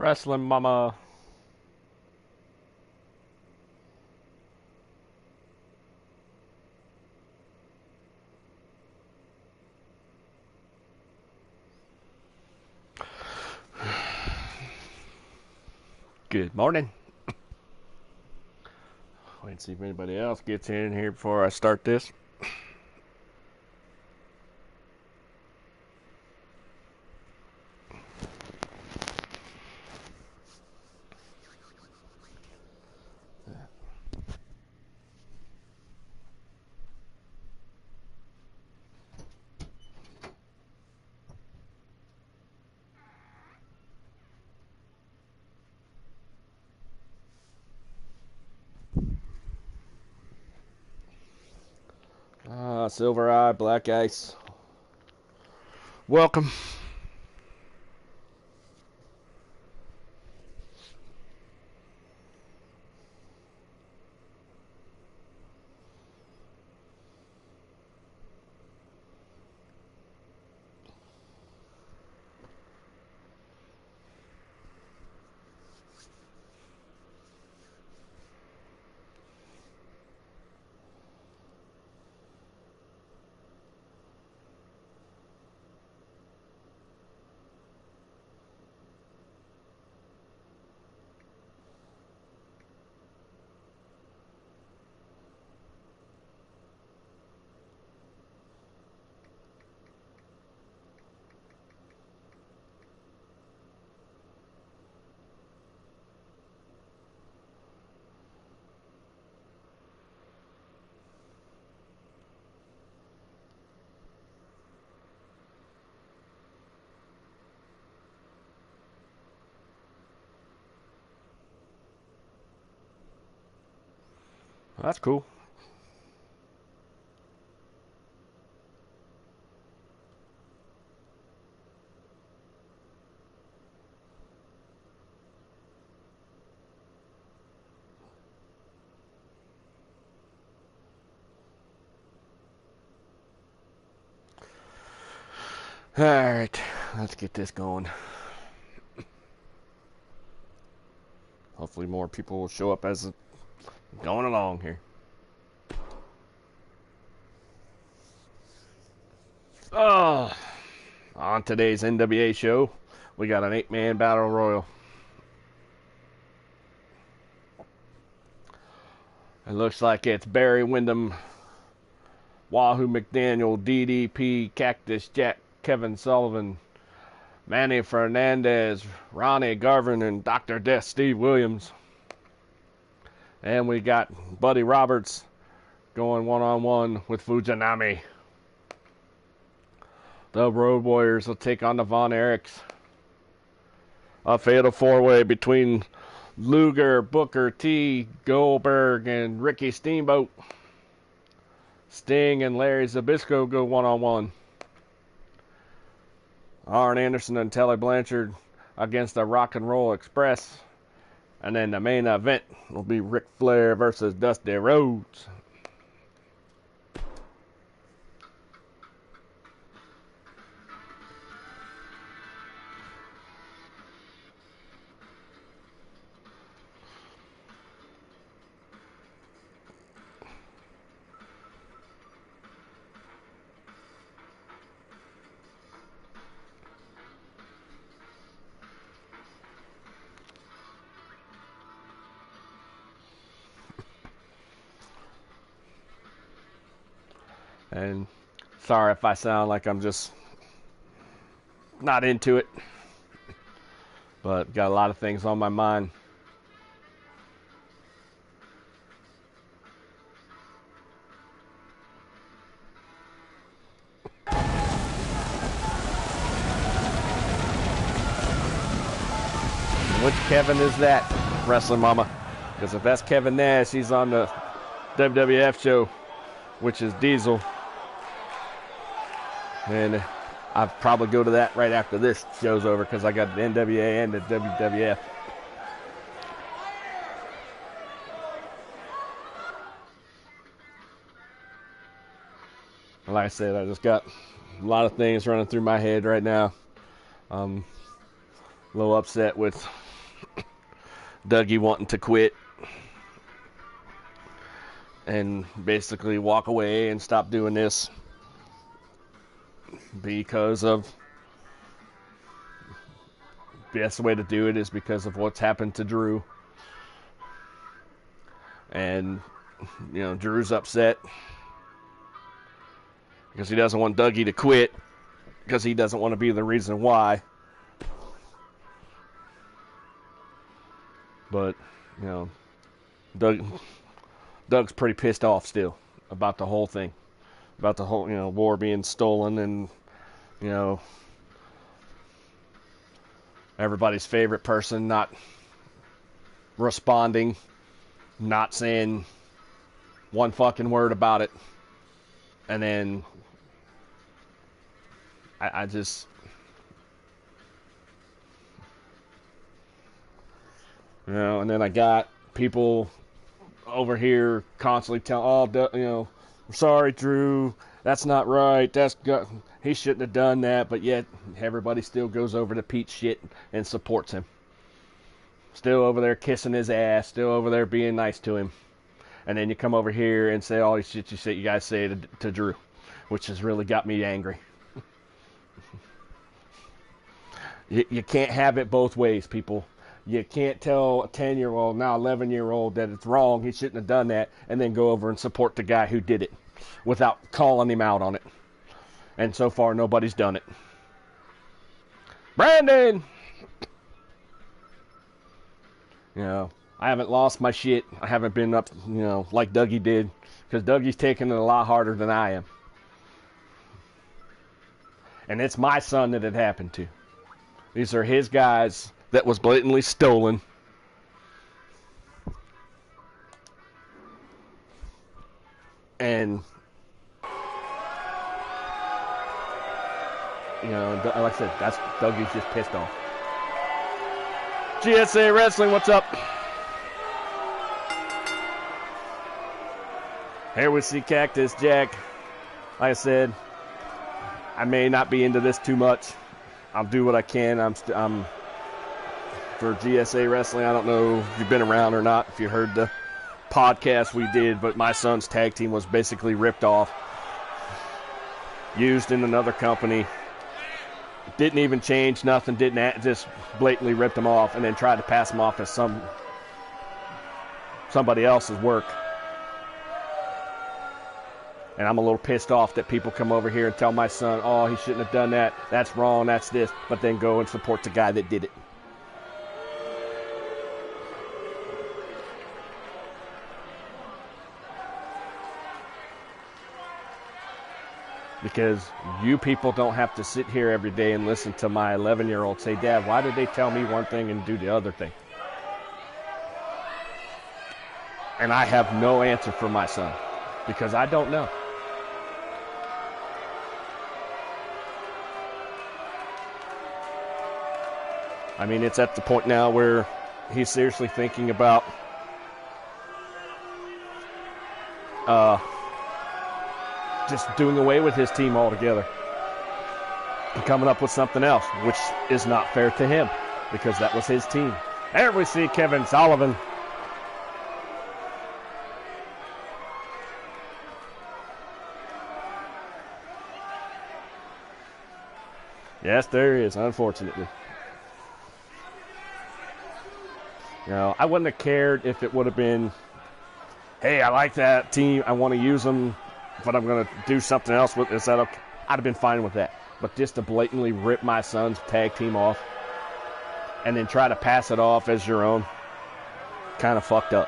Wrestling Mama. Good morning. Wait and see if anybody else gets in here before I start this. Silver Eye, Black Ice. Welcome. That's cool. All right, let's get this going. Hopefully more people will show up as going along here. Oh, on today's NWA show, we got an 8-man battle royal. It looks like it's Barry Windham, Wahoo McDaniel, DDP, Cactus Jack, Kevin Sullivan, Manny Fernandez, Ronnie Garvin, and Dr. Death Steve Williams. And we got Buddy Roberts going one-on-one with Fujinami. The Road Warriors will take on the Von Erichs. A fatal four-way between Luger, Booker T, Goldberg, and Ricky Steamboat. Sting and Larry Zbyszko go one-on-one. Arn Anderson and Tully Blanchard against the Rock and Roll Express. And then the main event will be Ric Flair versus Dusty Rhodes. And sorry if I sound like I'm just not into it, but got a lot of things on my mind. Which Kevin is that, Wrestling Mama? Because if that's Kevin Nash, he's on the WWF show, which is Diesel. And I'll probably go to that right after this show's over because I got the NWA and the WWF. Like I said, I just got a lot of things running through my head right now. A little upset with Dougie wanting to quit and basically walk away and stop doing this because of, that's the way to do it, is because of what's happened to Drew. And, you know, Drew's upset because he doesn't want Dougie to quit, because he doesn't want to be the reason why. But, you know, Doug's pretty pissed off still about the whole thing, about the whole, you know, war being stolen, and, you know, everybody's favorite person not responding, not saying one fucking word about it. And then I just, you know, and then I got people over here constantly telling, oh, you know, I'm sorry, Drew, that's not right, he shouldn't have done that, but yet everybody still goes over to Pete's shit and supports him. Still over there kissing his ass, still over there being nice to him. And then you come over here and say all these shit you guys say to Drew, which has really got me angry. You can't have it both ways, people. You can't tell a 10-year-old, now 11-year-old, that it's wrong, he shouldn't have done that, and then go over and support the guy who did it without calling him out on it. And so far, nobody's done it. Brandon! You know, I haven't lost my shit. I haven't been up, you know, like Dougie did, because Dougie's taking it a lot harder than I am. And it's my son that it happened to. These are his guys that was blatantly stolen. And, you know, like I said, that's Dougie's just pissed off. GSA Wrestling, what's up? Here we see Cactus Jack. Like I said, I may not be into this too much. I'll do what I can. I'm for GSA Wrestling. I don't know if you've been around or not, if you heard the podcast we did, but my son's tag team was basically ripped off, used in another company. Didn't even change nothing, just blatantly ripped them off, and then tried to pass them off as somebody else's work. And I'm a little pissed off that people come over here and tell my son, oh, he shouldn't have done that, that's wrong, that's this, but then go and support the guy that did it. Because you people don't have to sit here every day and listen to my 11-year-old say, Dad, why did they tell me one thing and do the other thing? And I have no answer for my son, because I don't know. I mean, it's at the point now where he's seriously thinking about just doing away with his team altogether and coming up with something else, which is not fair to him, because that was his team. There we see Kevin Sullivan. Yes, there is, unfortunately. You know, I wouldn't have cared if it would have been, hey, I like that team, I want to use them, but I'm going to do something else with it. Is that okay? I'd have been fine with that. But just to blatantly rip my son's tag team off and then try to pass it off as your own, kind of fucked up.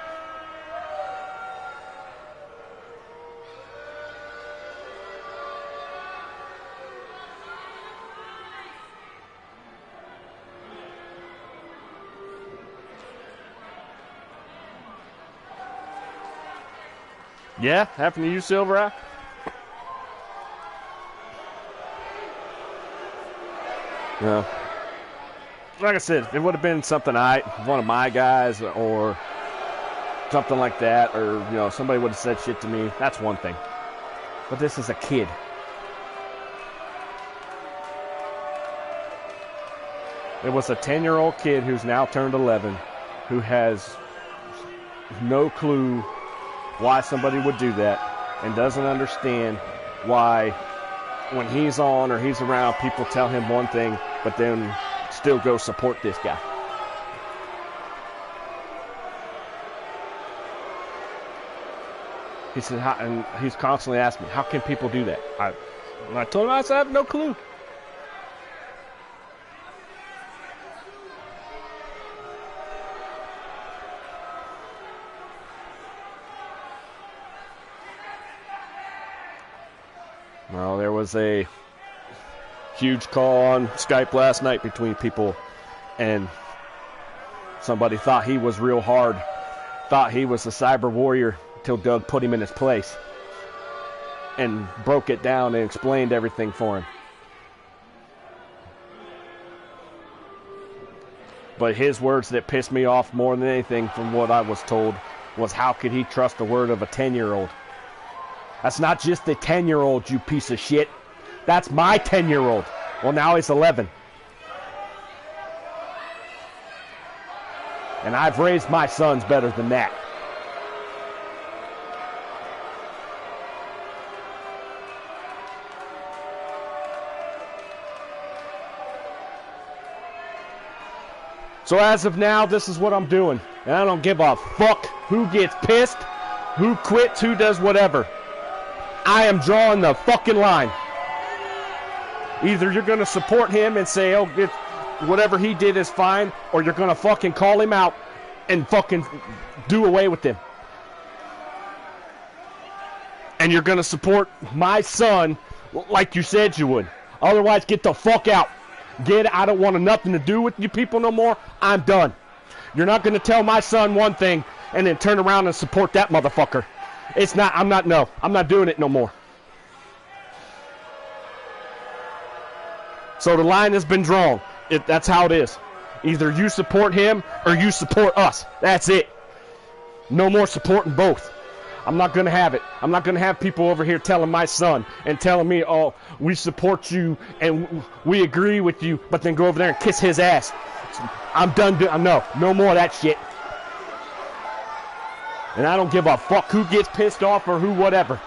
Yeah, happened to you, Silver Eye? No. Like I said, it would have been something one of my guys or something like that, or, you know, somebody would have said shit to me. That's one thing. But this is a kid. It was a 10-year-old kid who's now turned 11 who has no clue why somebody would do that and doesn't understand why when he's on or he's around, people tell him one thing, but then still go support this guy. He said, and he's constantly asking me, how can people do that? I told him, I said, I have no clue. Well, there was a huge call on Skype last night between people, and somebody thought he was real hard, thought he was a cyber warrior, until Doug put him in his place and broke it down and explained everything for him. But his words that pissed me off more than anything from what I was told was, how could he trust the word of a 10-year-old? That's not just the 10-year-old, you piece of shit. That's my 10-year-old. Well, now he's 11. And I've raised my sons better than that. So as of now, this is what I'm doing. And I don't give a fuck who gets pissed, who quits, who does whatever. I am drawing the fucking line. Either you're going to support him and say, oh, whatever he did is fine, or you're going to fucking call him out and fucking do away with him. And you're going to support my son like you said you would. Otherwise, get the fuck out. I don't want nothing to do with you people no more. I'm done. You're not going to tell my son one thing and then turn around and support that motherfucker. I'm not doing it no more. So the line has been drawn. That's how it is. Either you support him or you support us. That's it. No more supporting both. I'm not going to have it. I'm not going to have people over here telling my son and telling me, oh, we support you and we agree with you, but then go over there and kiss his ass. I'm done doing, no more of that shit. And I don't give a fuck who gets pissed off or who whatever.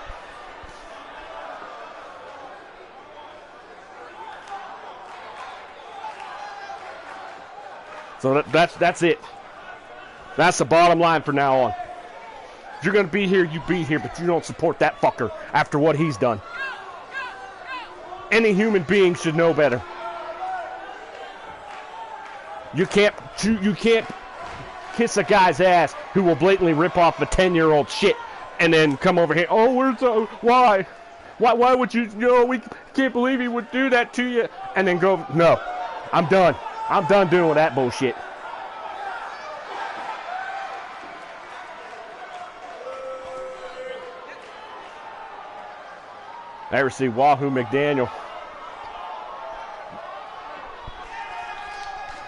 So that's it. That's the bottom line for now on. If you're going to be here, you be here, but you don't support that fucker after what he's done. Any human being should know better. You can't kiss a guy's ass who will blatantly rip off a 10-year-old shit and then come over here, oh, why? Why would you, we can't believe he would do that to you, and then go, no, I'm done. I'm done doing that bullshit. Ever see Wahoo McDaniel?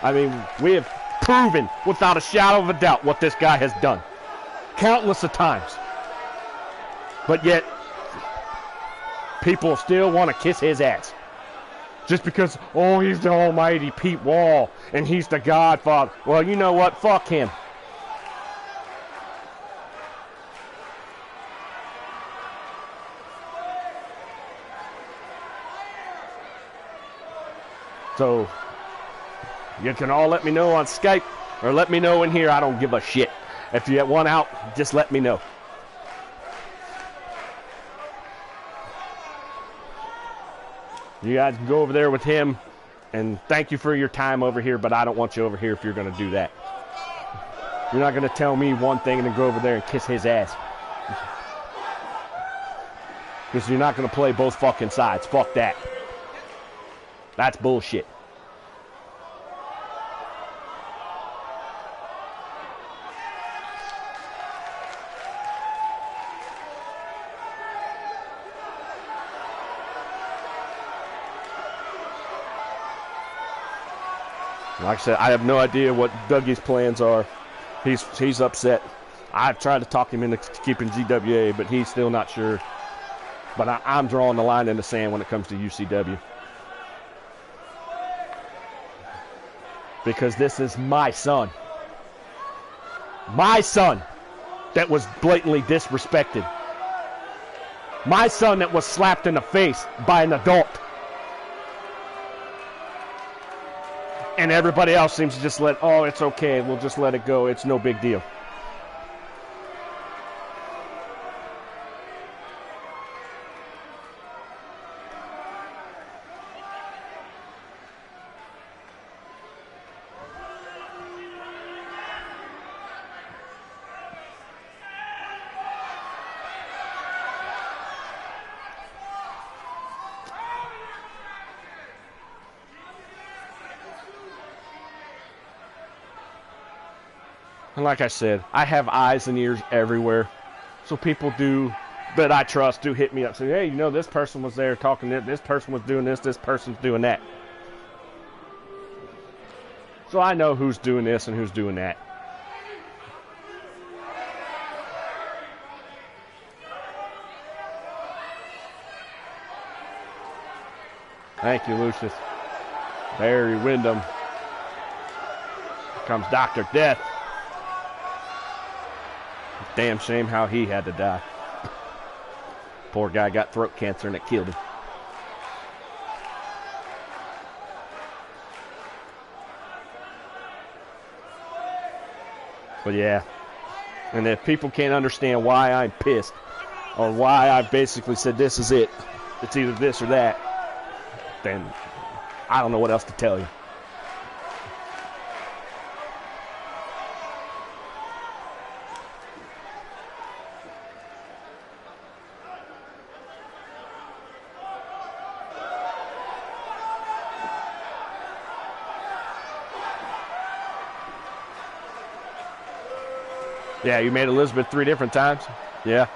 I mean, we have proven without a shadow of a doubt what this guy has done. Countless of times. But yet, people still want to kiss his ass. Just because, oh, he's the almighty Pete Wall, and he's the Godfather. Well, you know what? Fuck him. So, you can all let me know on Skype, or let me know in here. I don't give a shit. If you want out, just let me know. You guys can go over there with him, and thank you for your time over here, but I don't want you over here if you're going to do that. You're not going to tell me one thing and then go over there and kiss his ass. Because you're not going to play both fucking sides. Fuck that. That's bullshit. Like I said, I have no idea what Dougie's plans are. He's upset. I've tried to talk him into keeping GWA, but he's still not sure. But I'm drawing the line in the sand when it comes to UCW. Because this is my son. My son that was blatantly disrespected. My son that was slapped in the face by an adult. And everybody else seems to just oh, it's okay. We'll just let it go. It's no big deal. And like I said, I have eyes and ears everywhere. So people that I trust do hit me up. Say, hey, you know, this person was there talking this person was doing this person's doing that. So I know who's doing this and who's doing that. Thank you, Lucius. Barry Windham. Here comes Dr. Death. Damn shame how he had to die. Poor guy got throat cancer and it killed him. But yeah. And if people can't understand why I'm pissed, or why I basically said this is it, it's either this or that, then I don't know what else to tell you. Yeah, you made Elizabeth 3 different times? Yeah.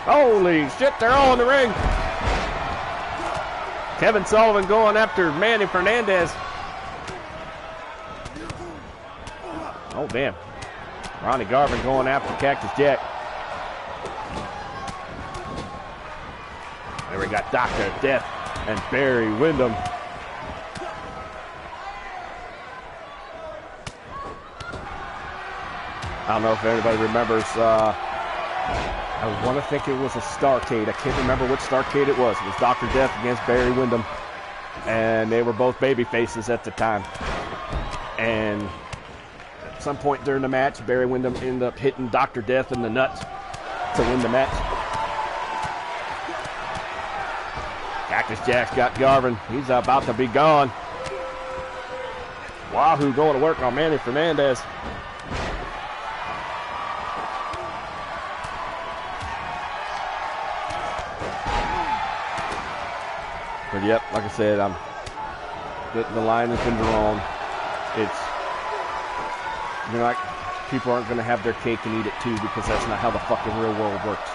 Holy shit, they're all in the ring. Kevin Sullivan going after Manny Fernandez. Oh, damn. Ronnie Garvin going after Cactus Jack. There we got Dr. Death and Barry Windham. I don't know if anybody remembers, I want to think it was a Starrcade. I can't remember which Starrcade it was. It was Dr. Death against Barry Windham. And they were both baby faces at the time. And at some point during the match, Barry Windham ended up hitting Dr. Death in the nuts to win the match. Cactus Jack's got Garvin. He's about to be gone. Wahoo going to work on Manny Fernandez. But yep, like I said, the line has been drawn. People aren't going to have their cake and eat it too, because that's not how the fucking real world works.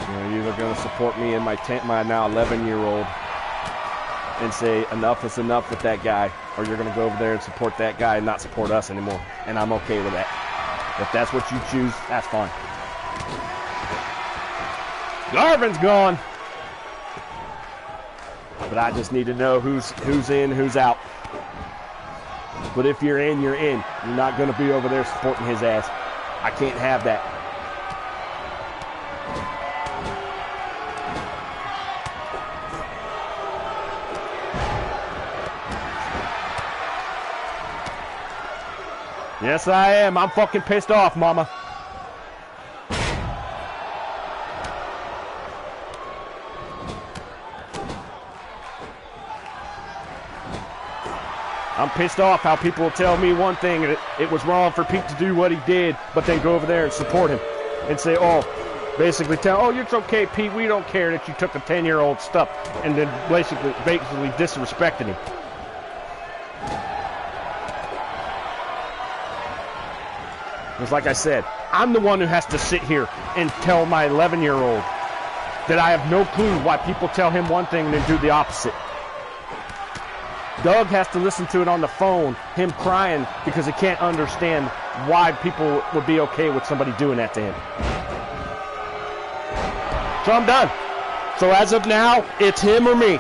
You're either going to support me and my now 11-year-old and say enough is enough with that guy, or you're going to go over there and support that guy and not support us anymore. And I'm okay with that. If that's what you choose, that's fine. Garvin's gone. But I just need to know who's in, who's out. But if you're in, you're in. You're not going to be over there supporting his ass. I can't have that. Yes, I am. I'm fucking pissed off, mama. I'm pissed off how people will tell me one thing, that it was wrong for Pete to do what he did, but then go over there and support him and say, oh, basically tell, oh, it's okay, Pete, we don't care that you took a 10-year-old stuff, and then basically disrespected him. Because like I said, I'm the one who has to sit here and tell my 11-year-old that I have no clue why people tell him one thing and then do the opposite. Doug has to listen to it on the phone, him crying because he can't understand why people would be okay with somebody doing that to him. So I'm done. So as of now, it's him or me.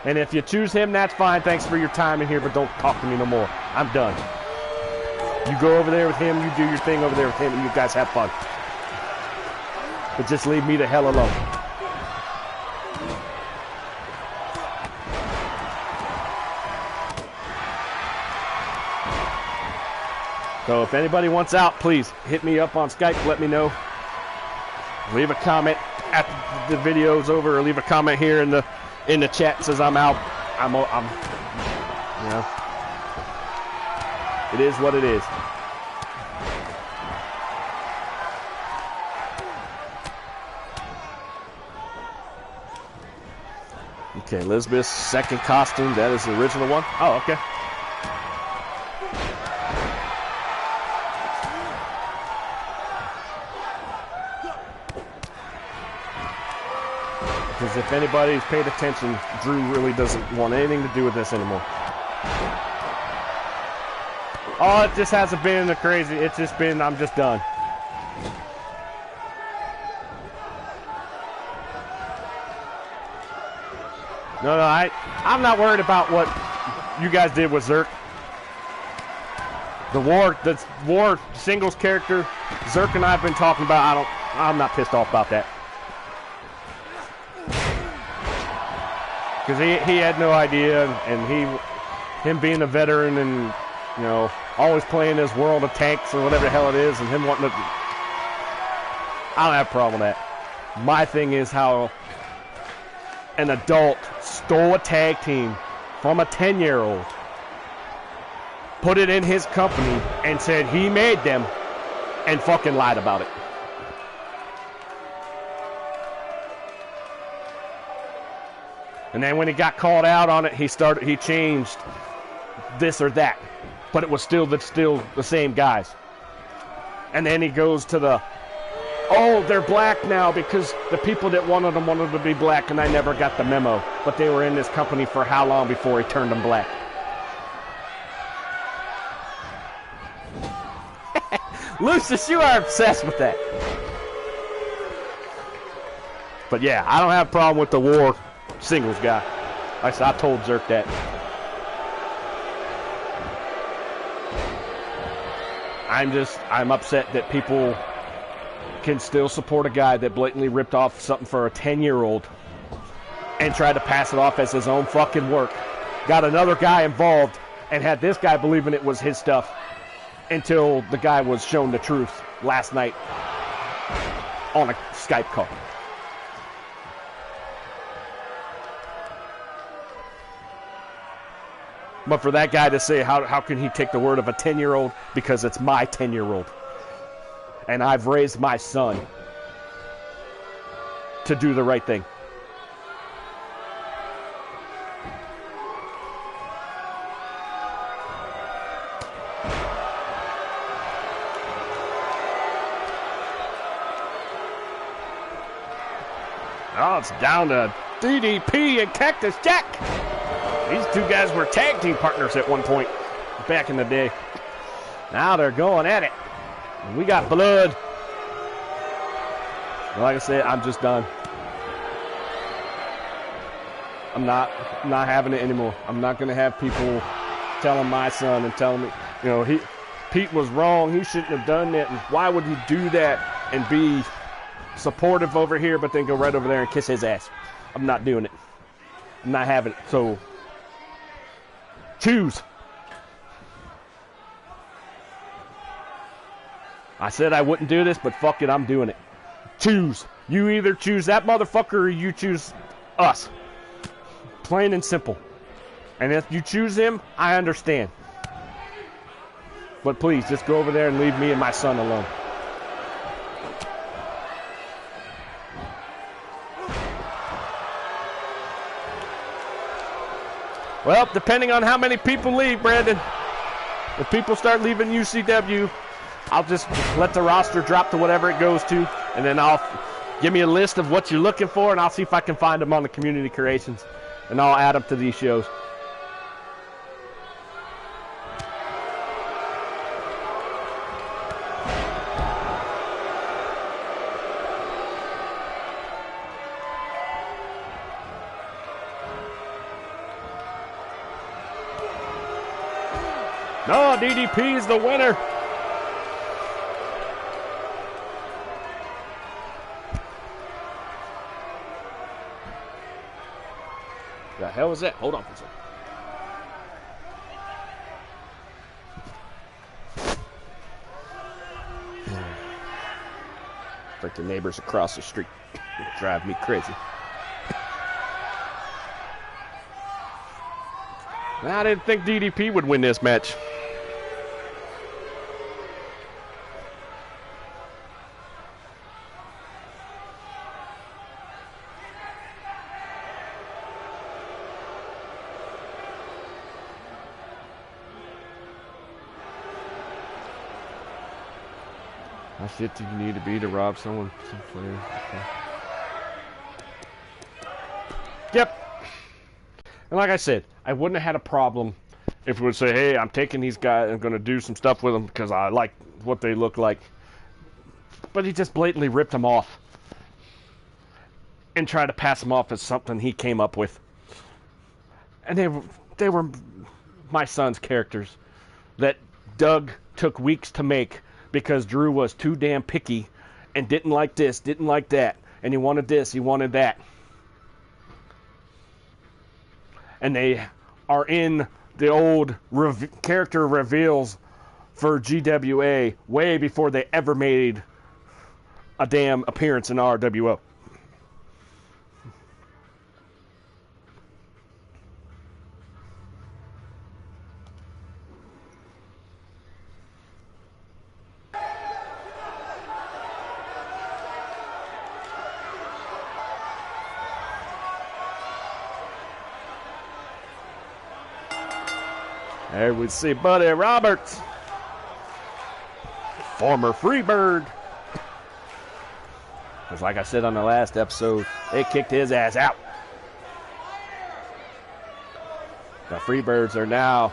And if you choose him, that's fine. Thanks for your time in here, but don't talk to me no more. I'm done. You go over there with him, you do your thing over there with him, and you guys have fun. But just leave me the hell alone. So if anybody wants out, please hit me up on Skype, let me know. Leave a comment after the video's over, or leave a comment here in the chat that says I'm out. I'm you know, it is what it is. Okay, Elizabeth's second costume, that is the original one. Oh, okay. Because if anybody's paid attention, Drew really doesn't want anything to do with this anymore. Oh, it just hasn't been the crazy. It's just been, I'm just done. No, I'm not worried about what you guys did with Zerk. The war singles character, Zerk and I have been talking about. I'm not pissed off about that. Because he had no idea, and him being a veteran and, you know, always playing this World of Tanks or whatever the hell it is, and him wanting to, I don't have a problem with that. My thing is how an adult stole a tag team from a 10-year-old, put it in his company, and said he made them, and fucking lied about it. And then when he got called out on it, he changed this or that, but it was still the same guys. And then he goes to the, oh, they're black now because the people that wanted them wanted to be black, and I never got the memo. But they were in this company for how long before he turned them black? Lucius, you are obsessed with that. But yeah, I don't have a problem with the war singles guy. Like I said, I told Zerk that. I'm upset that people can still support a guy that blatantly ripped off something for a 10-year-old and tried to pass it off as his own fucking work. Got another guy involved and had this guy believing it was his stuff until the guy was shown the truth last night on a Skype call. But for that guy to say, how can he take the word of a 10-year-old? Because it's my 10-year-old. And I've raised my son to do the right thing. Oh, it's down to DDP and Cactus Jack. These two guys were tag team partners at one point back in the day. Now they're going at it. We got blood. Like I said, I'm just done. I'm not having it anymore. I'm not going to have people telling my son and telling me, you know, Pete was wrong. He shouldn't have done that. And why would he do that and be supportive over here, but then go right over there and kiss his ass? I'm not doing it. I'm not having it. So choose. I said I wouldn't do this, but fuck it, I'm doing it. Choose. You either choose that motherfucker or you choose us. Plain and simple. And if you choose him, I understand. But please, just go over there and leave me and my son alone. Well, depending on how many people leave, Brandon. If people start leaving UCW, I'll just let the roster drop to whatever it goes to, and then I'll Give me a list of what you're looking for, and I'll see if I can find them on the community creations, and I'll add them to these shows. No, DDP is the winner. The hell was that? Hold on for a second. Like the neighbors across the street. Drive me crazy. I didn't think DDP would win this match. How shit do you need to be to rob someone? Okay. Yep. And like I said, I wouldn't have had a problem if we would say, hey, I'm taking these guys, I'm going to do some stuff with them because I like what they look like. But he just blatantly ripped them off and tried to pass them off as something he came up with. And they were my son's characters that Doug took weeks to make because Drew was too damn picky and didn't like this, didn't like that, and he wanted this, he wanted that. And they are in the old character reveals for GWA way before they ever made a damn appearance in RWO. There we see Buddy Roberts, former Freebird. Because like I said on the last episode, they kicked his ass out. The Freebirds are now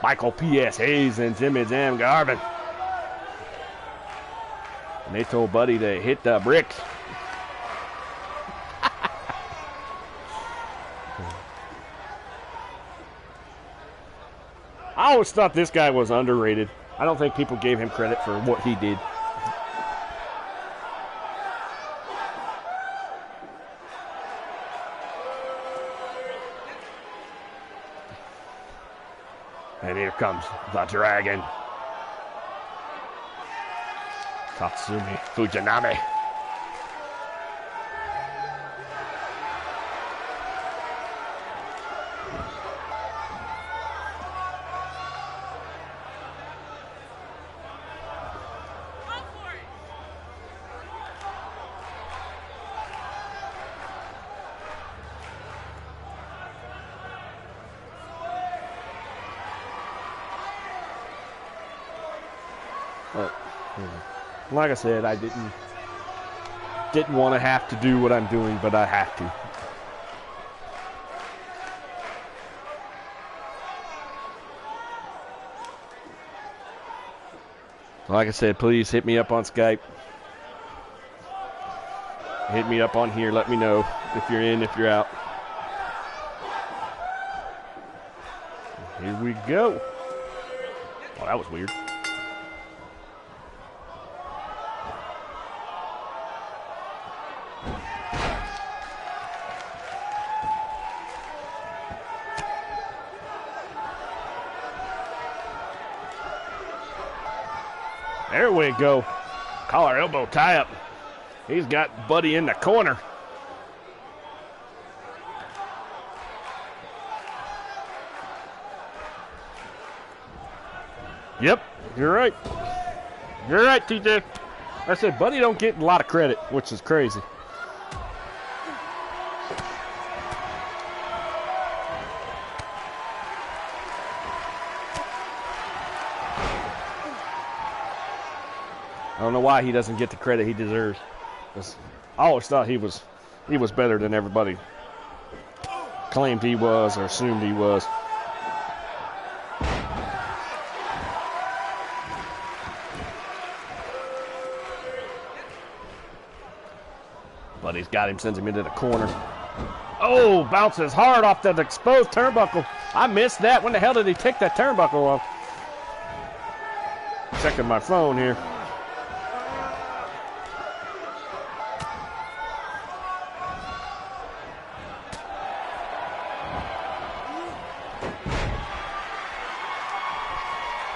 Michael P.S. Hayes and Jimmy Jam Garvin. And they told Buddy to hit the bricks. I always thought this guy was underrated. I don't think people gave him credit for what he did. And here comes the Dragon. Tatsumi Fujinami. Like I said, I didn't want to have to do what I'm doing, but I have to. Like I said, please hit me up on Skype. Hit me up on here. Let me know if you're in, if you're out. Here we go. Oh, that was weird. There we go. Collar elbow tie up. He's got Buddy in the corner. Yep, you're right. You're right, TJ. I said Buddy don't get a lot of credit, which is crazy. I don't know why he doesn't get the credit he deserves. I always thought he was better than everybody claimed he was or assumed he was. But he's got him, sends him into the corner. Oh, bounces hard off that exposed turnbuckle. I missed that. When the hell did he take that turnbuckle off? Checking my phone here.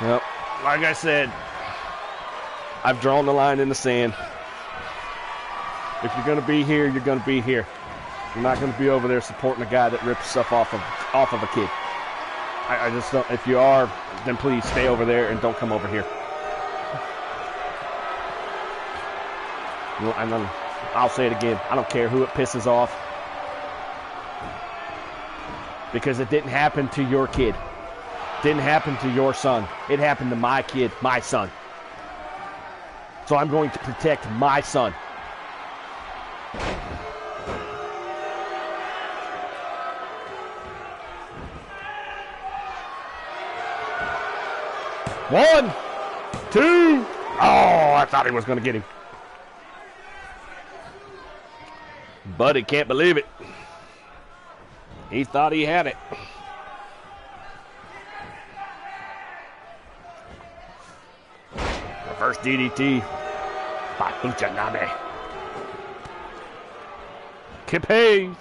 Yep, like I said, I've drawn the line in the sand. If you're going to be here, you're going to be here. I'm not going to be over there supporting a guy that rips stuff off of a kid. I just don't. If you are, then please stay over there and don't come over here. And I'll say it again. I don't care who it pisses off, because it didn't happen to your kid. Didn't happen to your son. It happened to my kid, my son. So I'm going to protect my son. One, two. Oh, I thought he was going to get him. Buddy can't believe it. He thought he had it. First DDT by Buchanabe. Kip Hayes.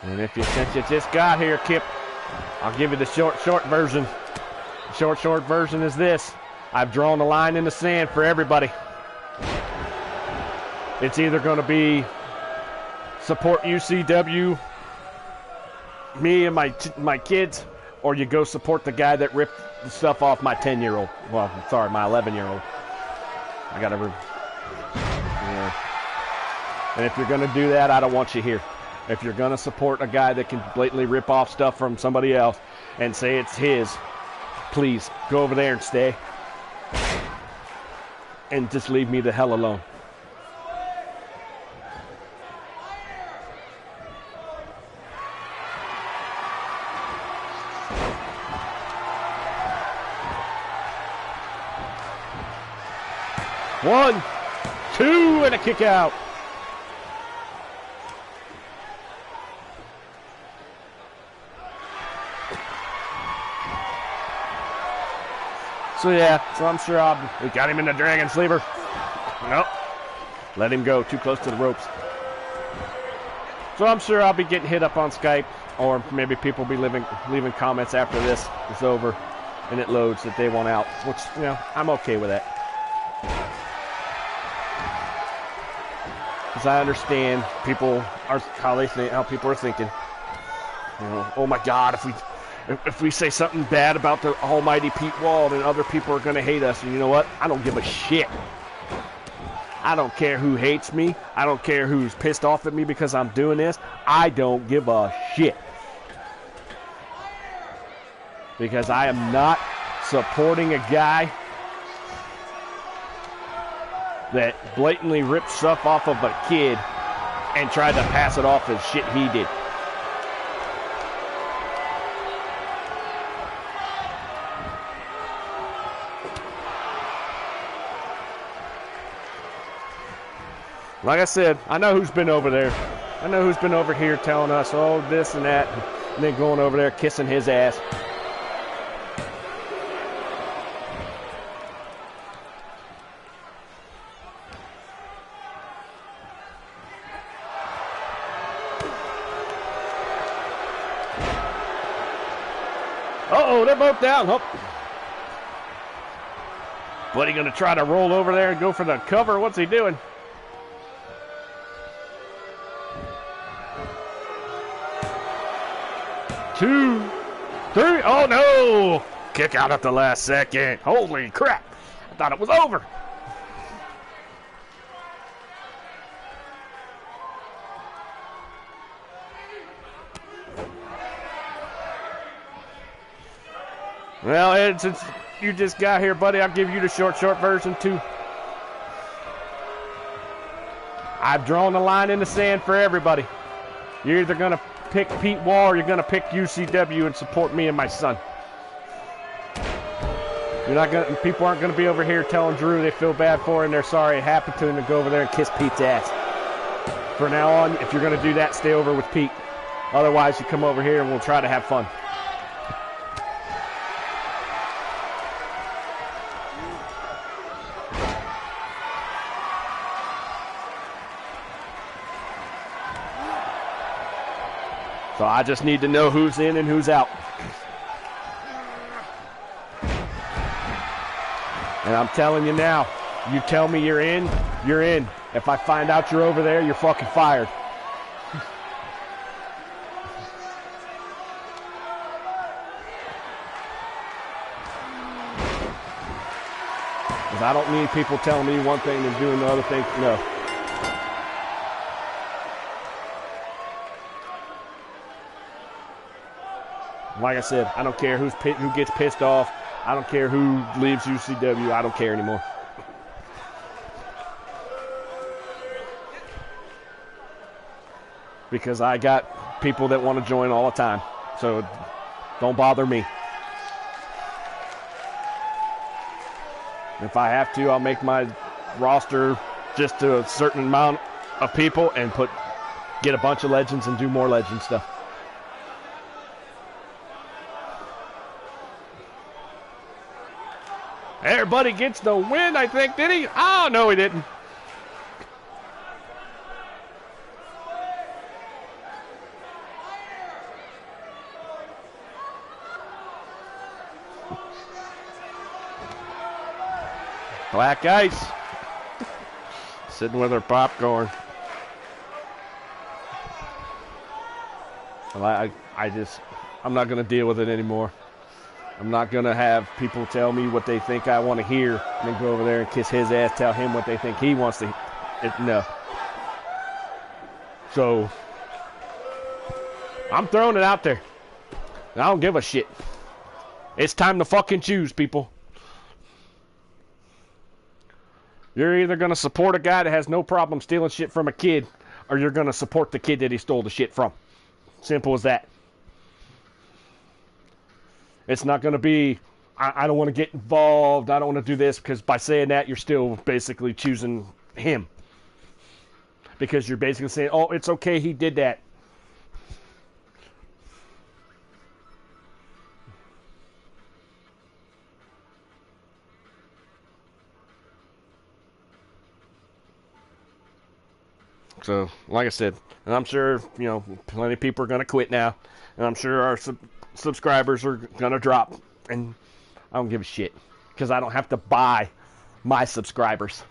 And since you just got here, Kip, I'll give you the short version. The short version is this. I've drawn a line in the sand for everybody. It's either going to be support UCW, me and my kids, or you go support the guy that ripped the stuff off my 10-year-old. Well, sorry, my 11-year-old. I got to... Yeah. And if you're going to do that, I don't want you here. If you're going to support a guy that can blatantly rip off stuff from somebody else and say it's his, please go over there and stay. And just leave me the hell alone. One, two, and a kick out. So yeah, so I'm sure we got him in the dragon sleeper. Nope. Let him go, too close to the ropes. So I'm sure I'll be getting hit up on Skype, or maybe people will be leaving comments after this is over and it loads that they want out, which, you know, I'm okay with that. Because I understand people are how people are thinking. You know, oh my God, if we say something bad about the almighty Pete Wall, then other people are going to hate us. And you know what? I don't give a shit. I don't care who hates me. I don't care who's pissed off at me because I'm doing this. I don't give a shit. Because I am not supporting a guy that blatantly ripped stuff off of a kid and tried to pass it off as shit he did. Like I said, I know who's been over there. I know who's been over here telling us, oh, this and that, and then going over there kissing his ass. Uh-oh, they're both down. Oh. Buddy gonna try to roll over there and go for the cover. What's he doing? Two, three. Oh no! Kick out at the last second. Holy crap! I thought it was over. Well, it's you just got here, buddy. I'll give you the short version, too. I've drawn a line in the sand for everybody. You're either going to pick Pete Wall or you're going to pick UCW and support me and my son. You're not gonna, people aren't going to be over here telling Drew they feel bad for him, they're sorry it happened to him, to go over there and kiss Pete's ass. For now on, if you're going to do that, stay over with Pete. Otherwise, you come over here and we'll try to have fun. So I just need to know who's in and who's out. And I'm telling you now, you tell me you're in, you're in. If I find out you're over there, you're fucking fired. Because I don't need people telling me one thing and doing the other thing. No. Like I said, I don't care who gets pissed off. I don't care who leaves UCW. I don't care anymore. Because I got people that want to join all the time. So don't bother me. If I have to, I'll make my roster just to a certain amount of people and get a bunch of legends and do more legend stuff. Everybody gets the win, I think, did he? Oh, no, he didn't. Black ice. Sitting with her popcorn. Well, I'm not going to deal with it anymore. I'm not going to have people tell me what they think I want to hear and then go over there and kiss his ass, tell him what they think he wants to hear. No. So, I'm throwing it out there. I don't give a shit. It's time to fucking choose, people. You're either going to support a guy that has no problem stealing shit from a kid, or you're going to support the kid that he stole the shit from. Simple as that. It's not going to be, I don't want to get involved, I don't want to do this, because by saying that, you're still basically choosing him. Because you're basically saying, oh, it's okay, he did that. So, like I said, and I'm sure, plenty of people are going to quit now. And I'm sure our subscribers are going to drop. And I don't give a shit. Because I don't have to buy my subscribers.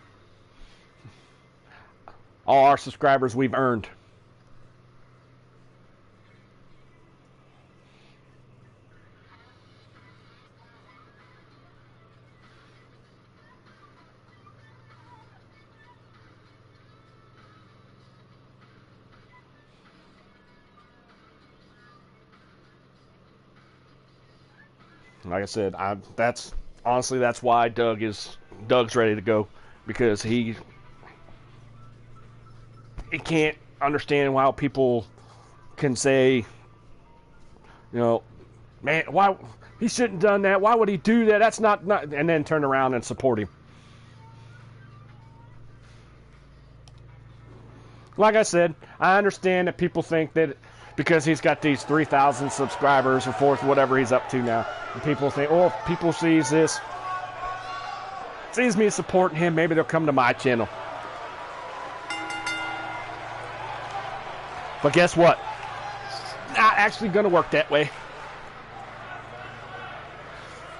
All our subscribers we've earned. Like I said, that's why Doug's ready to go, because he can't understand why people can say, man, why he shouldn't have done that? Why would he do that? That's not, and then turn around and support him. Like I said, I understand that people think that because he's got these 3,000 subscribers or 4th, whatever he's up to now, and people think, oh, if people sees me supporting him, maybe they'll come to my channel. But guess what? Not actually going to work that way.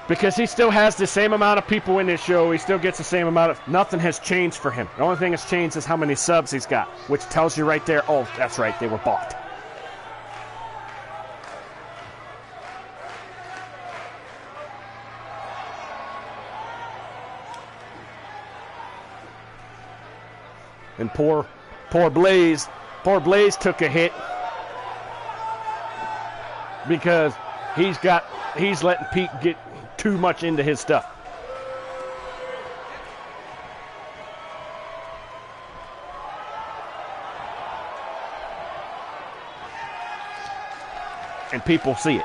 Because he still has the same amount of people in his show. He still gets the same amount of... Nothing has changed for him. The only thing that's changed is how many subs he's got, which tells you right there, oh, that's right, they were bought. And poor Blaze took a hit because he's letting Pete get too much into his stuff. And people see it.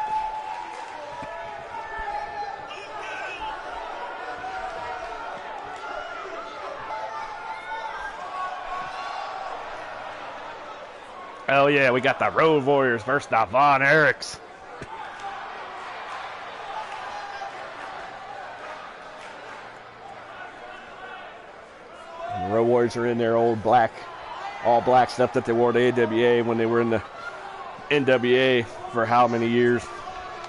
Oh yeah, we got the Road Warriors versus the Von Erichs. The Road Warriors are in their old black, all black stuff that they wore to AWA when they were in the NWA for how many years.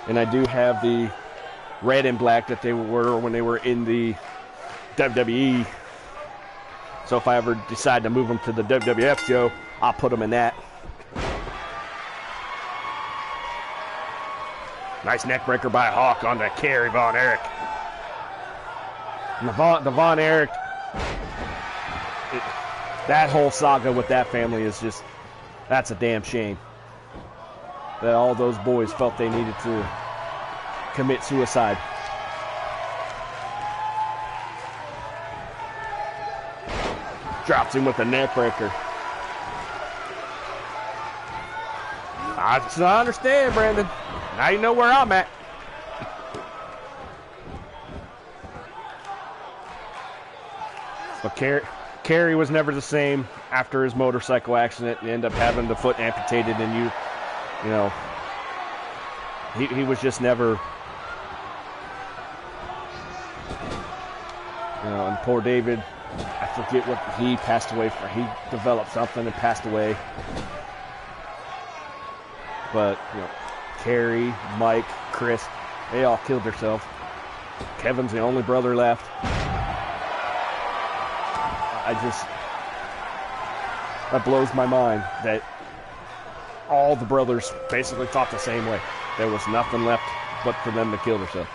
And I do have the red and black that they were when they were in the WWE. So if I ever decide to move them to the WWF show, I'll put them in that. Nice neck breaker by Hawk on the carry, Von Erich. And the Von Erich, that whole saga with that family is just, that's a damn shame. That all those boys felt they needed to commit suicide. Drops him with a neck breaker. I understand, Brandon. Now you know where I'm at. But Kerry was never the same after his motorcycle accident. He ended up having the foot amputated, and you know, he was just never, you know, and poor David, I forget what he passed away from. He developed something and passed away. But, you know, Kerry, Mike, Chris, they all killed themselves. Kevin's the only brother left. That blows my mind that all the brothers basically thought the same way. There was nothing left but for them to kill themselves.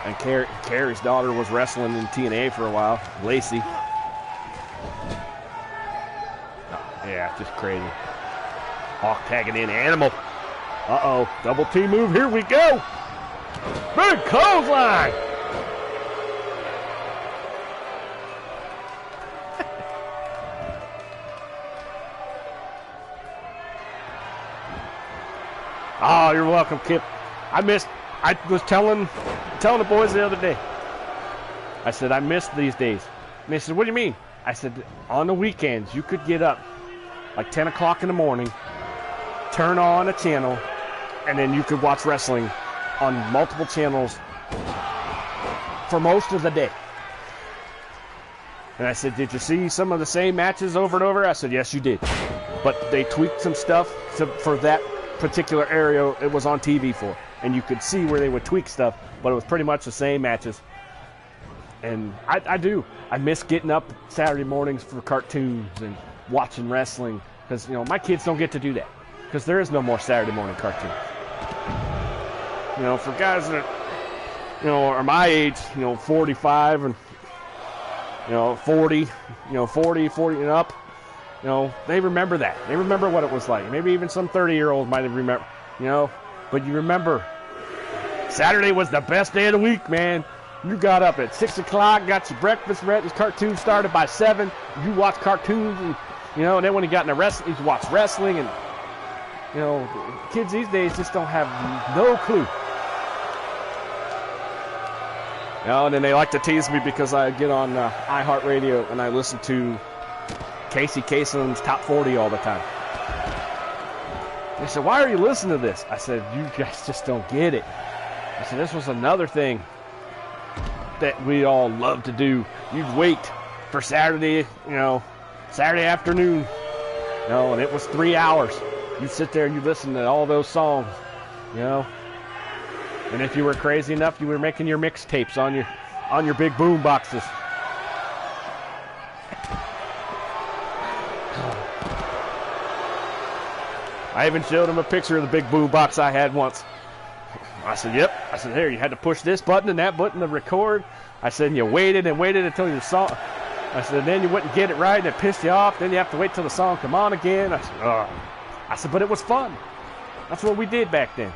And Kerry's daughter was wrestling in TNA for a while, Lacey. Yeah, just crazy. Hawk tagging in Animal. Uh-oh, double T move, here we go. Big clothesline. Oh, you're welcome, Kip. I was telling the boys the other day. I said, I missed these days. And they said, what do you mean? I said, on the weekends, you could get up like 10 o'clock in the morning, turn on a channel, and then you could watch wrestling on multiple channels for most of the day. And I said, did you see some of the same matches over and over? I said, yes, you did. But they tweaked some stuff for that particular area it was on TV for. And you could see where they would tweak stuff, but it was pretty much the same matches. And I miss getting up Saturday mornings for cartoons and watching wrestling, because, you know, my kids don't get to do that, because there is no more Saturday morning cartoons. You know, for guys that, you know, are my age, you know, 45 and, you know, 40 and up, you know, they remember that. They remember what it was like. Maybe even some 30-year-olds might have remembered, you know, but you remember Saturday was the best day of the week, man. You got up at 6 o'clock, got your breakfast ready. This cartoon started by 7. You watch cartoons, and, you know, and then when you got into wrestling, you watch wrestling, and, you know, kids these days just don't have no clue. You know, and then they like to tease me because I get on iHeartRadio and I listen to Casey Kasem's Top 40 all the time. They said, why are you listening to this? I said, you guys just don't get it. I said, this was another thing that we all love to do. You'd wait for Saturday, you know, Saturday afternoon, you know, and it was 3 hours. You'd sit there and you'd listen to all those songs, you know. And if you were crazy enough, you were making your mixtapes on your big boom boxes. I even showed him a picture of the big boom box I had once. I said, yep. I said, here, you had to push this button and that button to record. I said, and you waited and waited until your song. I said, then you wouldn't get it right and it pissed you off. Then you have to wait till the song come on again. I said, but it was fun. That's what we did back then.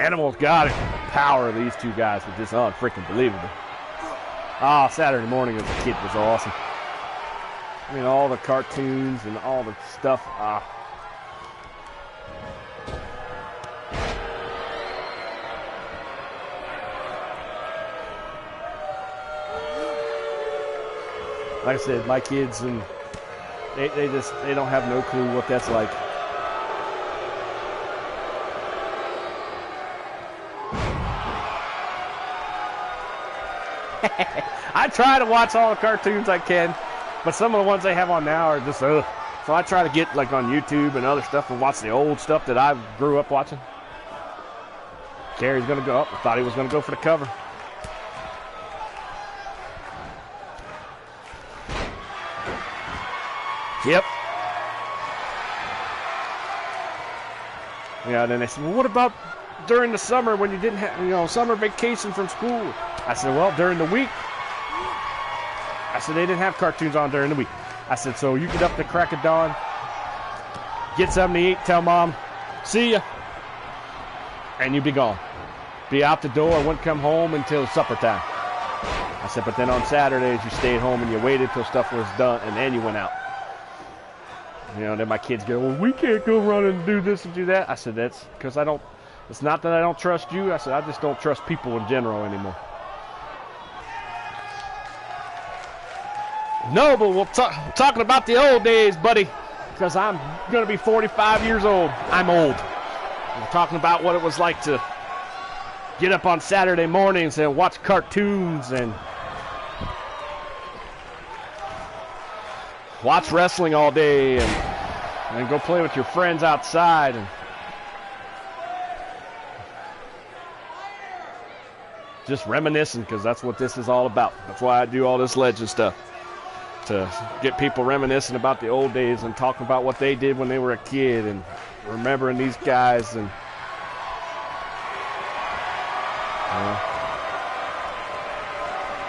Animal's got it. The power of these two guys was just unfreaking believable. Ah, Saturday morning as a kid was awesome. I mean, all the cartoons and all the stuff. Like I said, my kids, and they don't have no clue what that's like. I try to watch all the cartoons I can, but some of the ones they have on now are just So I try to get like on YouTube and other stuff and watch the old stuff that I grew up watching. Carrie's gonna go up. I thought he was gonna go for the cover. Yep. Yeah, then they said, well, what about during the summer when you didn't have, summer vacation from school? I said, well, during the week. I said, they didn't have cartoons on during the week. I said, so you get up the crack of dawn, get something to eat, tell mom, see ya, and you be gone. Be out the door, wouldn't come home until supper time. I said, but then on Saturdays, you stayed home and you waited till stuff was done, and then you went out. Then my kids go, well, we can't go run and do this and do that. I said, that's because it's not that I don't trust you. I said, I just don't trust people in general anymore. No, but we're talking about the old days, buddy, because I'm going to be 45 years old. I'm old. We're talking about what it was like to get up on Saturday mornings and watch cartoons and watch wrestling all day and go play with your friends outside and just reminiscing, because that's what this is all about. That's why I do all this legend stuff, to get people reminiscing about the old days and talking about what they did when they were a kid and remembering these guys. And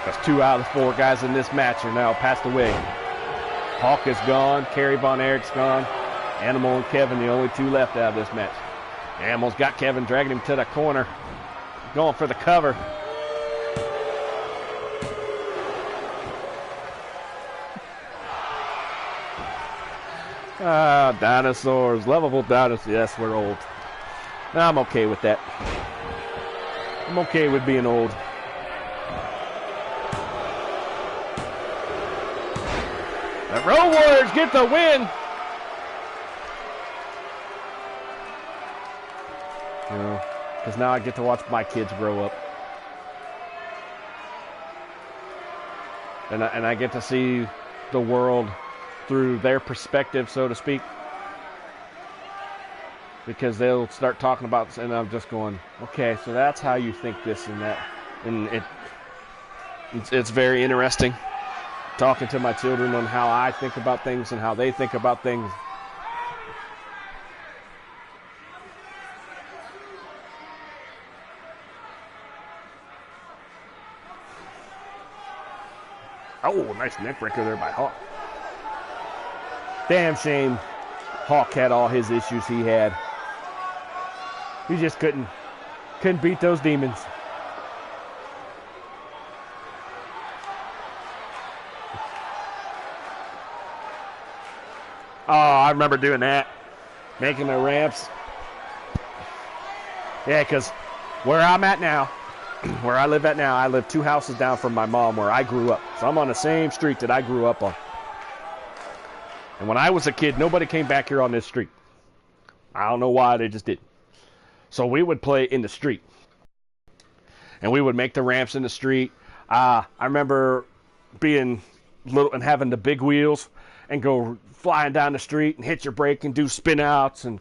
that's 2 out of the 4 guys in this match are now passed away. Hawk is gone. Kerry Von Erich's gone. Animal and Kevin, the only 2 left out of this match. Animal's got Kevin, dragging him to the corner, going for the cover. Dinosaurs, lovable dinosaurs. Yes, we're old. I'm okay with that. I'm okay with being old. The Road Warriors get the win. Because now I get to watch my kids grow up. And I get to see the world through their perspective, so to speak. Because they'll start talking about, and I'm just going, okay, so that's how you think this and that. And it's very interesting talking to my children on how I think about things and how they think about things. Oh, nice neck breaker there by Hawk. Damn shame Hawk had all his issues he had. He just couldn't beat those demons. Oh, I remember doing that. Making the ramps. Yeah, because where I'm at now, where I live at now, I live 2 houses down from my mom where I grew up. So I'm on the same street that I grew up on. And when I was a kid, nobody came back here on this street. I don't know why, they just didn't. So we would play in the street. And we would make the ramps in the street. I remember being little and having the big wheels and go flying down the street and hit your brake and do spin outs. And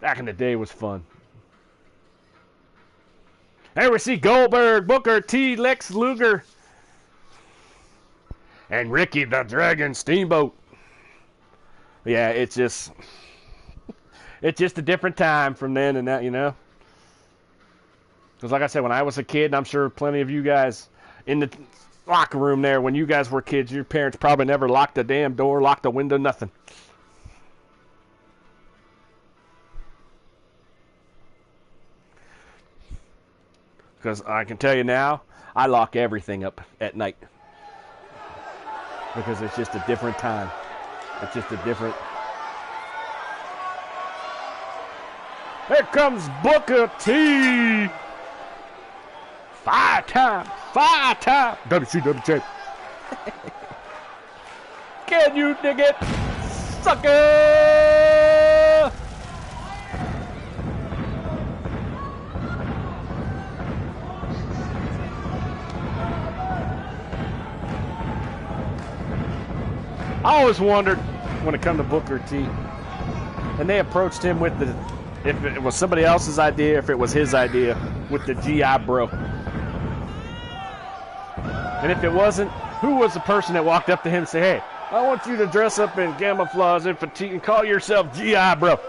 back in the day was fun. There we see Goldberg, Booker T, Lex Luger, and Ricky the Dragon Steamboat. Yeah, it's just a different time from then and that, Because like I said, when I was a kid, and I'm sure plenty of you guys in the locker room there, when you guys were kids, your parents probably never locked the damn door, locked the window, nothing. Because I can tell you now, I lock everything up at night. Because it's just a different time. It's just a different... Here comes Booker T! Five-time WCW champ. Can you dig it, sucker? I always wondered when it come to Booker T, and they approached him with the, if it was somebody else's idea, if it was his idea, with the GI Bro. And if it wasn't, who was the person that walked up to him and said, hey, I want you to dress up in camouflage and fatigue and call yourself GI Bro?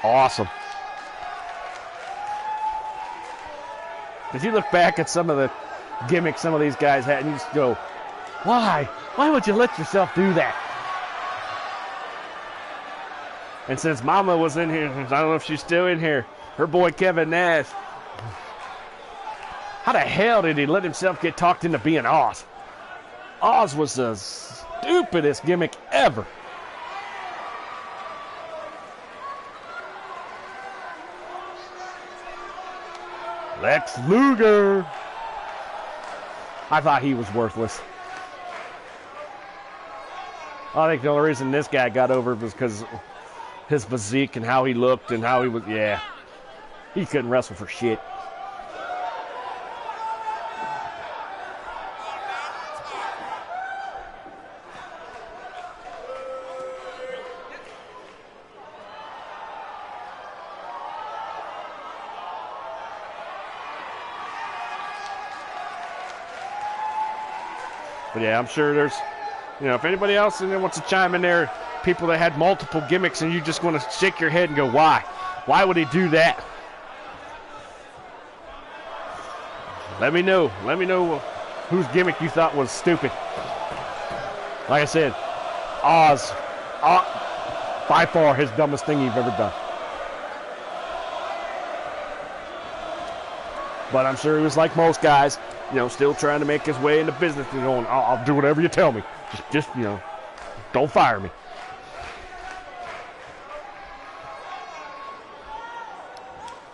Awesome. If you look back at some of the gimmicks some of these guys had, and you just go, why? Why would you let yourself do that? And since Mama was in here, I don't know if she's still in here, her boy Kevin Nash, how the hell did he let himself get talked into being Oz? Oz was the stupidest gimmick ever. Lex Luger. I thought he was worthless. I think the only reason this guy got over was because his physique and how he looked and how he was, yeah. He couldn't wrestle for shit. But yeah, I'm sure there's, you know, if anybody else in there wants to chime in there, people that had multiple gimmicks, and you just want to shake your head and go, why? Why would he do that? Let me know. Let me know whose gimmick you thought was stupid. Like I said, Oz, by far his dumbest thing you've ever done. But I'm sure he was like most guys, you know, still trying to make his way into business and going, I'll do whatever you tell me. Just, you know, don't fire me.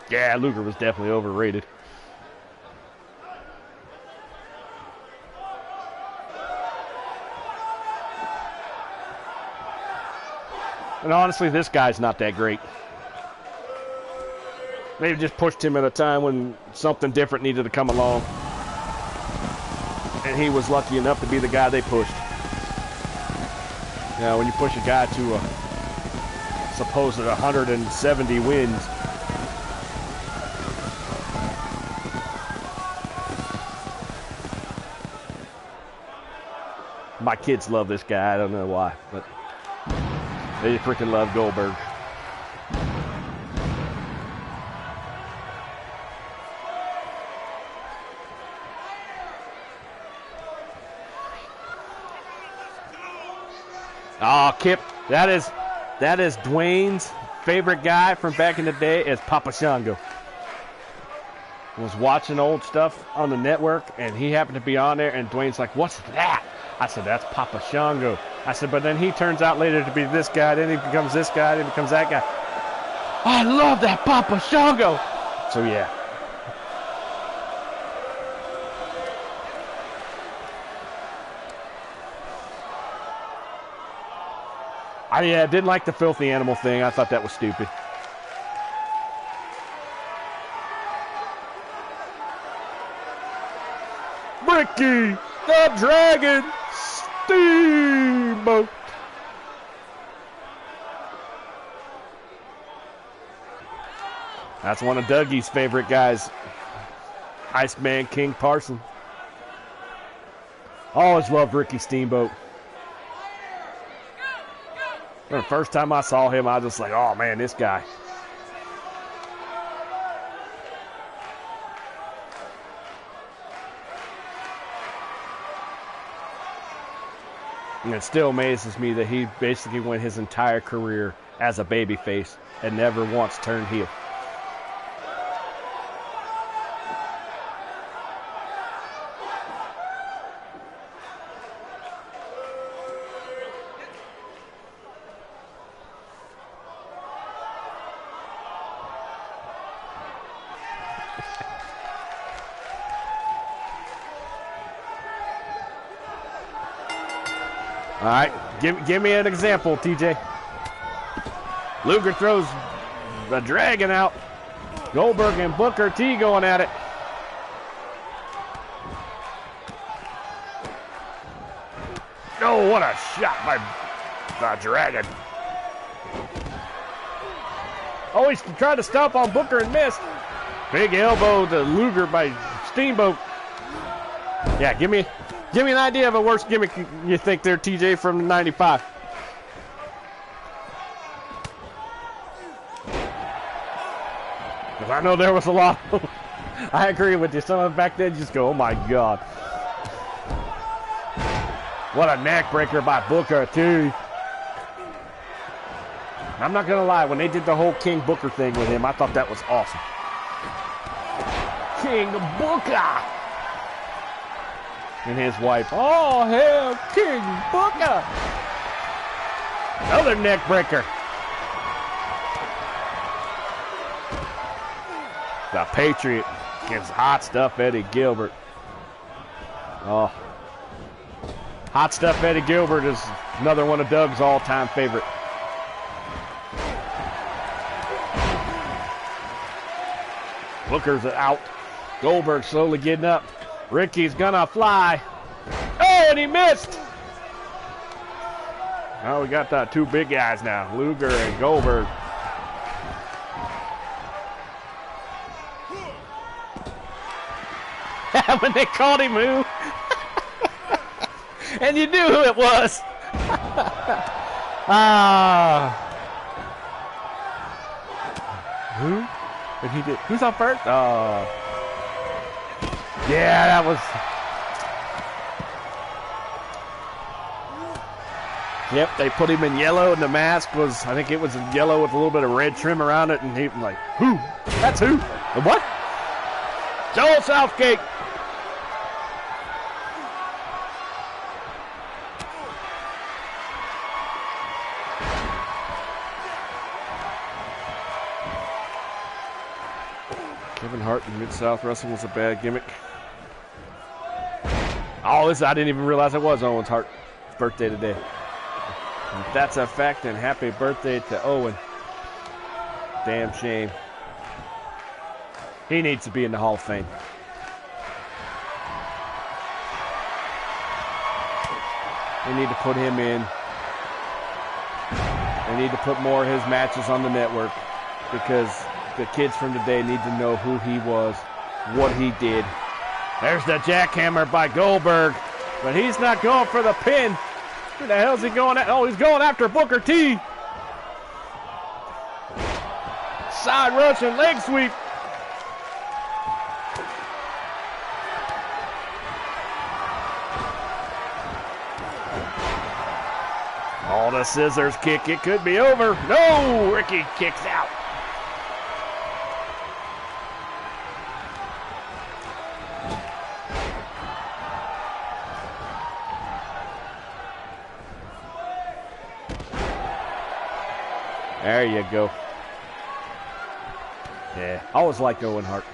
Yeah, Luger was definitely overrated. And honestly, this guy's not that great. They just pushed him at a time when something different needed to come along. And he was lucky enough to be the guy they pushed. You know, when you push a guy to a supposed 170 wins, my kids love this guy. I don't know why, but they freaking love Goldberg. Oh, Kip, that is Dwayne's favorite guy from back in the day is Papa Shango. Was watching old stuff on the network, and he happened to be on there, and Dwayne's like, what's that? I said, that's Papa Shango. I said, but then he turns out later to be this guy, then he becomes this guy, then he becomes that guy. I love that Papa Shango. So, yeah. I didn't like the filthy animal thing. I thought that was stupid. Ricky the Dragon Steamboat. That's one of Dougie's favorite guys. Iceman King Parson. Always loved Ricky Steamboat. The first time I saw him, I was just like, oh man, this guy. And it still amazes me that he basically went his entire career as a babyface and never once turned heel. All right, give me an example, TJ. Luger throws the dragon out. Goldberg and Booker T going at it. Oh, what a shot by the dragon. Oh, he's tried to stomp on Booker and missed. Big elbow to Luger by Steamboat. Yeah, give me an idea of a worse gimmick you think there, TJ, from '95. Because I know there was a lot. I agree with you. Some of them back then just go, oh my God. What a neck breaker by Booker, too. I'm not going to lie. When they did the whole King Booker thing with him, I thought that was awesome. King Booker. And his wife, oh, hell, King Booker. Another neck breaker. The Patriot gives Hot Stuff Eddie Gilbert. Oh. Hot Stuff Eddie Gilbert is another one of Doug's all-time favorite. Booker's out. Goldberg slowly getting up. Ricky's gonna fly. Oh, and he missed. Oh, we got the two big guys now, Luger and Goldberg. When they called him who? And you knew who it was. Who? And he did. Who's on first? Yeah, that was. Yep, they put him in yellow, and the mask was, I think it was yellow with a little bit of red trim around it, and he was like, who? That's who? The what? Joel Southgate. Kevin Hart in Mid-South Wrestling was a bad gimmick. Oh, this, I didn't even realize it was Owen's Hart's birthday today. If that's a fact, and happy birthday to Owen. Damn shame. He needs to be in the Hall of Fame. They need to put him in. They need to put more of his matches on the network, because the kids from today need to know who he was, what he did. There's the jackhammer by Goldberg, but he's not going for the pin. Who the hell's he going at? Oh, he's going after Booker T. Side Russian leg sweep. Oh, the scissors kick. It could be over. No, Ricky kicks out. There you go. Yeah, I always liked Owen Hart.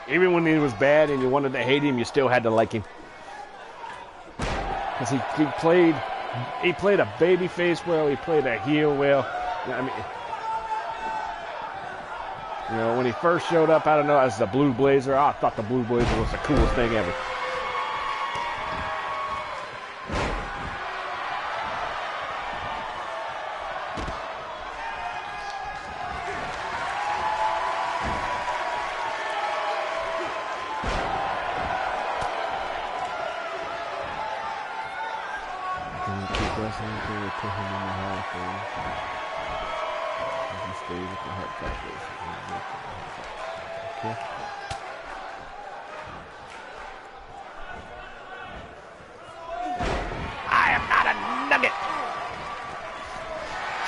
Even when he was bad and you wanted to hate him, you still had to like him. Because he played a baby face well, he played a heel well. I mean, you know, when he first showed up, I don't know, as the Blue Blazer, I thought the Blue Blazer was the coolest thing ever. Put him in the Hall of Fame. He stayed with the Hart Foundation. Okay. I am not a nugget.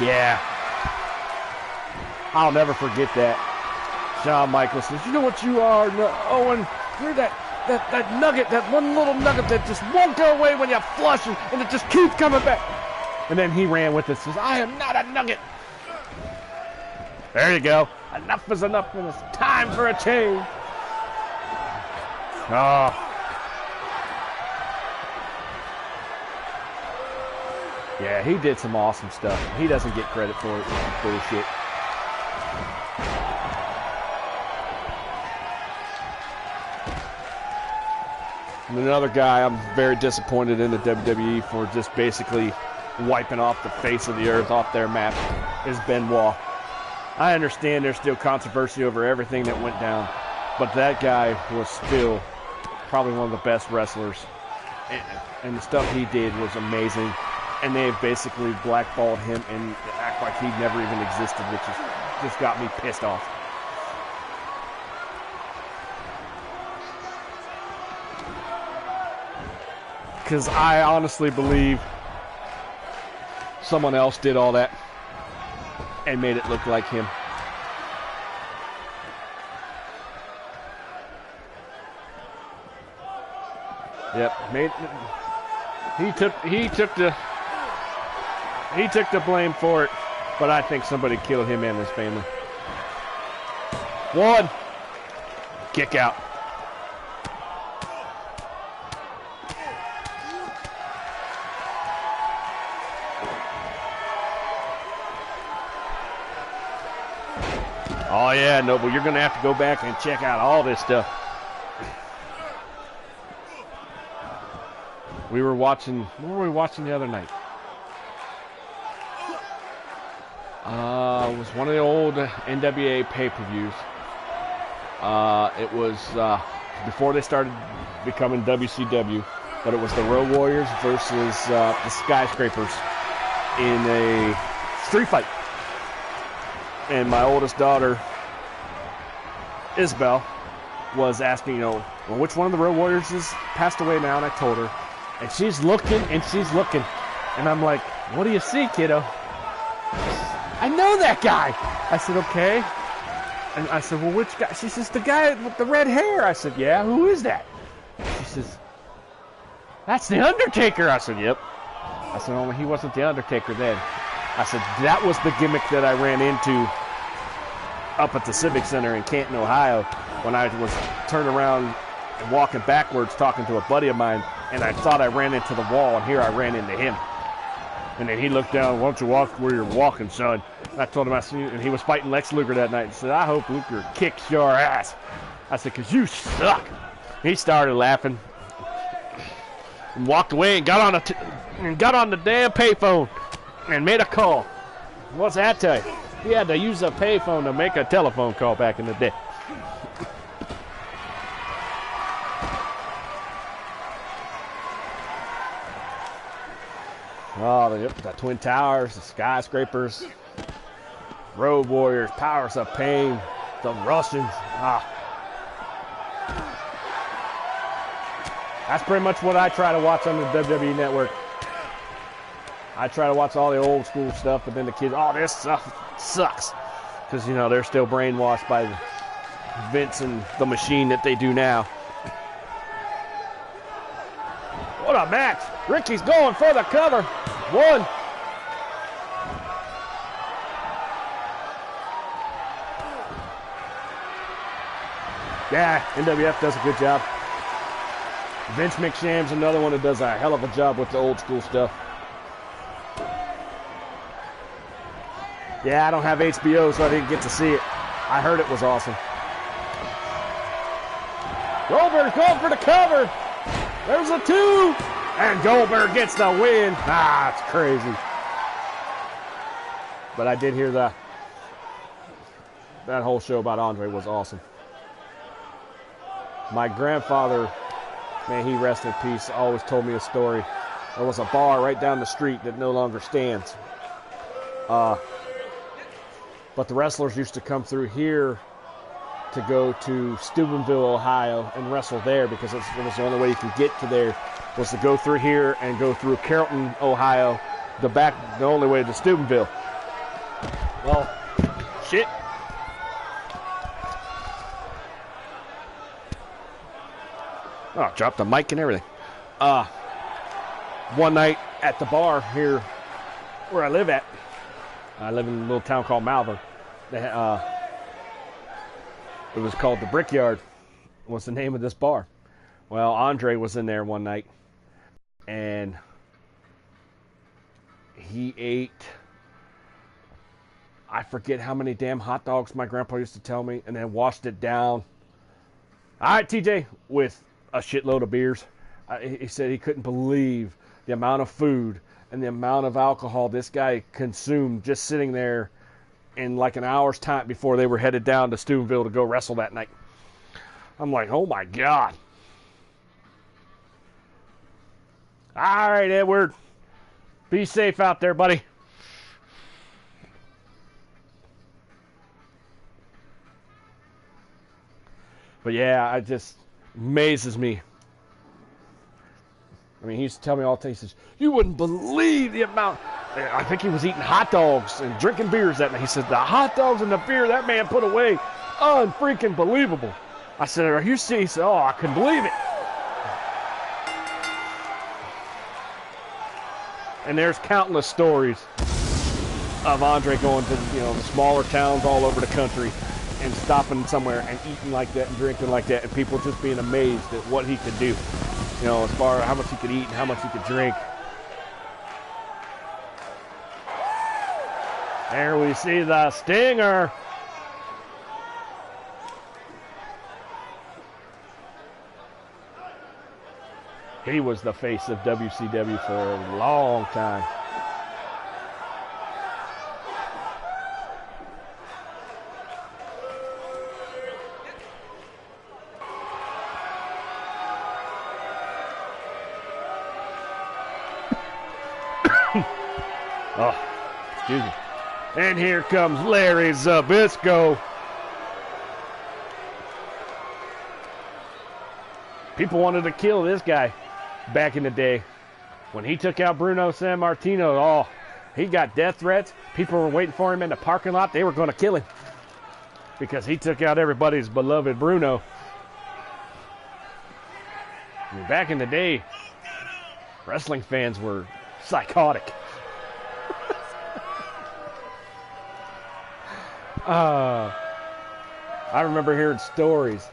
Yeah. I'll never forget that. Shawn Michaels says, "You know what you are, Owen? You're that nugget, that one little nugget that just won't go away when you flush and it just keeps coming back." And then he ran with it, says, "I am not a nugget." There you go. Enough is enough, and it's time for a change. Oh. Yeah, he did some awesome stuff. He doesn't get credit for it. It's bullshit. And another guy I'm very disappointed in the WWE for just basically wiping off the face of the earth off their map is Benoit. I understand there's still controversy over everything that went down, but that guy was still probably one of the best wrestlers, and the stuff he did was amazing. And they've basically blackballed him and act like he never even existed, which just got me pissed off. Because I honestly believe someone else did all that and made it look like him. Yep, he took the blame for it, but I think somebody killed him and his family. One, kick out. Oh yeah, Noble, you're going to have to go back and check out all this stuff. We were watching, what were we watching the other night? It was one of the old NWA pay-per-views. It was before they started becoming WCW, but it was the Road Warriors versus the Skyscrapers in a street fight. And my oldest daughter, Isabel, was asking, well, which one of the Road Warriors has passed away now? And I told her. And she's looking, and she's looking. And I'm like, what do you see, kiddo? I know that guy. I said, okay. And I said, well, which guy? She says, the guy with the red hair. I said, yeah, who is that? She says, that's The Undertaker. I said, yep. I said, only he wasn't The Undertaker then. I said, that was the gimmick that I ran into up at the Civic Center in Canton, Ohio, when I was turning around and walking backwards talking to a buddy of mine, and I thought I ran into the wall, and here I ran into him. And then he looked down, why don't you walk where you're walking, son? And I told him, and he was fighting Lex Luger that night, and said, I hope Luger kicks your ass. I said, because you suck. He started laughing and walked away and got on the damn payphone and made a call. What's that tell you? He had to use a payphone to make a telephone call back in the day. Oh, the Twin Towers, the Skyscrapers, Road Warriors, Powers of Pain, the Russians. That's pretty much what I try to watch on the WWE Network. I try to watch all the old school stuff, but then the kids, oh, this stuff sucks. Because, they're still brainwashed by Vince and the machine that they do now. What a match. Ricky's going for the cover. One. Yeah, NWF does a good job. Vince McSham's another one that does a hell of a job with the old school stuff. Yeah, I don't have HBO, so I didn't get to see it. I heard it was awesome. Goldberg's going for the cover. There's a 2. And Goldberg gets the win. It's crazy. But I did hear that whole show about Andre was awesome. My grandfather, man, he rest in peace, always told me a story. There was a bar right down the street that no longer stands. But the wrestlers used to come through here to go to Steubenville, Ohio, and wrestle there because it was the only way you could get to there was to go through here and go through Carrollton, Ohio, the only way to Steubenville. Well, shit. Oh, dropped the mic and everything. One night at the bar here where I live at. I live in a little town called Malvern. It was called the Brickyard. What's the name of this bar? Well, Andre was in there one night, and he ate, I forget how many damn hot dogs my grandpa used to tell me, and then washed it down. All right, TJ, with a shitload of beers. He said he couldn't believe the amount of food and the amount of alcohol this guy consumed just sitting there in like an hour's time before they were headed down to Steubenville to go wrestle that night. I'm like, oh my God. All right, Edward. Be safe out there, buddy. But yeah, it just amazes me. I mean, he used to tell me all the time, he says, you wouldn't believe the amount. I think he was eating hot dogs and drinking beers that night. He said, the hot dogs and the beer that man put away, unfreaking believable. I said, are you serious? He said, oh, I couldn't believe it. And there's countless stories of Andre going to, the smaller towns all over the country and stopping somewhere and eating like that and drinking like that, and people just being amazed at what he could do. As far as how much he could eat and how much he could drink. There we see the Stinger. He was the face of WCW for a long time. Oh, excuse me. And here comes Larry Zbyszko. People wanted to kill this guy back in the day. When he took out Bruno Sammartino, he got death threats. People were waiting for him in the parking lot. They were going to kill him because he took out everybody's beloved Bruno. I mean, back in the day, wrestling fans were psychotic. I remember hearing stories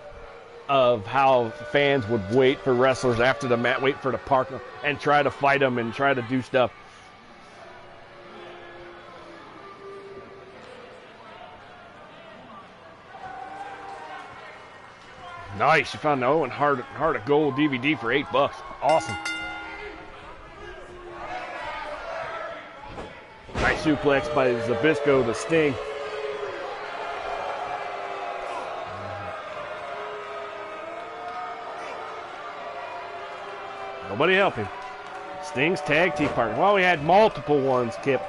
of how fans would wait for wrestlers after the match, wait for the partner, and try to fight them and try to do stuff. Nice, you found the Owen Heart of Gold DVD for $8. Awesome. Nice suplex by Zbyszko to Sting. Nobody help him. Sting's tag team partner. Well, we had multiple ones, Kip.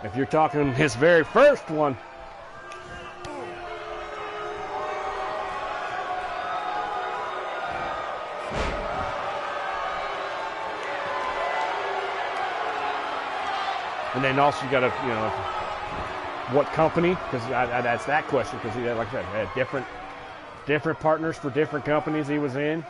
If you're talking his very first one. And then also you got to, what company? Because that's that question. Because he had, like I said, had different partners for different companies he was in.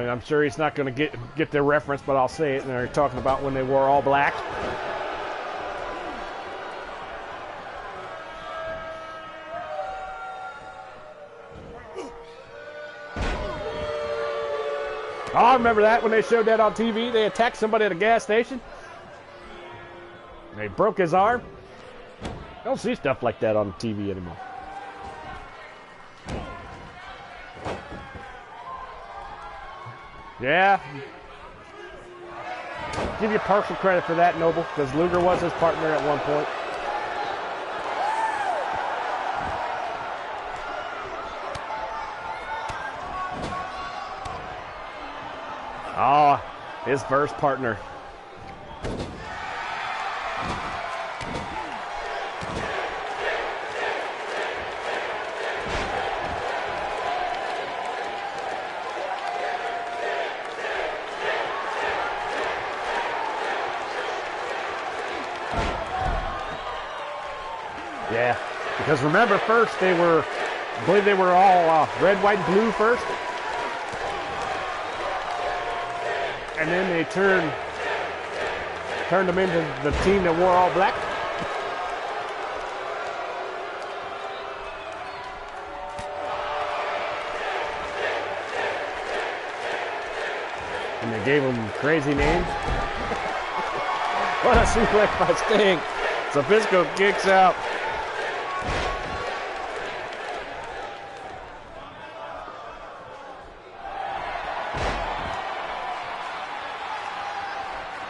I'm sure he's not going to get the reference, but I'll say it. And they're talking about when they wore all black. Oh, I remember that when they showed that on TV. They attacked somebody at a gas station. They broke his arm. I don't see stuff like that on TV anymore. Yeah. Give you partial credit for that, Noble, because Luger was his partner at one point. Oh, his first partner. Yeah, because remember, first they were, I believe they were all red, white, and blue first. And then they turned them into the team that wore all black. And they gave them crazy names. What a suplex by Sting. Zbyszko kicks out.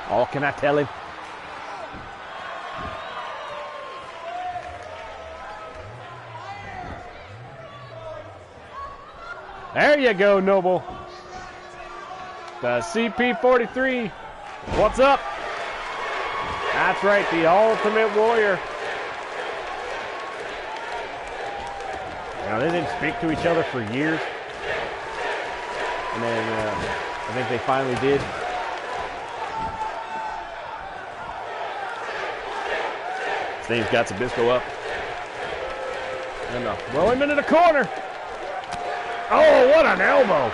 Oh, can I tell him? There you go, Noble. The CP43. What's up? That's right, the Ultimate Warrior. Now, they didn't speak to each other for years. And then I think they finally did. Sting's got Zbyszko up. And throw him into the corner. Oh, what an elbow.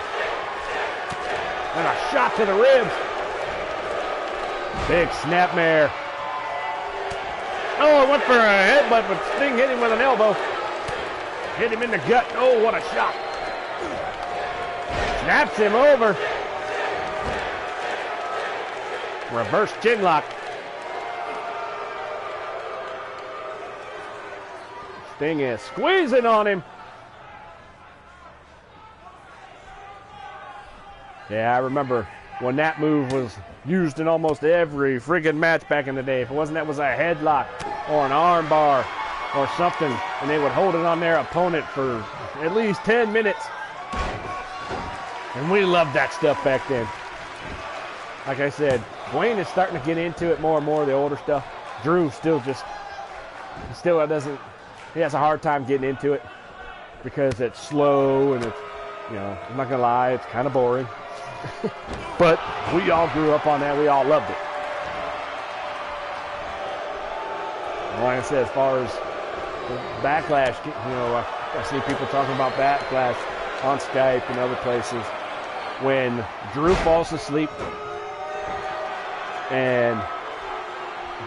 And a shot to the ribs. Big snapmare. Oh, it went for a headbutt, but Sting hit him with an elbow. Hit him in the gut. Oh, what a shot. Snaps him over. Reverse chinlock. Sting is squeezing on him. Yeah, I remember when that move was used in almost every friggin' match back in the day. If it wasn't, that was a headlock or an arm bar or something, and they would hold it on their opponent for at least 10 minutes. And we loved that stuff back then. Like I said, Dwayne is starting to get into it more and more, the older stuff. Drew still doesn't, he has a hard time getting into it because it's slow and it's, you know, I'm not gonna lie, it's kind of boring. But we all grew up on that. We all loved it. And like I said, as far as Backlash, you know, I see people talking about Backlash on Skype and other places. When Drew falls asleep and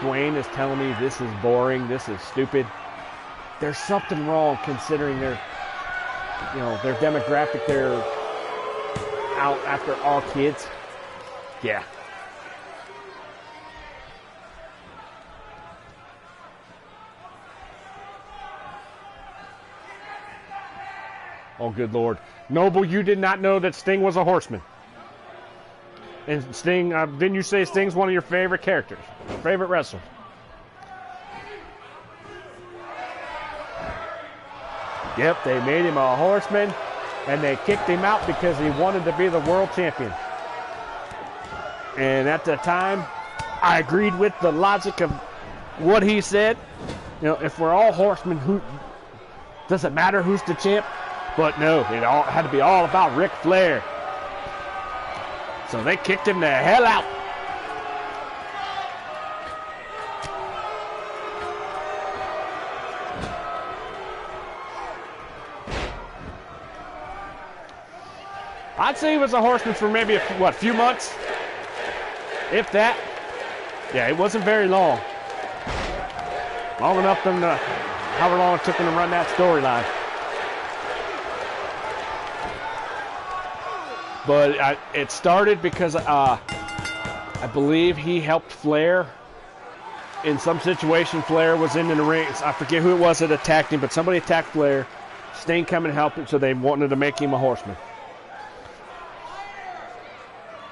Dwayne is telling me this is boring, this is stupid, there's something wrong considering their demographic. They're out after all kids. Yeah. Oh, good Lord. Noble, you did not know that Sting was a horseman. And Sting, didn't you say Sting's one of your favorite characters? Favorite wrestler? Yep, they made him a horseman, and they kicked him out because he wanted to be the world champion. And at the time, I agreed with the logic of what he said. You know, if we're all horsemen, who does it matter who's the champ? But no, it all had to be all about Ric Flair. So they kicked him the hell out. I'd say he was a horseman for maybe a few months, if that. Yeah, it wasn't very long. Long enough for them to, however long it took them to run that storyline. But it started because I believe he helped Flair in some situation. Flair was in the ring. I forget who it was that attacked him, but somebody attacked Flair. Sting come and helped him, so they wanted to make him a horseman.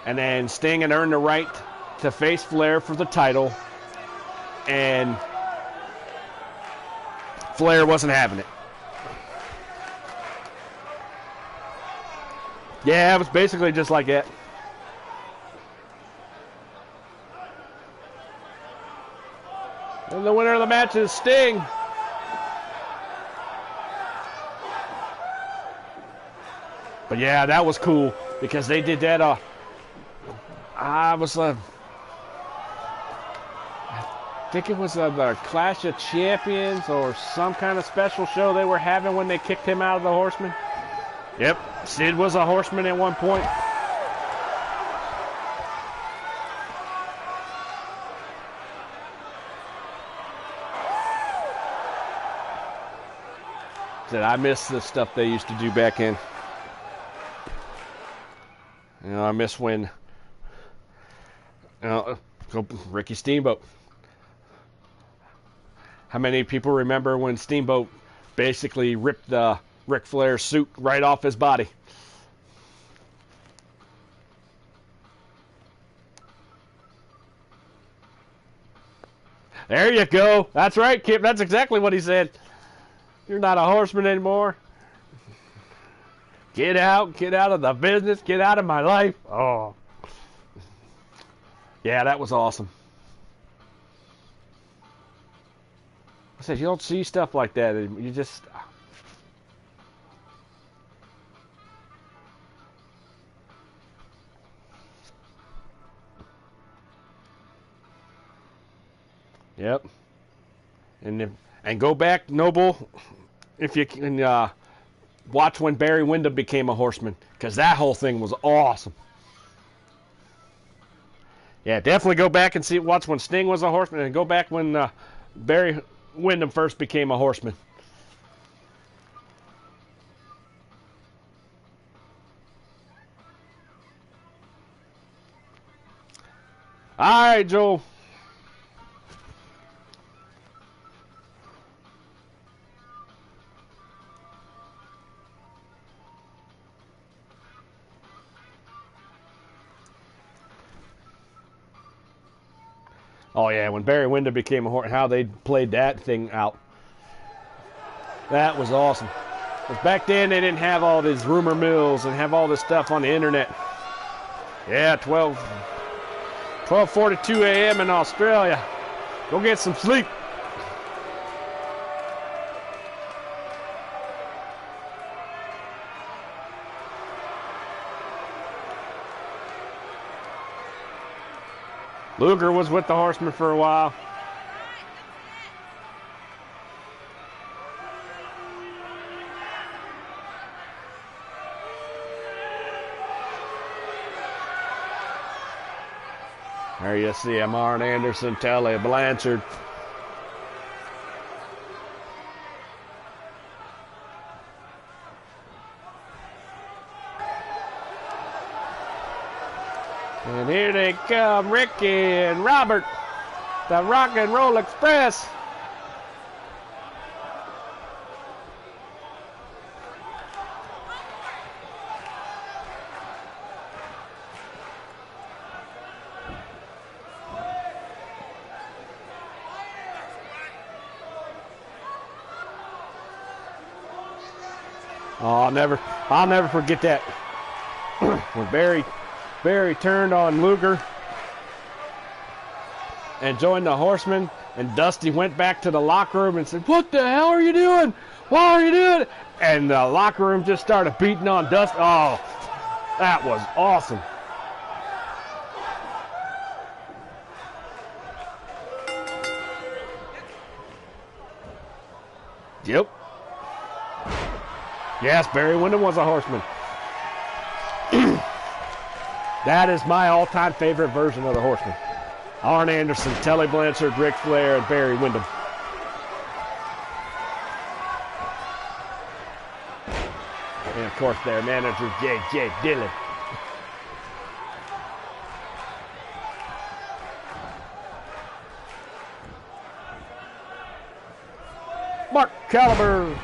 And then Sting had earned the right to face Flair for the title, and Flair wasn't having it. Yeah, it was basically just like that. And the winner of the match is Sting. But yeah, that was cool because they did that. I think it was the Clash of Champions or some kind of special show they were having when they kicked him out of the Horseman. Yep, Sid was a Horseman at one point. Said I miss the stuff they used to do back in. You know, I miss when Ricky Steamboat. How many people remember when Steamboat basically ripped the Ric Flair suit right off his body? There you go. That's right, Kip. That's exactly what he said. You're not a Horseman anymore. Get out of the business, get out of my life. Oh. Yeah, that was awesome. I said, you don't see stuff like that. You just... Yep. And go back, Noble, if you can watch when Barry Windham became a Horseman, because that whole thing was awesome. Yeah, definitely go back and watch when Sting was a Horseman, and go back when Barry Windham first became a Horseman. All right, Joel. Oh yeah, when Barry Windham became a Horseman, how they played that thing out. That was awesome. Because back then they didn't have all these rumor mills and have all this stuff on the internet. Yeah, 12:42 a.m. in Australia. Go get some sleep. Luger was with the Horsemen for a while. There you see him, Arn Anderson, Tully Blanchard. And here they come, Ricky and Robert, the Rock and Roll Express. Oh, I'll never forget that. When Barry turned on Luger and joined the Horsemen, and Dusty went back to the locker room and said, "What the hell are you doing? Why are you doing it?" And the locker room just started beating on Dusty. Oh, that was awesome. Yep. Yes, Barry Windham was a Horseman. That is my all-time favorite version of the Horseman. Arn Anderson, Tully Blanchard, Ric Flair, and Barry Windham. And, of course, their manager, J.J. Dillon. Mark Caliber.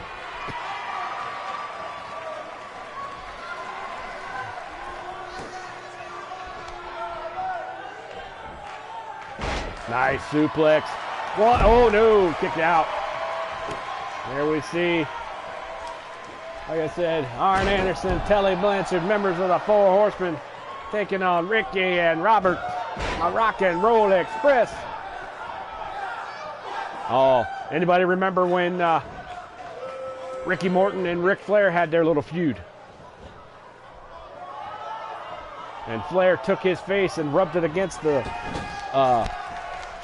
Nice suplex. What? Oh no, kicked out. There we see, like I said, Arn Anderson, Tully Blanchard, members of the Four Horsemen, taking on Ricky and Robert, a Rock and Roll Express. Oh, anybody remember when Ricky Morton and Ric Flair had their little feud? And Flair took his face and rubbed it against the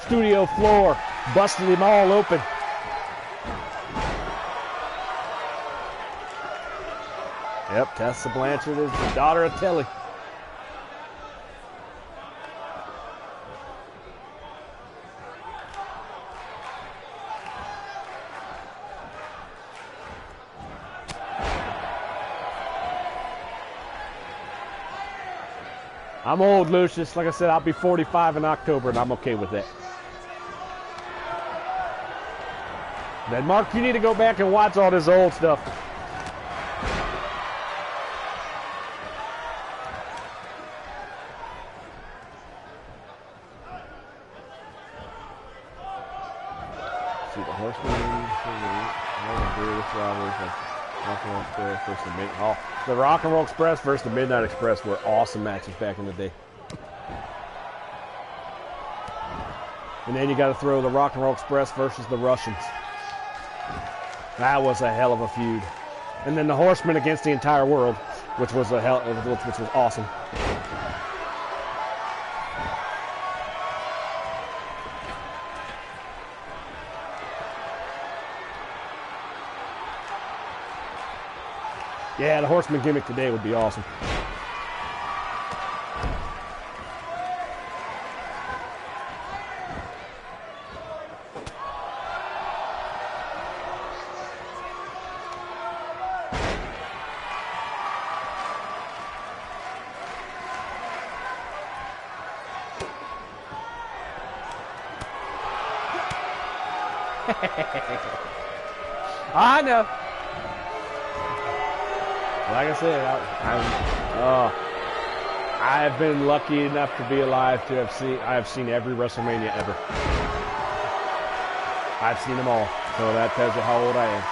studio floor, busted him all open. Yep, Tessa Blanchard is the daughter of Telly. I'm old, Lucius. Like I said, I'll be 45 in October, and I'm okay with that. Then, Mark, you need to go back and watch all this old stuff. See the Horsemen. The Rock and Roll Express versus the Midnight Express were awesome matches back in the day. And then you got to throw the Rock and Roll Express versus the Russians. That was a hell of a feud. And then the Horsemen against the entire world, which was which was awesome. Yeah, the Horseman gimmick today would be awesome. I know. Like I said, I have been lucky enough to be alive to have seen. I have seen every WrestleMania ever. I've seen them all, so that tells you how old I am.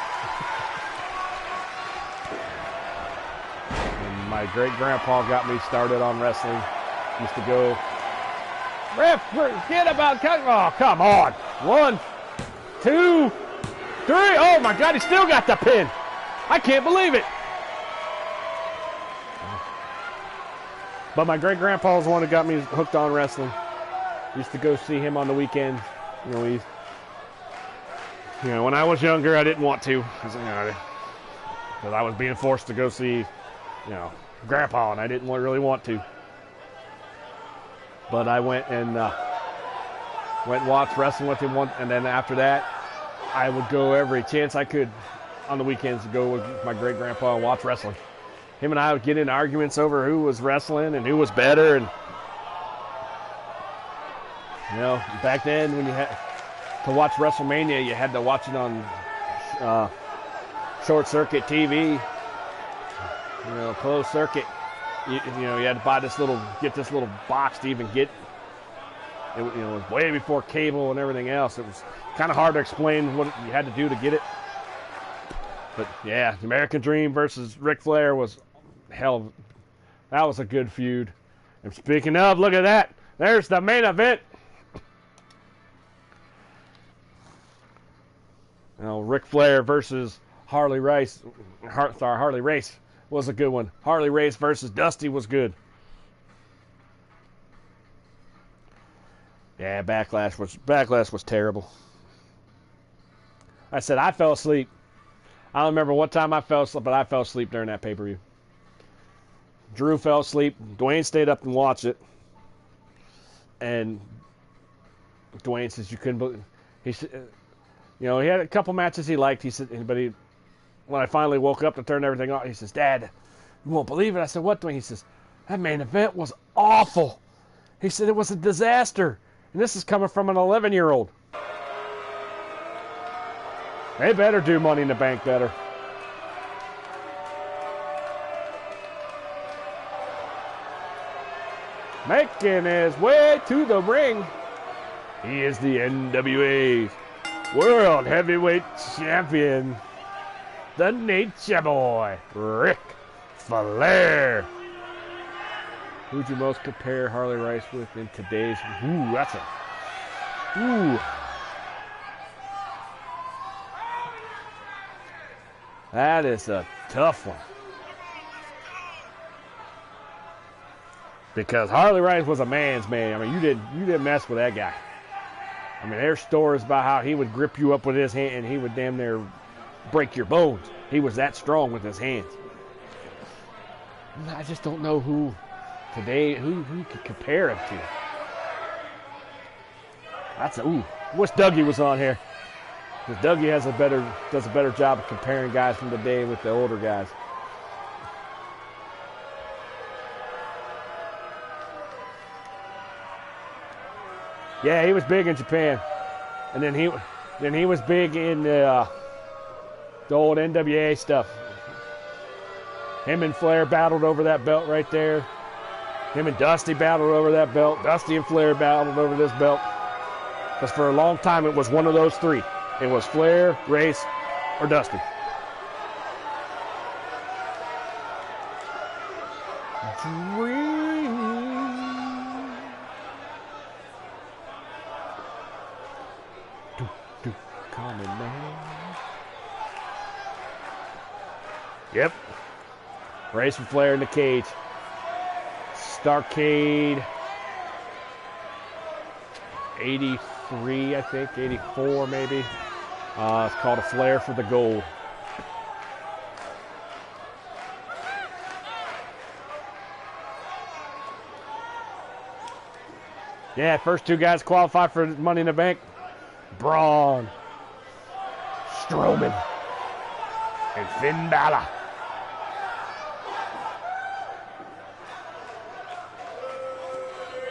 And my great grandpa got me started on wrestling. Used to go, ref, forget about cutting. Oh, come on! 1, 2, 3. Oh my God, he still got the pin. I can't believe it. But my great-grandpa was the one who got me hooked on wrestling. Used to go see him on the weekends. You know, when I was younger, I didn't want to. Because I was being forced to go see, Grandpa, and I didn't really want to. But I went and watched wrestling with him and then after that, I would go every chance I could on the weekends to go with my great-grandpa and watch wrestling. Him and I would get in arguments over who was wrestling and who was better. And, back then when you had to watch WrestleMania, you had to watch it on short circuit TV, closed circuit. You had to get this little box to even get it. It was way before cable and everything else. It was kind of hard to explain what you had to do to get it. But yeah, the American Dream versus Ric Flair was that was a good feud. And speaking of, look at that. There's the main event. Ric Flair versus Harley Race was a good one. Harley Race versus Dusty was good. Yeah, Backlash was terrible. I said I fell asleep. I don't remember what time I fell asleep, but I fell asleep during that pay-per-view. Drew fell asleep. Dwayne stayed up and watched it. And Dwayne says you couldn't believe. He said, he had a couple matches he liked. He said, when I finally woke up to turn everything on, he says, Dad, you won't believe it. I said, what, Dwayne? He says, that main event was awful. He said it was a disaster. And this is coming from an 11-year-old. They better do Money in the Bank better. Making his way to the ring, he is the NWA World Heavyweight Champion, the Nature Boy, Ric Flair. Who'd you most compare Harley Race with in today's? That is a tough one. Because Harley Race was a man's man. I mean, you didn't mess with that guy. I mean, there's stories about how he would grip you up with his hand and he would damn near break your bones. He was that strong with his hands. I just don't know who today, who could compare him to. That's wish Dougie was on here. Because Dougie does a better job of comparing guys from the day with the older guys. Yeah, he was big in Japan, and then he was big in the old NWA stuff. Him and Flair battled over that belt right there. Him and Dusty battled over that belt. Dusty and Flair battled over this belt. Because for a long time it was one of those three. It was Flair, Race, or Dusty. Yep. Race and Flair in the cage. Starrcade 83, I think, 84 maybe. It's called a Flair for the Gold. Yeah, first two guys qualified for Money in the Bank. Braun Strowman and Finn Balor.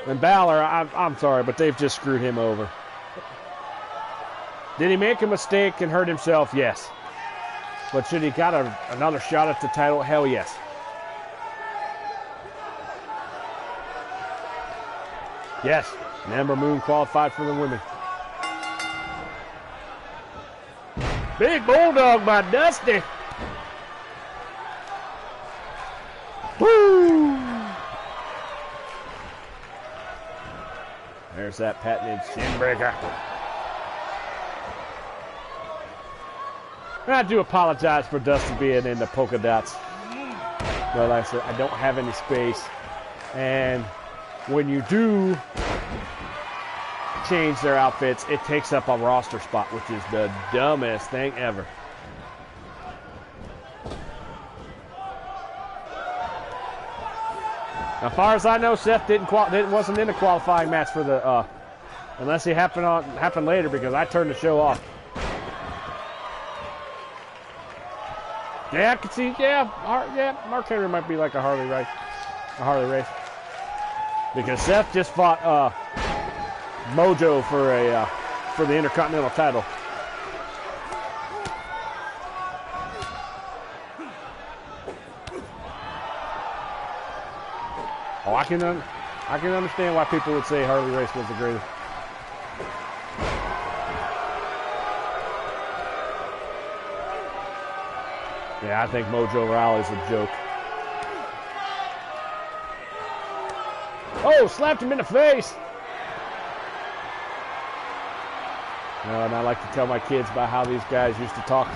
And Balor, I'm sorry, but they've just screwed him over. Did he make a mistake and hurt himself? Yes. But should he got another shot at the title? Hell yes. Yes, and Ember Moon qualified for the women. Big Bulldog by Dusty. Woo! There's that patented shin breaker. And I do apologize for Dusty being in the polka dots. But like I said, I don't have any space. And when you do change their outfits, it takes up a roster spot, which is the dumbest thing ever. As far as I know, Seth wasn't in the qualifying match for the unless it happened later, because I turned the show off. Yeah, I can see. Yeah, Mark Henry might be like a Harley Race, because Seth just fought Mojo for the Intercontinental title. Oh, I can understand why people would say Harley Race was the greatest. Yeah, I think Mojo Rawley's a joke. Oh, slapped him in the face. And I like to tell my kids about how these guys used to talk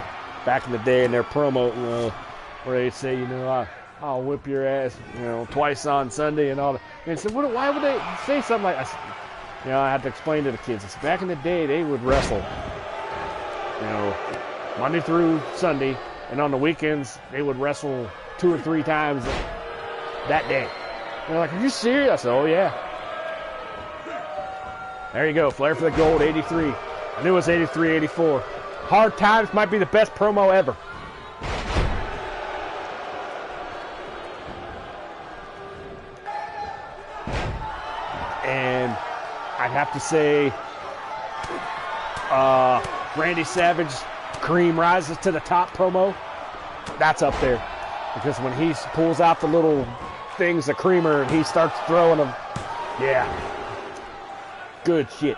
back in the day in their promo, where they say, I'll whip your ass, twice on Sunday and all that. And so why would they say something like that? I had to explain to the kids. It's back in the day, they would wrestle, Monday through Sunday, and on the weekends, they would wrestle 2 or 3 times that day. And they're like, are you serious? I said, oh, yeah. There you go, Flair for the Gold, 83. I knew it was 83, 84. Hard Times might be the best promo ever. And I'd have to say Randy Savage, Cream Rises to the Top promo, that's up there. Because when he pulls out the little things, the creamer, and he starts throwing them, yeah, good shit.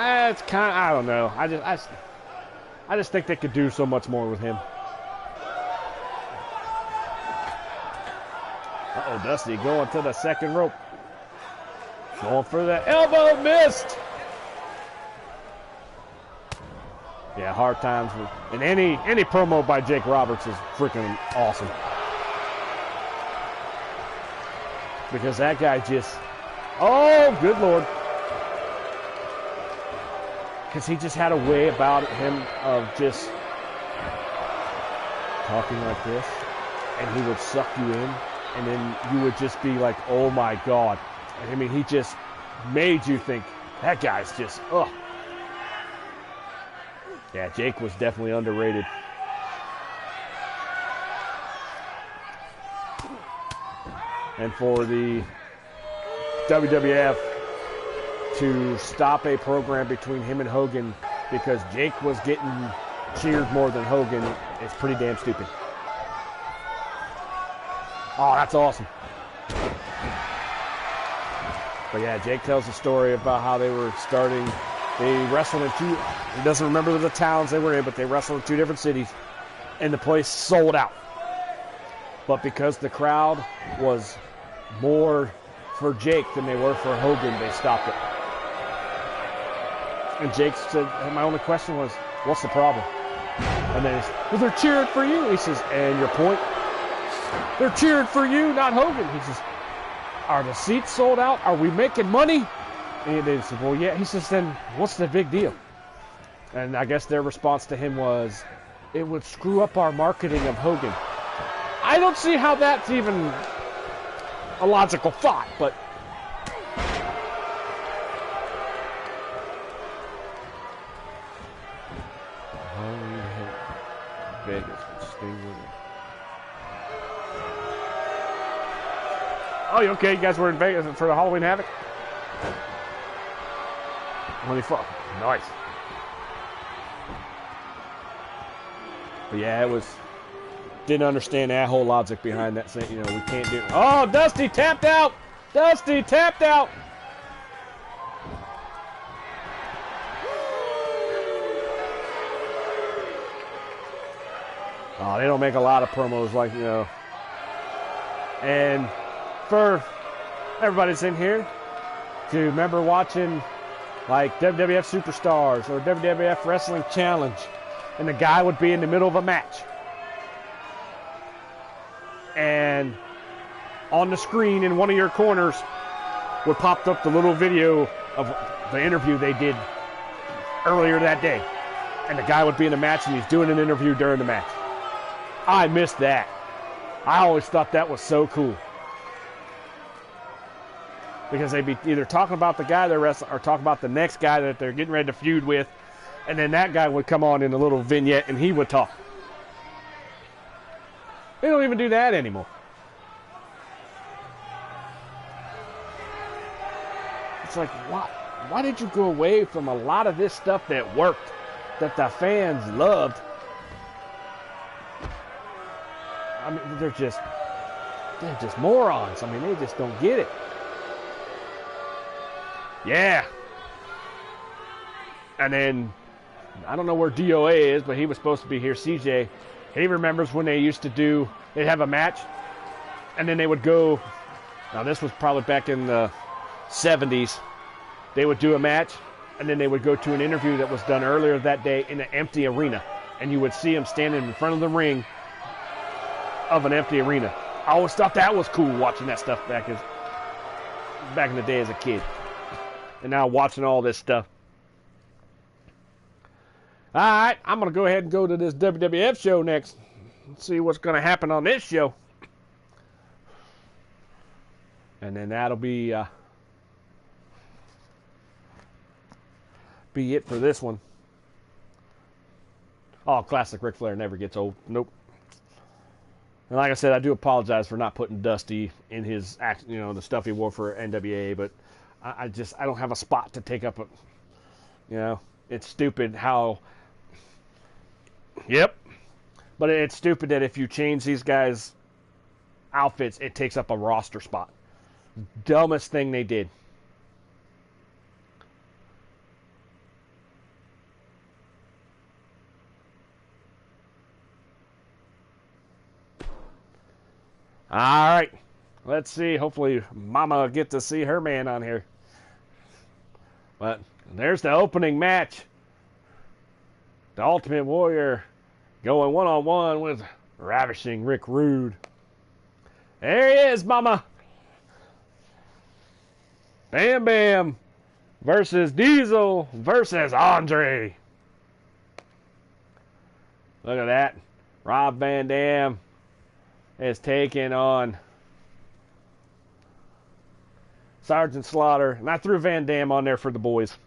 It's kind of, I don't know. I just think they could do so much more with him. Uh-oh, Dusty going to the second rope. Going for the elbow, missed. Yeah, hard times. And any promo by Jake Roberts is freaking awesome. Because that guy just, oh, good Lord. Because he just had a way about him of just talking like this. And he would suck you in. And then you would just be like, oh my God. I mean, he just made you think, that guy's just, ugh. Yeah, Jake was definitely underrated. And for the WWF to stop a program between him and Hogan because Jake was getting cheered more than Hogan is pretty damn stupid. Oh, that's awesome. But yeah, Jake tells a story about how they were starting. They wrestled in two, he doesn't remember the towns they were in, but they wrestled in two different cities, and the place sold out. But because the crowd was more for Jake than they were for Hogan, they stopped it. And Jake said, my only question was, what's the problem? And then he said, well, they're cheering for you. He says, and your point? They're cheering for you, not Hogan. He says, are the seats sold out? Are we making money? And they said, well, yeah. He says, then what's the big deal? And I guess their response to him was, it would screw up our marketing of Hogan. I don't see how that's even a logical thought, but Vegas. Oh, you okay? You guys were in Vegas for the Halloween Havoc? 24. Nice. But yeah, it was. Didn't understand that whole logic behind that saying, you know, we can't do it. Oh, Dusty tapped out! Dusty tapped out! Oh, they don't make a lot of promos like, you know. And for everybody that's in here, to remember watching like WWF Superstars or WWF Wrestling Challenge, and the guy would be in the middle of a match. And on the screen in one of your corners would pop up the little video of the interview they did earlier that day. And the guy would be in the match and he's doing an interview during the match. I missed that. I always thought that was so cool. Because they'd be either talking about the guy they're wrestling or talking about the next guy that they're getting ready to feud with. And then that guy would come on in a little vignette and he would talk. They don't even do that anymore. It's like, why did you go away from a lot of this stuff that worked, that the fans loved? I mean, they're just morons. I mean, they just don't get it. Yeah. And then, I don't know where DOA is, but he was supposed to be here, CJ. He remembers when they used to do, they'd have a match, and then they would go, now this was probably back in the 70s, they would do a match, and then they would go to an interview that was done earlier that day in an empty arena, and you would see him standing in front of the ring of an empty arena. I always thought that was cool, watching that stuff back in the day as a kid. And now watching all this stuff. All right, I'm going to go ahead and go to this WWF show next. Let's see what's going to happen on this show. And then that'll be it for this one. Oh, classic Ric Flair never gets old. Nope. And like I said, I do apologize for not putting Dusty in his, you know, the stuff he wore for NWA, but I don't have a spot to take up. You know, it's stupid how. Yep. But it's stupid that if you change these guys' outfits, it takes up a roster spot. Dumbest thing they did. All right. Let's see. Hopefully, Mama will get to see her man on here. But there's the opening match. The Ultimate Warrior going one-on-one with Ravishing Rick Rude. There he is, Mama. Bam Bam versus Diesel versus Andre. Look at that. Rob Van Dam is taking on Sergeant Slaughter. And I threw Van Dam on there for the boys.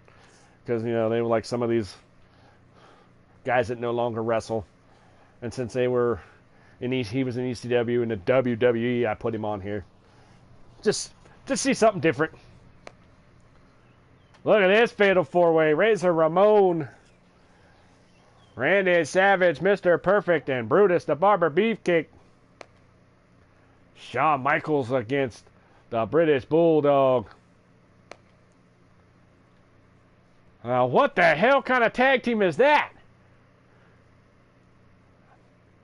Because, you know, they were like some of these guys that no longer wrestle. And since they were he was in ECW and the WWE, I put him on here. Just see something different. Look at this fatal four-way. Razor Ramon, Randy Savage, Mr. Perfect, and Brutus the Barber Beefcake. Shawn Michaels against the British Bulldog. What the hell kind of tag team is that?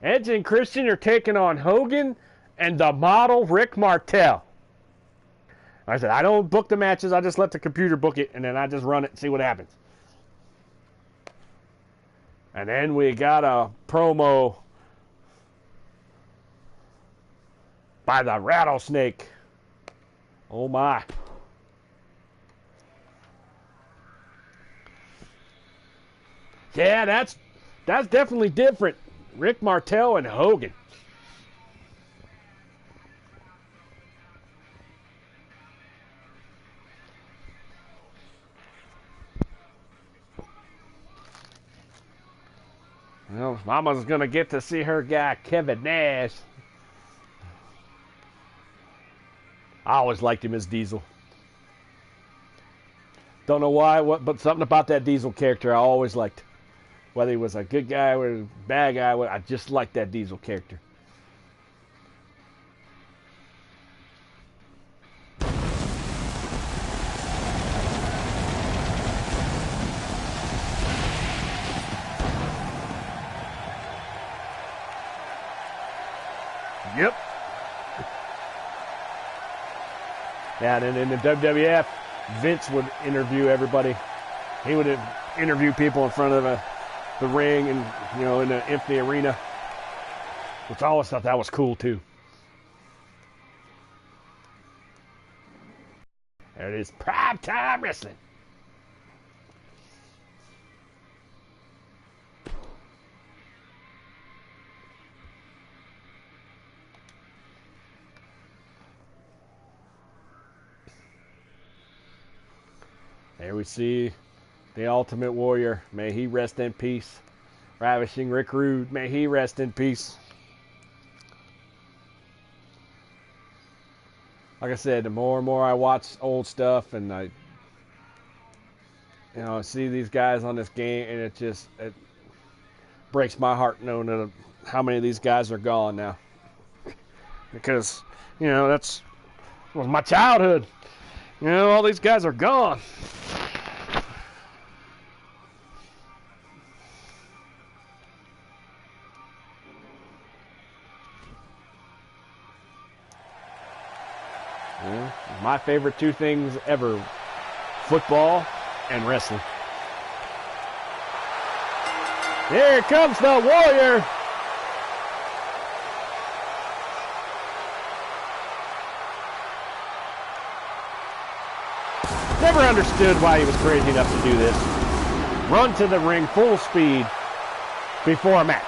Edge and Christian are taking on Hogan and the model Rick Martel. Like I said, I don't book the matches. I just let the computer book it, and then I just run it and see what happens. And then we got a promo by the Rattlesnake. Oh, my. Yeah, that's definitely different. Rick Martel and Hogan. Well, Mama's going to get to see her guy, Kevin Nash. I always liked him as Diesel. Don't know why, but something about that Diesel character I always liked. Whether he was a good guy or a bad guy, I just liked that Diesel character. Yep. Yeah, and in the WWF, Vince would interview everybody. He would interview people in front of the ring and, you know, in the empty arena. Which I always thought that was cool, too. There it is. Prime Time Wrestling. There we see the Ultimate Warrior. May he rest in peace. Ravishing Rick Rude. May he rest in peace. Like I said, the more and more I watch old stuff and I see these guys on this game, and it breaks my heart knowing that how many of these guys are gone now. Because, that was my childhood. All these guys are gone. My favorite two things ever, football and wrestling. Here comes the Warrior. Never understood why he was crazy enough to do this. Run to the ring full speed before a match.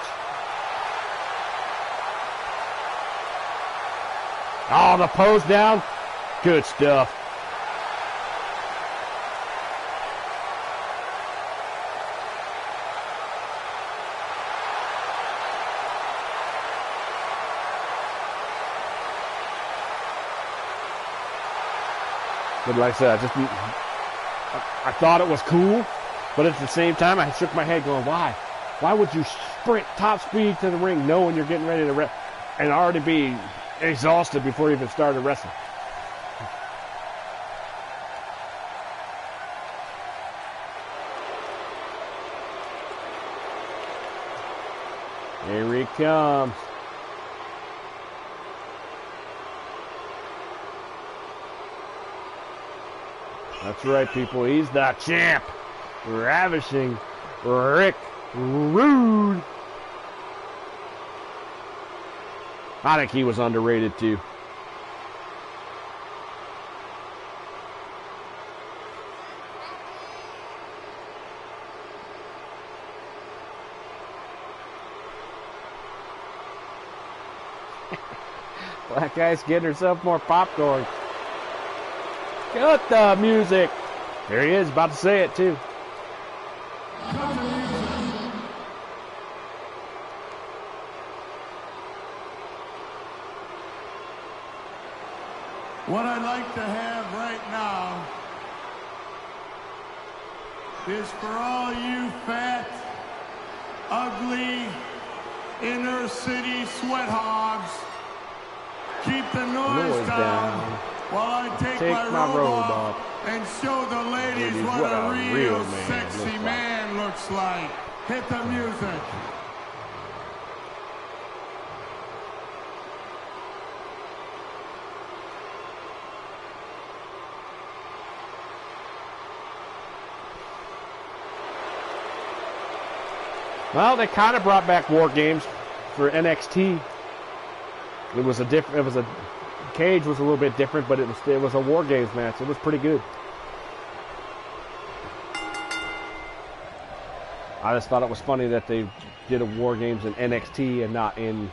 Oh, the pose down. Good stuff. But like I said, I thought it was cool, but at the same time, I shook my head going, why? Why would you sprint top speed to the ring knowing you're getting ready to and already be exhausted before you even started wrestling? Here he comes. That's right, people. He's the champ. Ravishing Rick Rude. I think he was underrated too. Black guy's getting herself more popcorn. Cut the music. There he is, about to say it too. What I'd like to have right now is for all you fat, ugly, inner city sweat hogs, keep the noise down while I take my robe off and show the ladies what a real sexy man looks like. Hit the music. Well, they kind of brought back War Games for NXT. It was a cage was a little bit different, but it was a War Games match. It was pretty good. I just thought it was funny that they did a War Games in NXT and not in,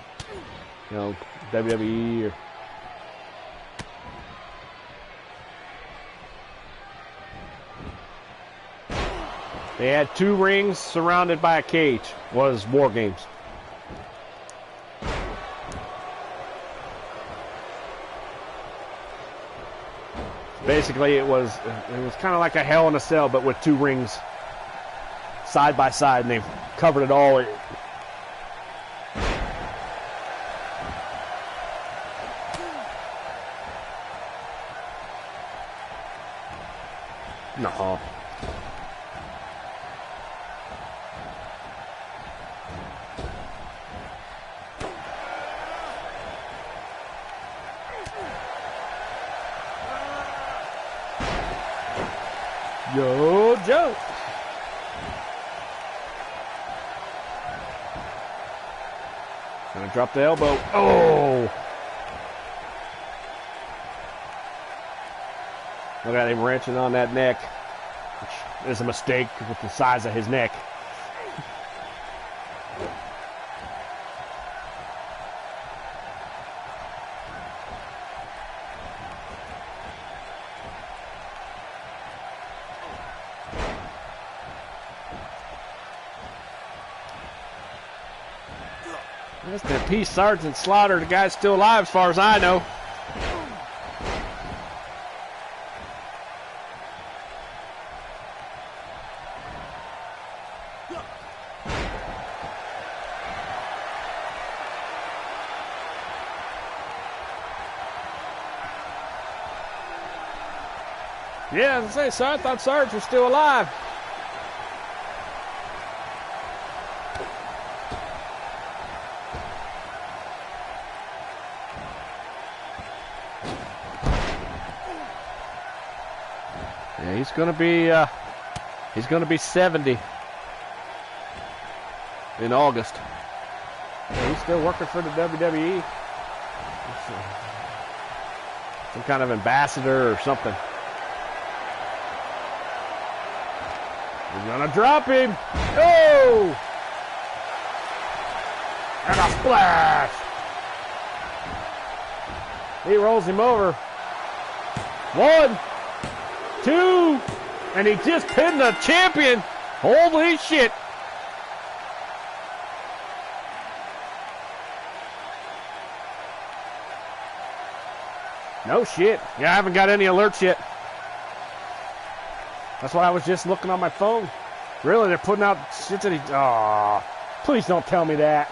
WWE or. They had 2 rings surrounded by a cage. Was War Games. Basically, it was kind of like a Hell in a Cell, but with 2 rings side by side, and they've covered it all. No. Yo, Joe. Gonna drop the elbow. Oh! Look at him wrenching on that neck, which is a mistake with the size of his neck. Mr. P. Sergeant Slaughter, the guy's still alive as far as I know. Yeah, I was gonna say, sir, I thought Sarge was still alive. Yeah, he's gonna be 70 in August. Yeah, he's still working for the WWE. Some kind of ambassador or something. He's gonna drop him. Oh! And a splash. He rolls him over. 1, 2, and he just pinned the champion. Holy shit. No shit. Yeah, I haven't got any alerts yet. That's why I was just looking on my phone. Really, they're putting out shit that he... Oh, please don't tell me that.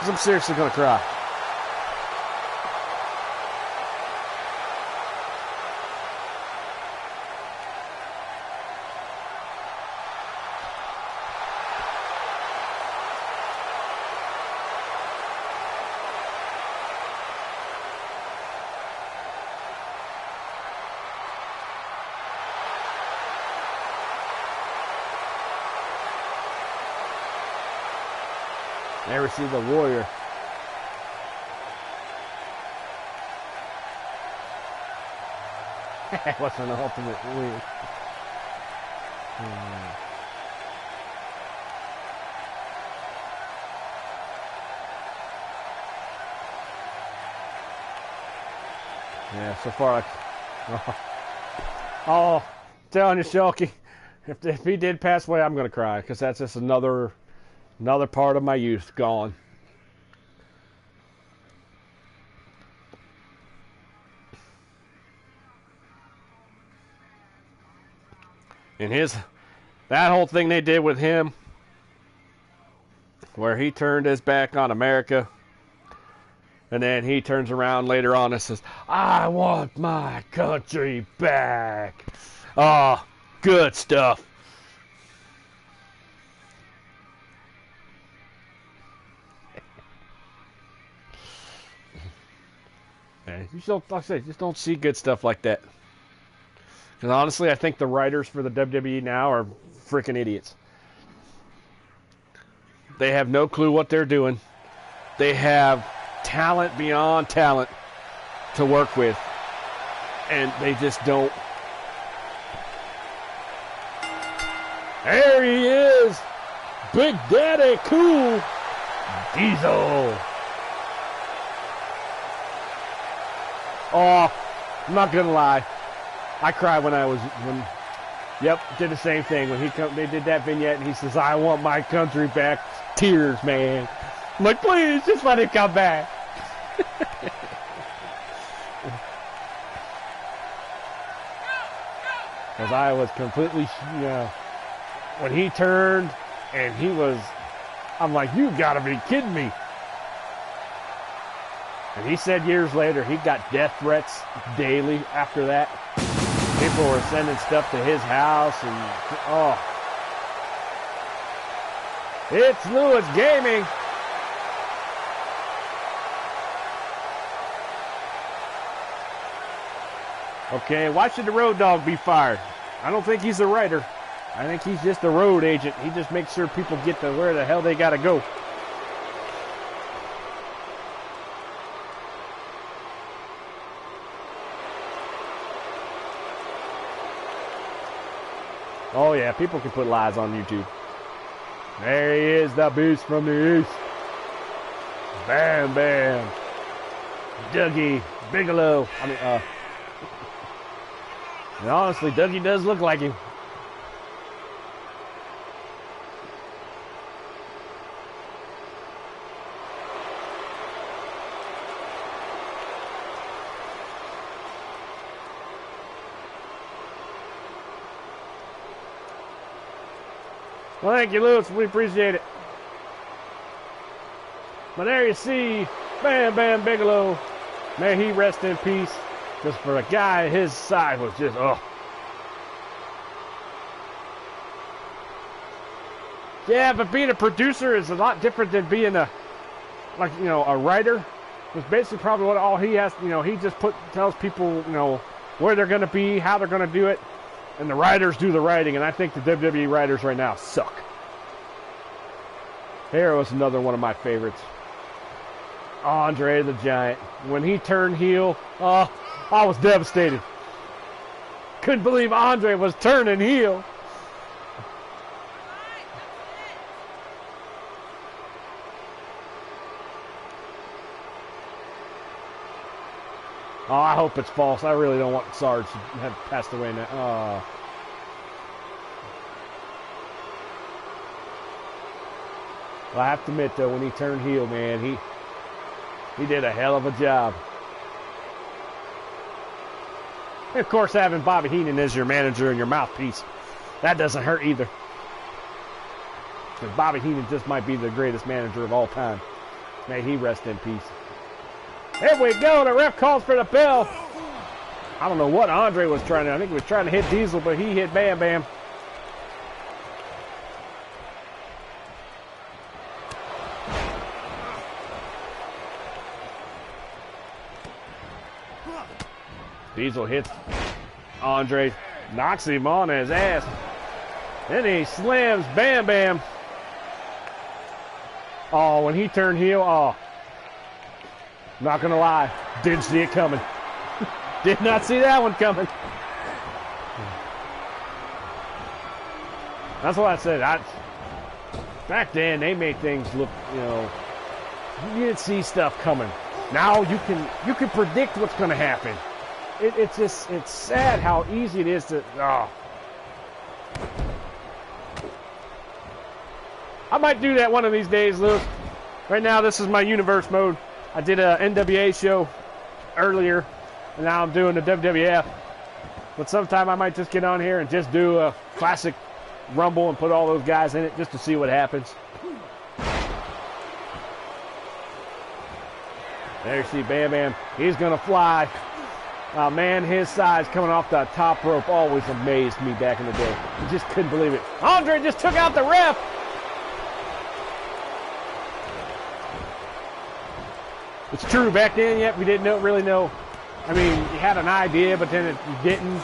I'm seriously going to cry. Never see the Warrior. What's an ultimate win? Yeah, so far, oh, telling you, Shulky, if he did pass away, I'm gonna cry because that's just another part of my youth gone. And that whole thing they did with him, where he turned his back on America, and then he turns around later on and says, "I want my country back." Oh, good stuff. Man, you don't, like I said, just don't see good stuff like that. Because honestly, I think the writers for the WWE now are freaking idiots. They have no clue what they're doing. They have talent beyond talent to work with. And they just don't. There he is! Big Daddy Cool Diesel! Oh, I'm not gonna lie. I cried yep, did the same thing. When they did that vignette and he says, "I want my country back." Tears, man. I'm like, please, just let him come back. Because I was completely, when he turned and I'm like, you gotta be kidding me. And he said years later, he got death threats daily after that. People were sending stuff to his house, and oh. It's Lewis Gaming. Okay, why should the Road Dogg be fired? I don't think he's a writer. I think he's just a road agent. He just makes sure people get to where the hell they gotta go. Oh yeah, people can put lies on YouTube. There he is, the beast from the east. Bam Bam. Dougie Bigelow. And honestly, Dougie does look like him. Well, thank you, Lewis. We appreciate it. But there you see, Bam Bam Bigelow. May he rest in peace. Just for a guy his size was just, oh. Yeah, but being a producer is a lot different than being a writer. It's basically probably what all he has, he just tells people, where they're going to be, how they're going to do it. And the writers do the writing, and I think the WWE writers right now suck. Here was another one of my favorites. Andre the Giant. When he turned heel, I was devastated. Couldn't believe Andre was turning heel. Oh, I hope it's false. I really don't want Sarge to have passed away now. Oh. Well, I have to admit, though, when he turned heel, man, he did a hell of a job. And, of course, having Bobby Heenan as your manager and your mouthpiece, that doesn't hurt either. Because Bobby Heenan just might be the greatest manager of all time. May he rest in peace. Here we go. The ref calls for the bell. I don't know what Andre was trying to. I think he was trying to hit Diesel, but he hit Bam Bam. Diesel hits Andre, knocks him on his ass. Then he slams Bam Bam. Oh, when he turned heel, oh. Not going to lie. Didn't see it coming. Did not see that one coming. That's what I said. Back then, they made things look, you know, you didn't see stuff coming. Now you can predict what's going to happen. It's sad how easy it is to, oh. I might do that one of these days, Lewis. Right now, this is my universe mode. I did a NWA show earlier, and now I'm doing the WWF. But sometime I might just get on here and just do a classic Rumble and put all those guys in it just to see what happens. There you see Bam Bam. He's going to fly. Man, his size coming off the top rope always amazed me back in the day. I just couldn't believe it. Andre just took out the ref. It's true, back then, yet we didn't really know. I mean, you had an idea, but then you didn't.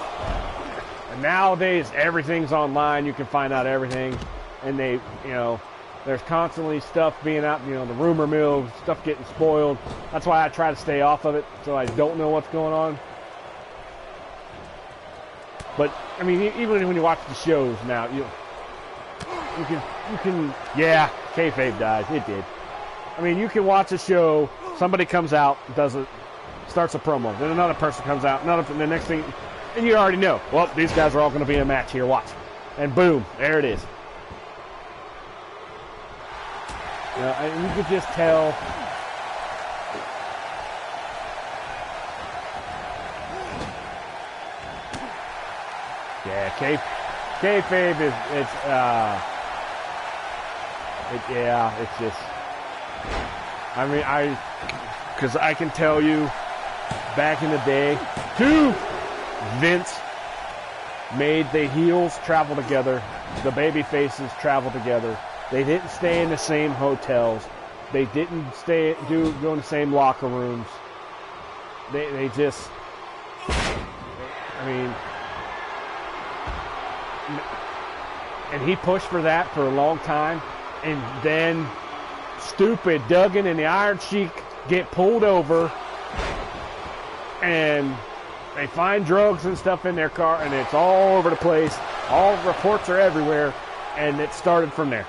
And nowadays, everything's online. You can find out everything. And they, you know, there's constantly stuff being out, you know, the rumor mill, stuff getting spoiled. That's why I try to stay off of it, so I don't know what's going on. But, I mean, even when you watch the shows now, you can, yeah, kayfabe dies. It did. I mean, you can watch a show, somebody comes out, starts a promo, then another person comes out, and the next thing, and you already know, well, these guys are all going to be in a match here, watch. And boom, there it is. And you could just tell. Yeah, kayfabe is, it's just, I mean, because I can tell you, back in the day, Vince made the heels travel together, the baby faces travel together. They didn't stay in the same hotels. They didn't go in the same locker rooms. They just, I mean, and he pushed for that for a long time, and then stupid Duggan and the Iron Sheik get pulled over, and they find drugs and stuff in their car, and it's all over the place. All reports are everywhere, and it started from there.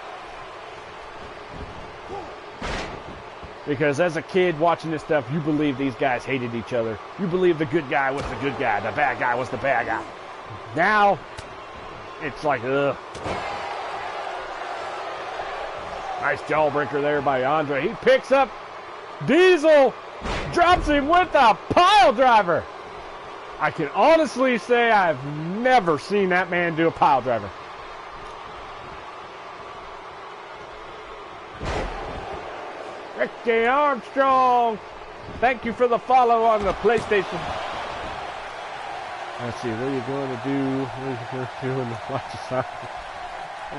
Because as a kid watching this stuff, you believe these guys hated each other. You believe the good guy was the good guy, the bad guy was the bad guy. Now, it's like, ugh. Nice jawbreaker there by Andre. He picks up Diesel, drops him with a pile driver. I can honestly say I've never seen that man do a pile driver. Ricky Armstrong, thank you for the follow on the PlayStation. Let's see, what are you going to do? What are you going to do in the watch aside?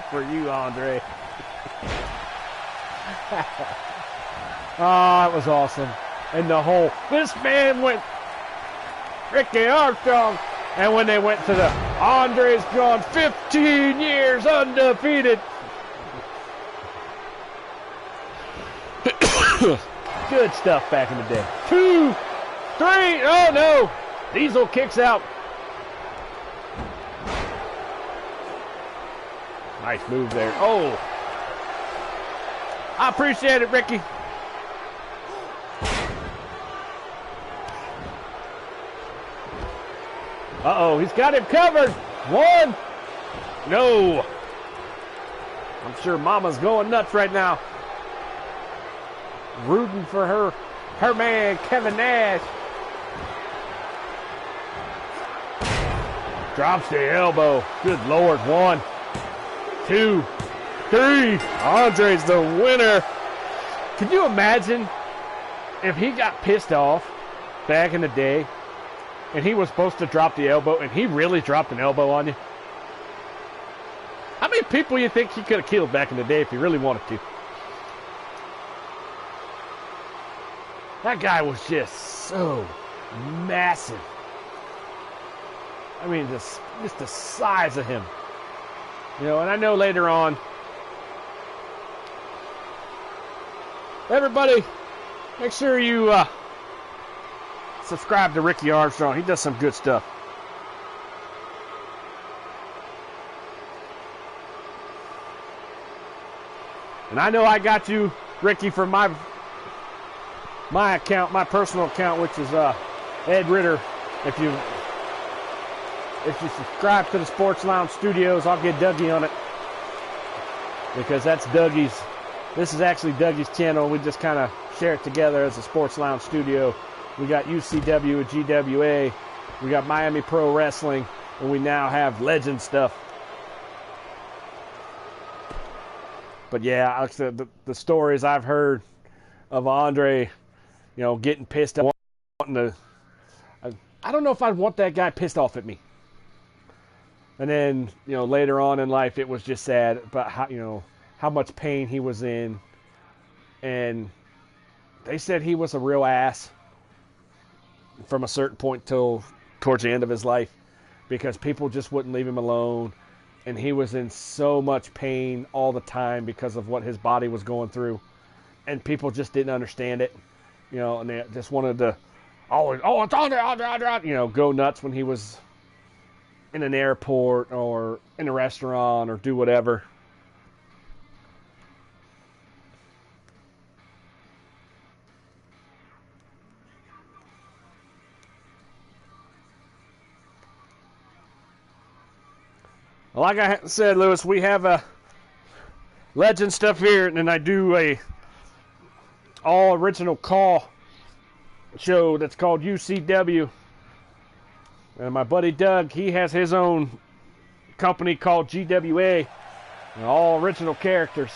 For you, Andre. Oh, it was awesome. And the whole, this man went Ricky Armstrong. And when they went to the, Andre's gone 15 years undefeated. Good stuff back in the day. 2, 3, oh no! Diesel kicks out. Nice move there. Oh! I appreciate it, Ricky. Uh-oh, he's got him covered. 1. No. I'm sure Mama's going nuts right now. Rooting for her man, Kevin Nash. Drops the elbow. Good Lord. 1, 2, 3. Andre's the winner. Can you imagine if he got pissed off back in the day and he was supposed to drop the elbow and he really dropped an elbow on you? How many people you think he could have killed back in the day if he really wanted to? That guy was just so massive. I mean, just the size of him. You know, and I know later on, everybody, make sure you subscribe to Ricky Armstrong. He does some good stuff. And I know I got you, Ricky, from my account, my personal account, which is Ed Ritter. If you subscribe to the Sports Lounge Studios, I'll get Dougie on it, because that's Dougie's. This is actually Dougie's channel. We just kind of share it together as a Sports Lounge Studio. We got UCW and GWA. We got Miami Pro Wrestling, and we now have Legend stuff. But yeah, like I said, the stories I've heard of Andre, you know, getting pissed off, wanting to. I don't know if I'd want that guy pissed off at me. And then, you know, later on in life, it was just sad about how, you know, how much pain he was in. And they said he was a real ass from a certain point towards the end of his life, because people just wouldn't leave him alone. And he was in so much pain all the time because of what his body was going through. And people just didn't understand it. You know, and they just wanted to always, oh, it's on there, you know, go nuts when he was in an airport or in a restaurant or do whatever. Like I said, Lewis, we have a Legend stuff here, and then I do a all original call show that's called UCW. And my buddy Doug, he has his own company called GWA, and all original characters.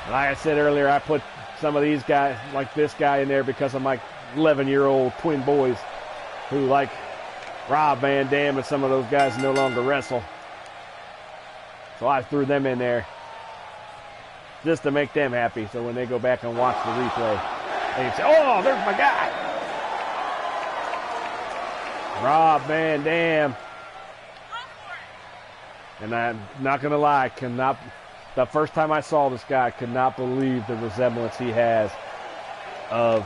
Like I said earlier, I put some of these guys, like this guy, in there because of my 11-year-old twin boys who like Rob Van Dam, and some of those guys no longer wrestle. So I threw them in there just to make them happy. So when they go back and watch the replay, they can say, oh, there's my guy, Rob Van Dam. And I'm not going to lie, the first time I saw this guy, I could not believe the resemblance he has to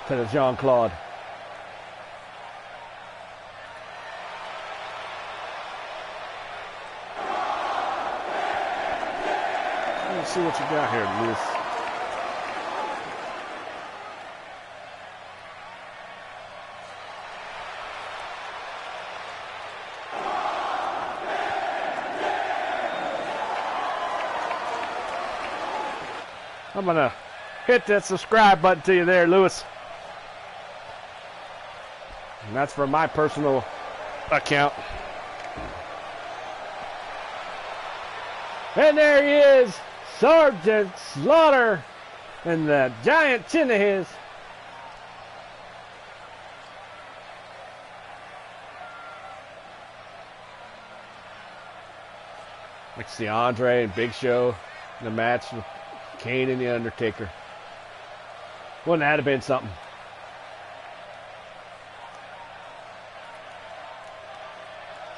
the Jean-Claude. Let's see what you got here, Lewis. I'm going to hit that subscribe button to you there, Lewis. And that's for my personal account. And there he is, Sergeant Slaughter, and the giant chin of his. Like see Andre and Big Show in the match with Kane and The Undertaker. Wouldn't that have been something?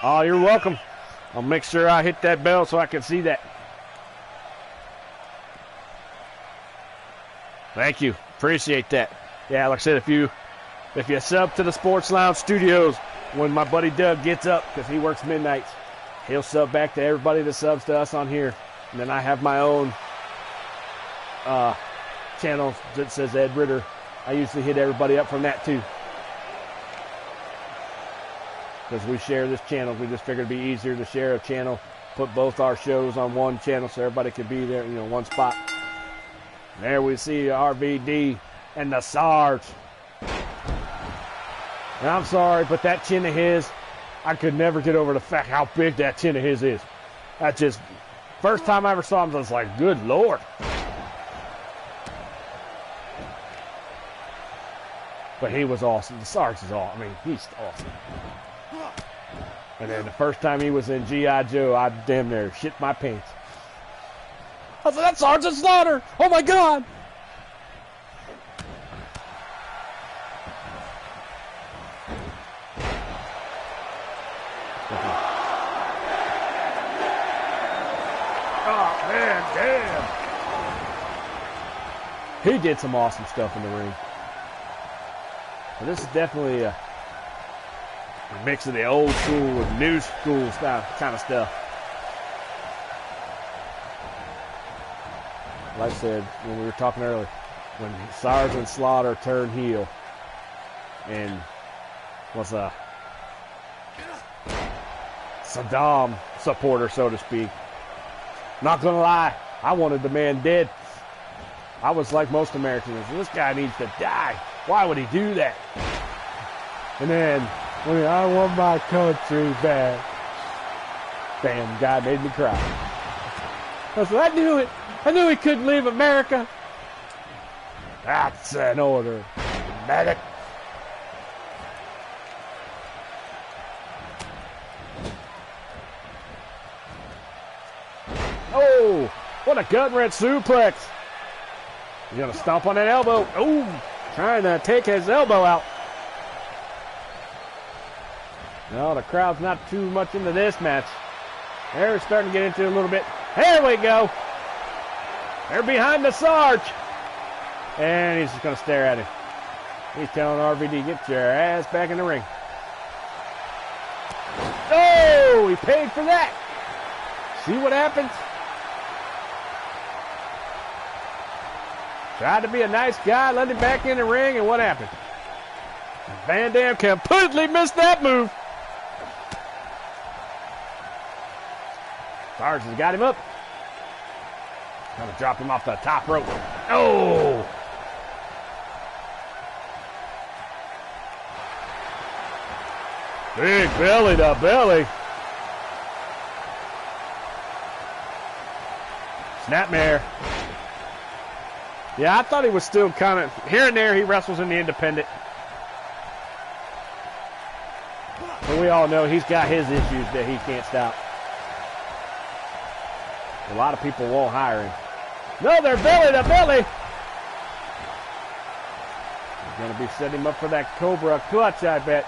Oh, you're welcome. I'll make sure I hit that bell so I can see that. Thank you. Appreciate that. Yeah, like I said, if you sub to the Sports Lounge Studios, when my buddy Doug gets up, because he works midnights, he'll sub back to everybody that subs to us on here. And then I have my own channel that says Ed Ritter. I usually hit everybody up from that too, because we share this channel. We just figured it'd be easier to share a channel, put both our shows on one channel so everybody could be there, you know, one spot. There we see RVD and the Sarge. And I'm sorry, but that chin of his, I could never get over the fact how big that chin of his is. That just, first time I ever saw him, I was like, good Lord. But he was awesome. The Sarge is awesome. I mean, he's awesome. And then the first time he was in G.I. Joe, I damn near shit my pants. I said, that's Sergeant Slaughter! Oh my God! Oh man, damn! He did some awesome stuff in the ring. But this is definitely a mix of the old school with new school style kind of stuff. Like I said when we were talking earlier, when Sergeant Slaughter turned heel and was a Saddam supporter, so to speak. Not gonna lie, I wanted the man dead. I was like most Americans, this guy needs to die. Why would he do that? And then, when I want my country back. Damn, guy made me cry. I said, I knew it. I knew he couldn't leave America. That's an order, medic. Oh, what a gut-wrench suplex. He's going to stomp on that elbow. Oh, trying to take his elbow out. No, the crowd's not too much into this match. They're starting to get into it a little bit. There we go. They're behind the Sarge. And he's just going to stare at him. He's telling RVD, get your ass back in the ring. Oh, he paid for that. See what happens? Tried to be a nice guy, let him back in the ring, and what happened? Van Dam completely missed that move. Sarge has got him up. Trying to drop him off the top rope. Oh! Big belly to belly. Snapmare. Yeah, I thought he was still kind of, here and there he wrestles in the independent. But we all know he's got his issues that he can't stop. A lot of people won't hire him. No, they're belly to belly. They're going to be setting him up for that Cobra clutch, I bet.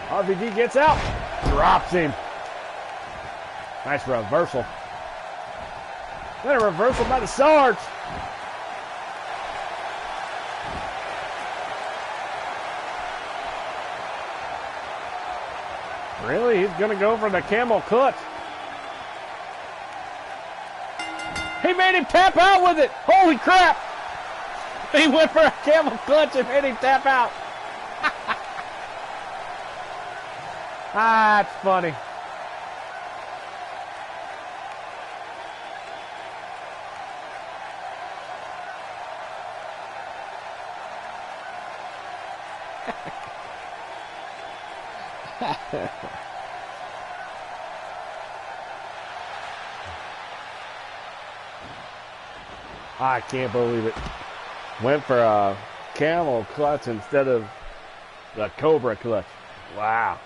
RVD gets out. Drops him. Nice reversal. Then a reversal by the Sarge. Really? He's going to go for the camel clutch. He made him tap out with it. Holy crap. He went for a camel clutch and made him tap out. That's funny. I can't believe it. Went for a camel clutch instead of the Cobra clutch. Wow.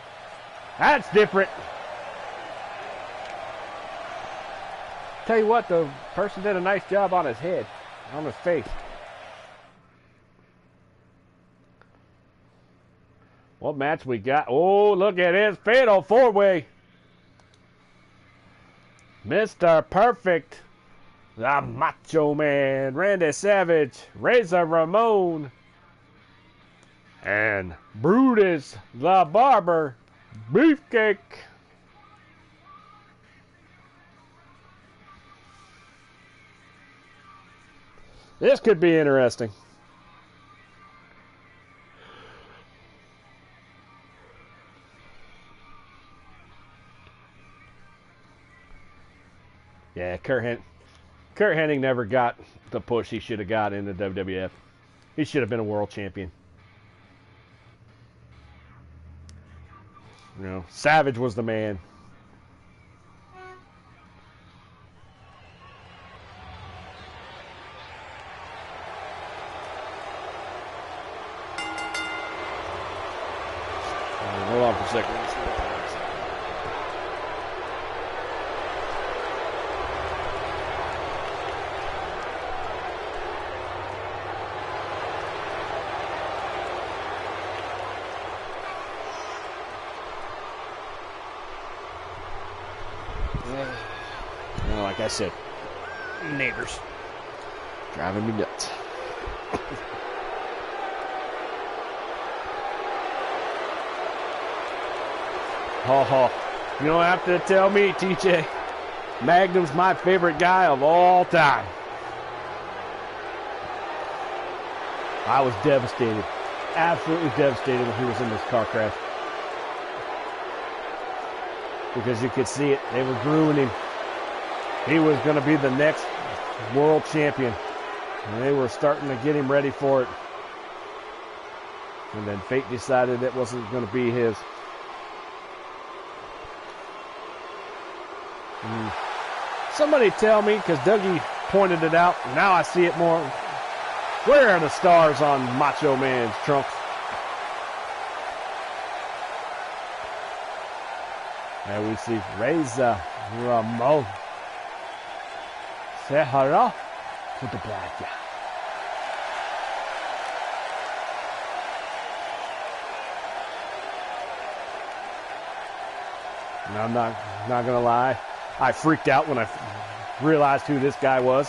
That's different. Tell you what, the person did a nice job on his head, on his face. What match we got? Oh, look at this fatal four-way. Mr. Perfect, the Macho Man, Randy Savage, Razor Ramon, and Brutus the Barber Beefcake. This could be interesting. Yeah, Kurt Hennig never got the push he should have got in the WWF. He should have been a world champion. You know, Savage was the man. Hold on for a second. Like I said, neighbors. Driving me nuts. You don't have to tell me, TJ. Magnum's my favorite guy of all time. I was devastated. Absolutely devastated when he was in this car crash. Because you could see it. They were grooming him. He was going to be the next world champion. And they were starting to get him ready for it. And then fate decided it wasn't going to be his. Somebody tell me, because Dougie pointed it out, now I see it more. Where are the stars on Macho Man's trunks? And we see Razor Ramon. Say hello to the black guy. And I'm not gonna lie, I freaked out when I realized who this guy was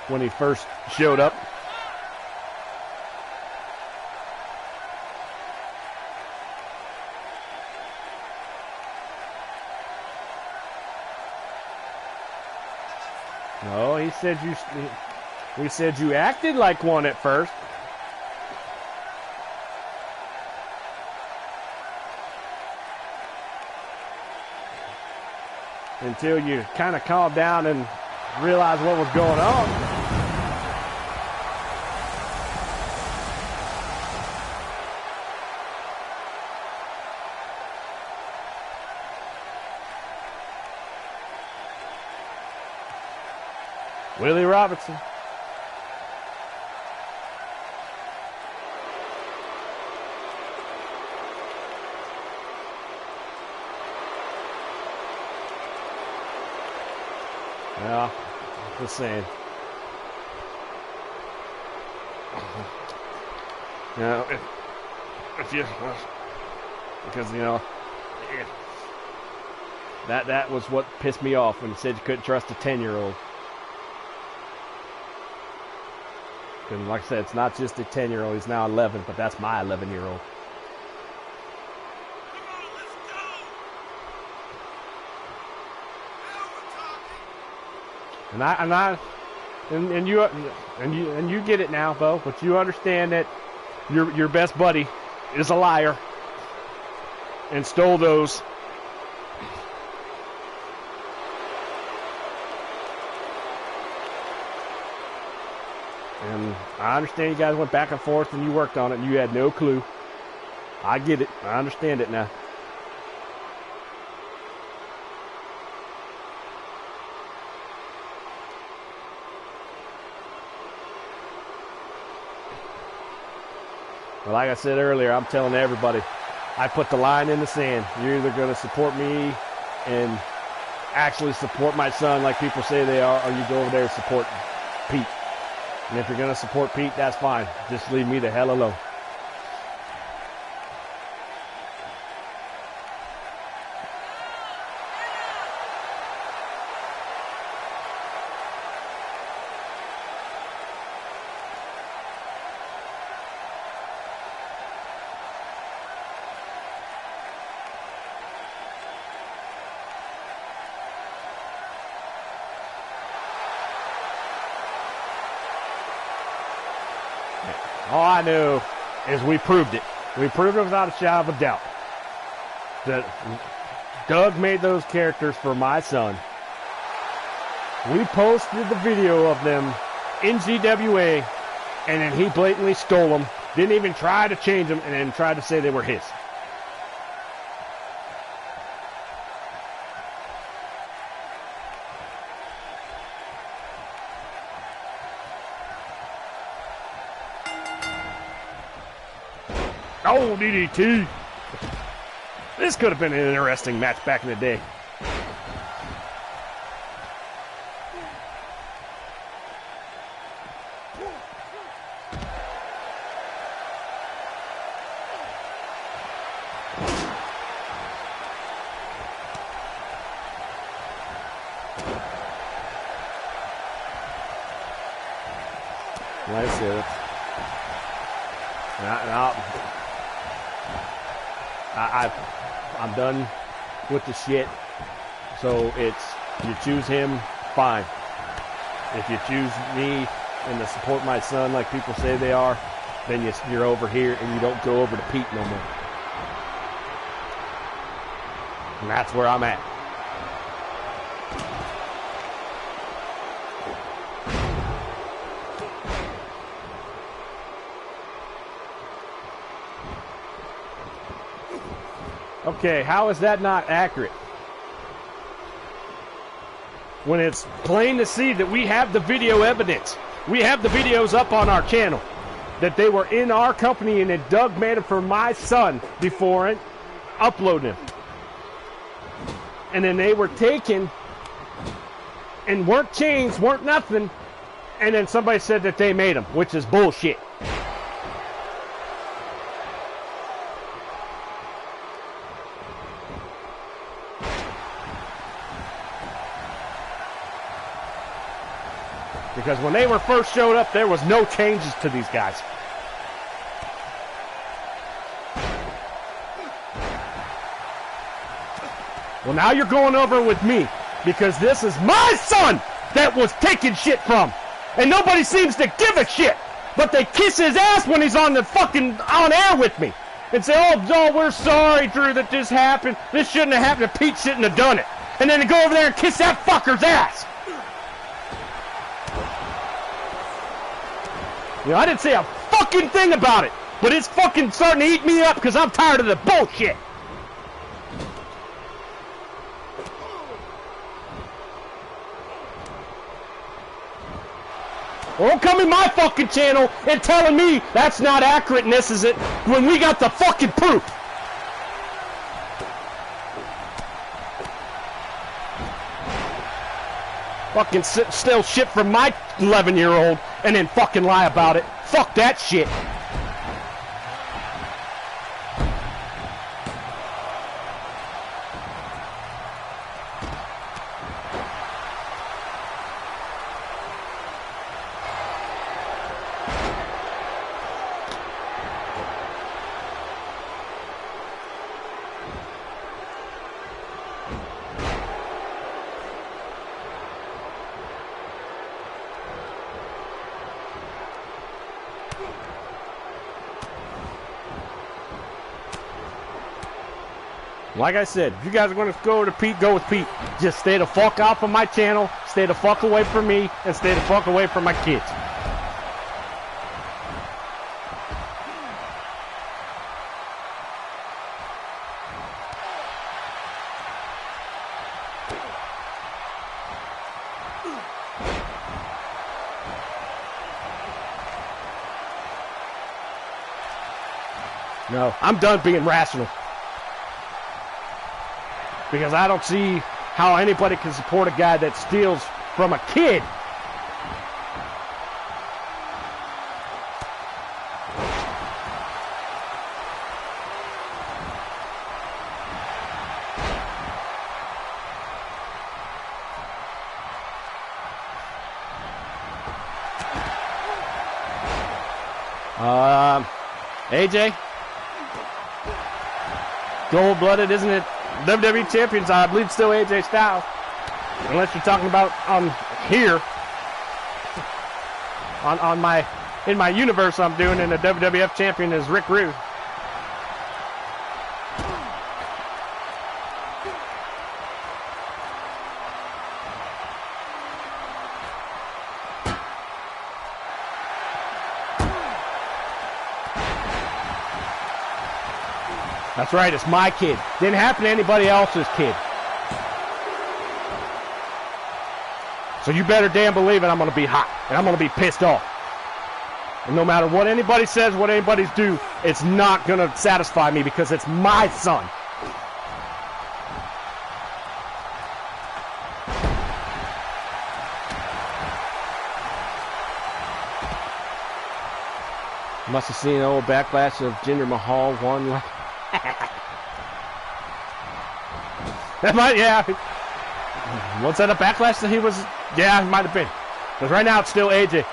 when he first showed up. No, he said you acted like one at first. Until you kind of calmed down and realized what was going on. Willie Robinson. Yeah, just saying. You know, if you, because, you know, that was what pissed me off when you said you couldn't trust a 10-year-old. And like I said, it's not just a 10-year-old, he's now 11, but that's my 11-year-old. And you get it now, Bo, but you understand that your best buddy is a liar and stole those. And I understand you guys went back and forth and you worked on it and you had no clue. I get it. I understand it now. Well, like I said earlier, I'm telling everybody, I put the line in the sand. You're either going to support me and actually support my son like people say they are, or you go over there and support Pete. And if you're going to support Pete, that's fine. Just leave me the hell alone. All I knew is we proved it. We proved it without a shadow of a doubt. That Doug made those characters for my son. We posted the video of them in GWA, and then he blatantly stole them. Didn't even try to change them, and then tried to say they were his. Oh, DDT. This could have been an interesting match back in the day. Like I said, I'm done with the shit. So it's, you choose him, fine. If you choose me and to support my son like people say they are, then you're over here and you don't go over to Pete no more. And that's where I'm at. Okay, how is that not accurate? When it's plain to see that we have the video evidence. We have the videos up on our channel that they were in our company and that Doug made it for my son before it, uploading them. And then they were taken and weren't changed, weren't nothing, and then somebody said that they made them, which is bullshit. Because when they were first showed up, there was no changes to these guys. Well, now you're going over with me because this is my son that was taking shit from. And nobody seems to give a shit. But they kiss his ass when he's on the fucking on air with me. And say, oh, we're sorry, Drew, that this happened. This shouldn't have happened. Pete shouldn't have done it. And then to go over there and kiss that fucker's ass. You know, I didn't say a fucking thing about it, but it's fucking starting to eat me up because I'm tired of the bullshit. Well, don't come in my fucking channel and telling me that's not accurate and this is it when we got the fucking proof. Fucking steal shit from my 11-year-old and then fucking lie about it. Fuck that shit. Like I said, if you guys are going to go to Pete, go with Pete. Just stay the fuck off of my channel, stay the fuck away from me, and stay the fuck away from my kids. No, I'm done being rational. Because I don't see how anybody can support a guy that steals from a kid. AJ? Gold-blooded, isn't it? WWE champions, I believe, still AJ Styles. Unless you're talking about here. In my universe I'm doing, and the WWF champion is Rick Rude. That's right, it's my kid. Didn't happen to anybody else's kid. So you better damn believe it, I'm going to be hot. And I'm going to be pissed off. And no matter what anybody says, what anybody's do, it's not going to satisfy me because it's my son. Must have seen an old backlash of Jinder Mahal won. That might, yeah. Was that a backlash that he was? Yeah, it might have been. Because right now it's still AJ.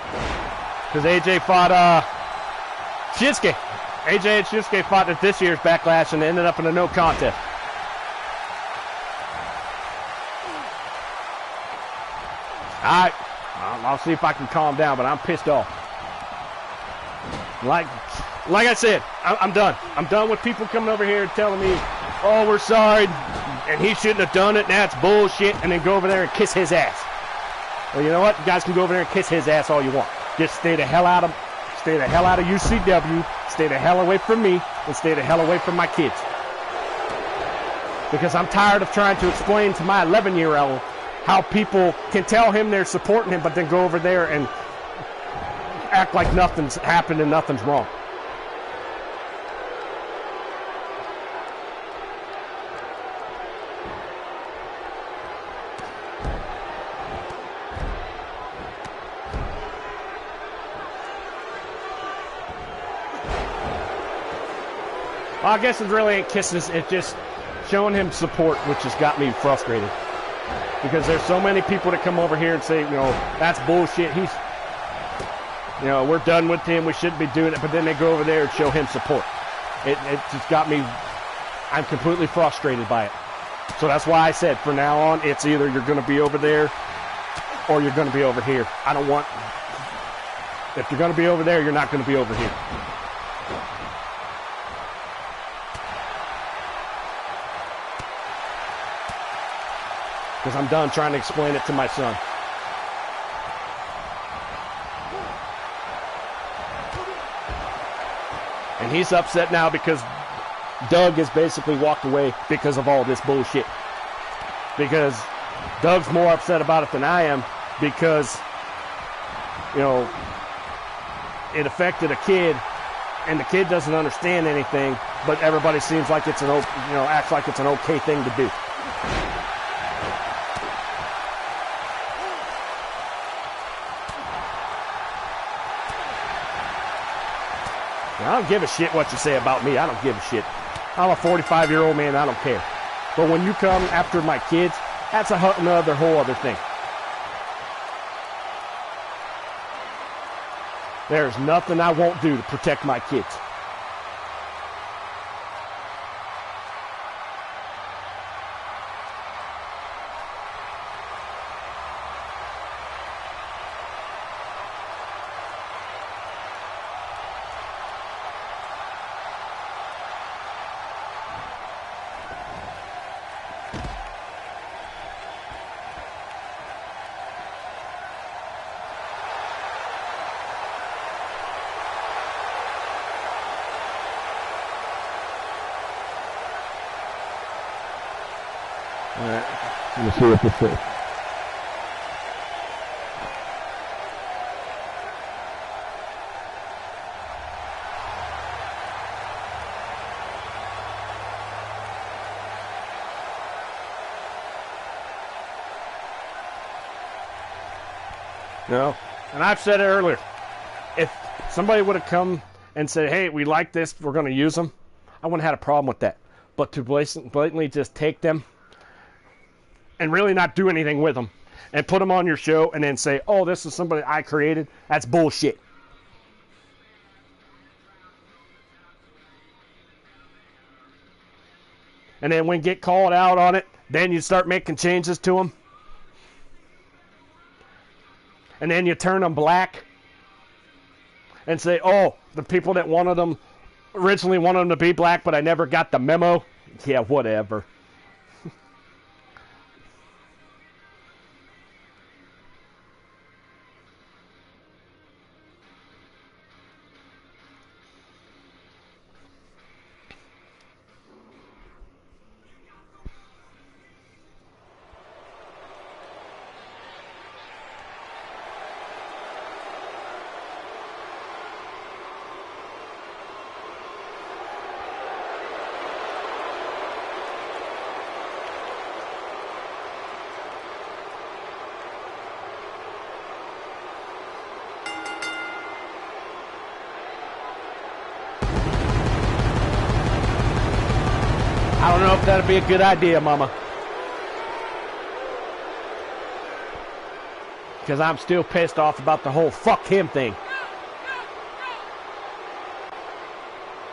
Because AJ fought Shinsuke. AJ and Shinsuke fought at this year's Backlash and ended up in a no contest. All right, I'll see if I can calm down, but I'm pissed off. Like I said, I'm done. I'm done with people coming over here and telling me, oh, we're sorry, and he shouldn't have done it, and that's bullshit, and then go over there and kiss his ass. Well, you know what? You guys can go over there and kiss his ass all you want. Just stay the hell out of UCW, stay the hell away from me, and stay the hell away from my kids. Because I'm tired of trying to explain to my 11-year-old how people can tell him they're supporting him, but then go over there and act like nothing's happened and nothing's wrong. Well, I guess it really ain't kisses. It's just showing him support, which has got me frustrated. Because there's so many people that come over here and say, you know, that's bullshit. He's, you know, we're done with him. We shouldn't be doing it. But then they go over there and show him support. It just got me, I'm completely frustrated by it. So that's why I said, from now on, it's either you're going to be over there or you're going to be over here. I don't want, if you're going to be over there, you're not going to be over here. Because I'm done trying to explain it to my son. And he's upset now because Doug has basically walked away because of all this bullshit. Because Doug's more upset about it than I am because, you know, it affected a kid and the kid doesn't understand anything, but everybody seems like it's an, you know, acts like it's an okay thing to do. I don't give a shit what you say about me. I don't give a shit. I'm a 45-year-old man. I don't care. But when you come after my kids, that's another whole other thing. There's nothing I won't do to protect my kids. We'll see what this is. No, and I've said it earlier. If somebody would have come and said, hey, we like this, we're going to use them, I wouldn't have had a problem with that. But to blatantly just take them and really not do anything with them and put them on your show and then say, oh, this is somebody I created, that's bullshit. And then when you get called out on it, then you start making changes to them. And then you turn them black and say, oh, the people that wanted them originally wanted them to be black, but I never got the memo. Yeah, whatever. I don't know if that'd be a good idea, Mama. Because I'm still pissed off about the whole fuck him thing.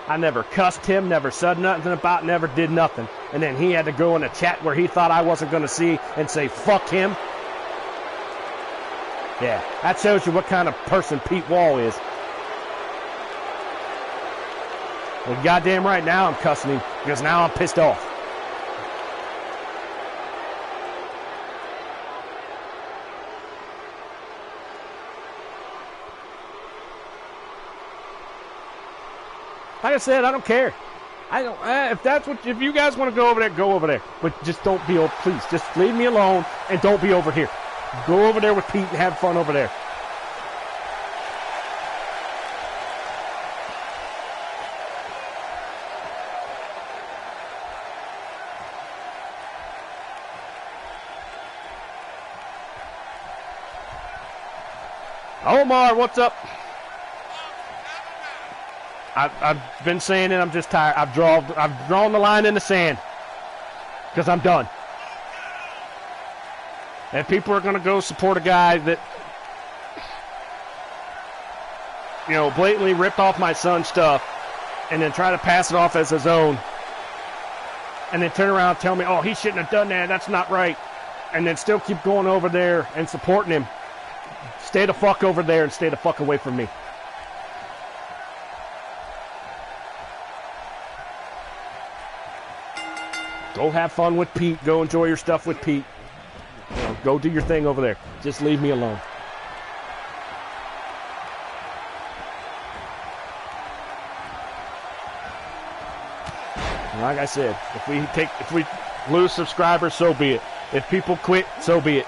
I never cussed him, never said nothing about, never did nothing. And then he had to go in a chat where he thought I wasn't going to see and say, fuck him. Yeah, that shows you what kind of person Pete Wall is. Well, goddamn right now I'm cussing him because now I'm pissed off. Like I said, I don't care. I don't. If you guys want to go over there, go over there. But just don't be. Please, just leave me alone and don't be over here. Go over there with Pete and have fun over there. Omar, what's up? I've been saying it. I'm just tired. I've drawn the line in the sand because I'm done. And people are going to go support a guy that, you know, blatantly ripped off my son's stuff and then try to pass it off as his own. And then turn around and tell me, oh, he shouldn't have done that. That's not right. And then still keep going over there and supporting him. Stay the fuck over there and stay the fuck away from me. Go have fun with Pete. Go enjoy your stuff with Pete. You know, go do your thing over there. Just leave me alone. And like I said, if we lose subscribers, so be it. If people quit, so be it.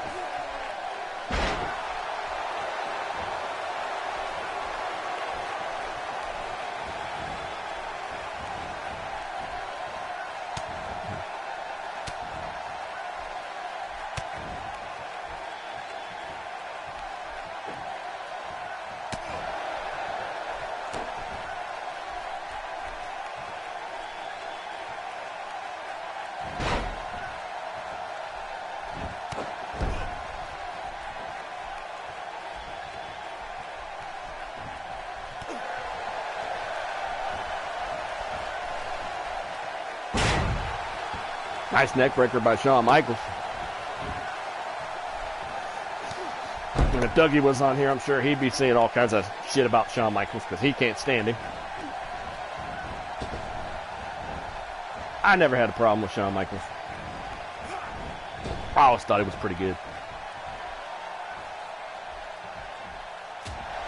Nice neck breaker by Shawn Michaels. And if Dougie was on here, I'm sure he'd be saying all kinds of shit about Shawn Michaels because he can't stand him. I never had a problem with Shawn Michaels. I always thought he was pretty good.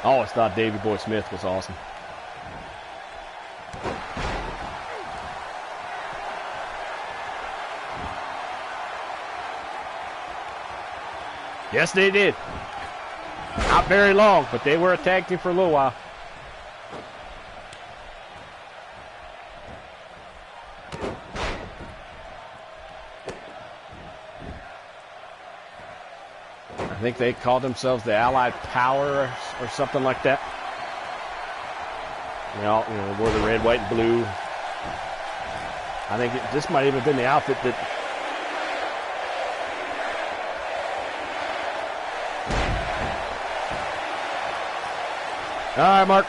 I always thought Davey Boy Smith was awesome. Yes, they did. Not very long, but they were a tag team for a little while. I think they called themselves the Allied Power or something like that. You know, wore the red, white, and blue. I think this might even have been the outfit that... All right, Mark.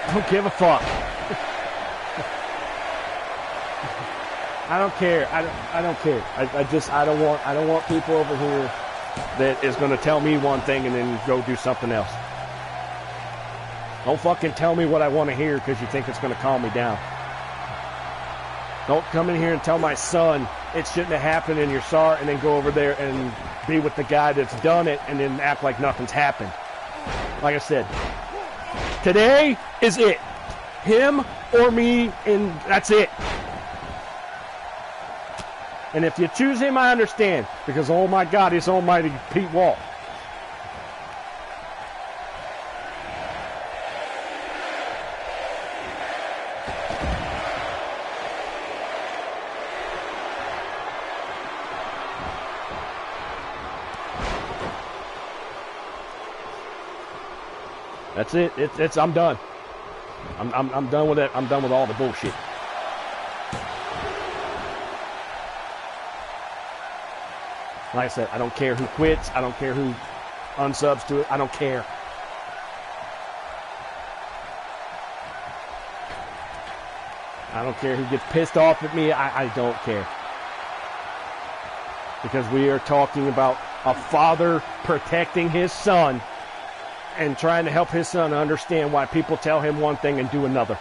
I don't give a fuck. I don't care. I don't care. I don't want people over here that is going to tell me one thing and then go do something else. Don't fucking tell me what I want to hear because you think it's going to calm me down. Don't come in here and tell my son it shouldn't have happened and you're sorry, and then go over there and be with the guy that's done it and then act like nothing's happened. Like I said, today is it. Him or me, and that's it. And if you choose him, I understand. Because, oh my God, he's almighty Pete Wall. That's it. I'm done. I'm done with it. I'm done with all the bullshit. Like I said, I don't care who quits. I don't care who unsubs to it. I don't care. I don't care who gets pissed off at me. I don't care. Because we are talking about a father protecting his son and trying to help his son understand why people tell him one thing and do another.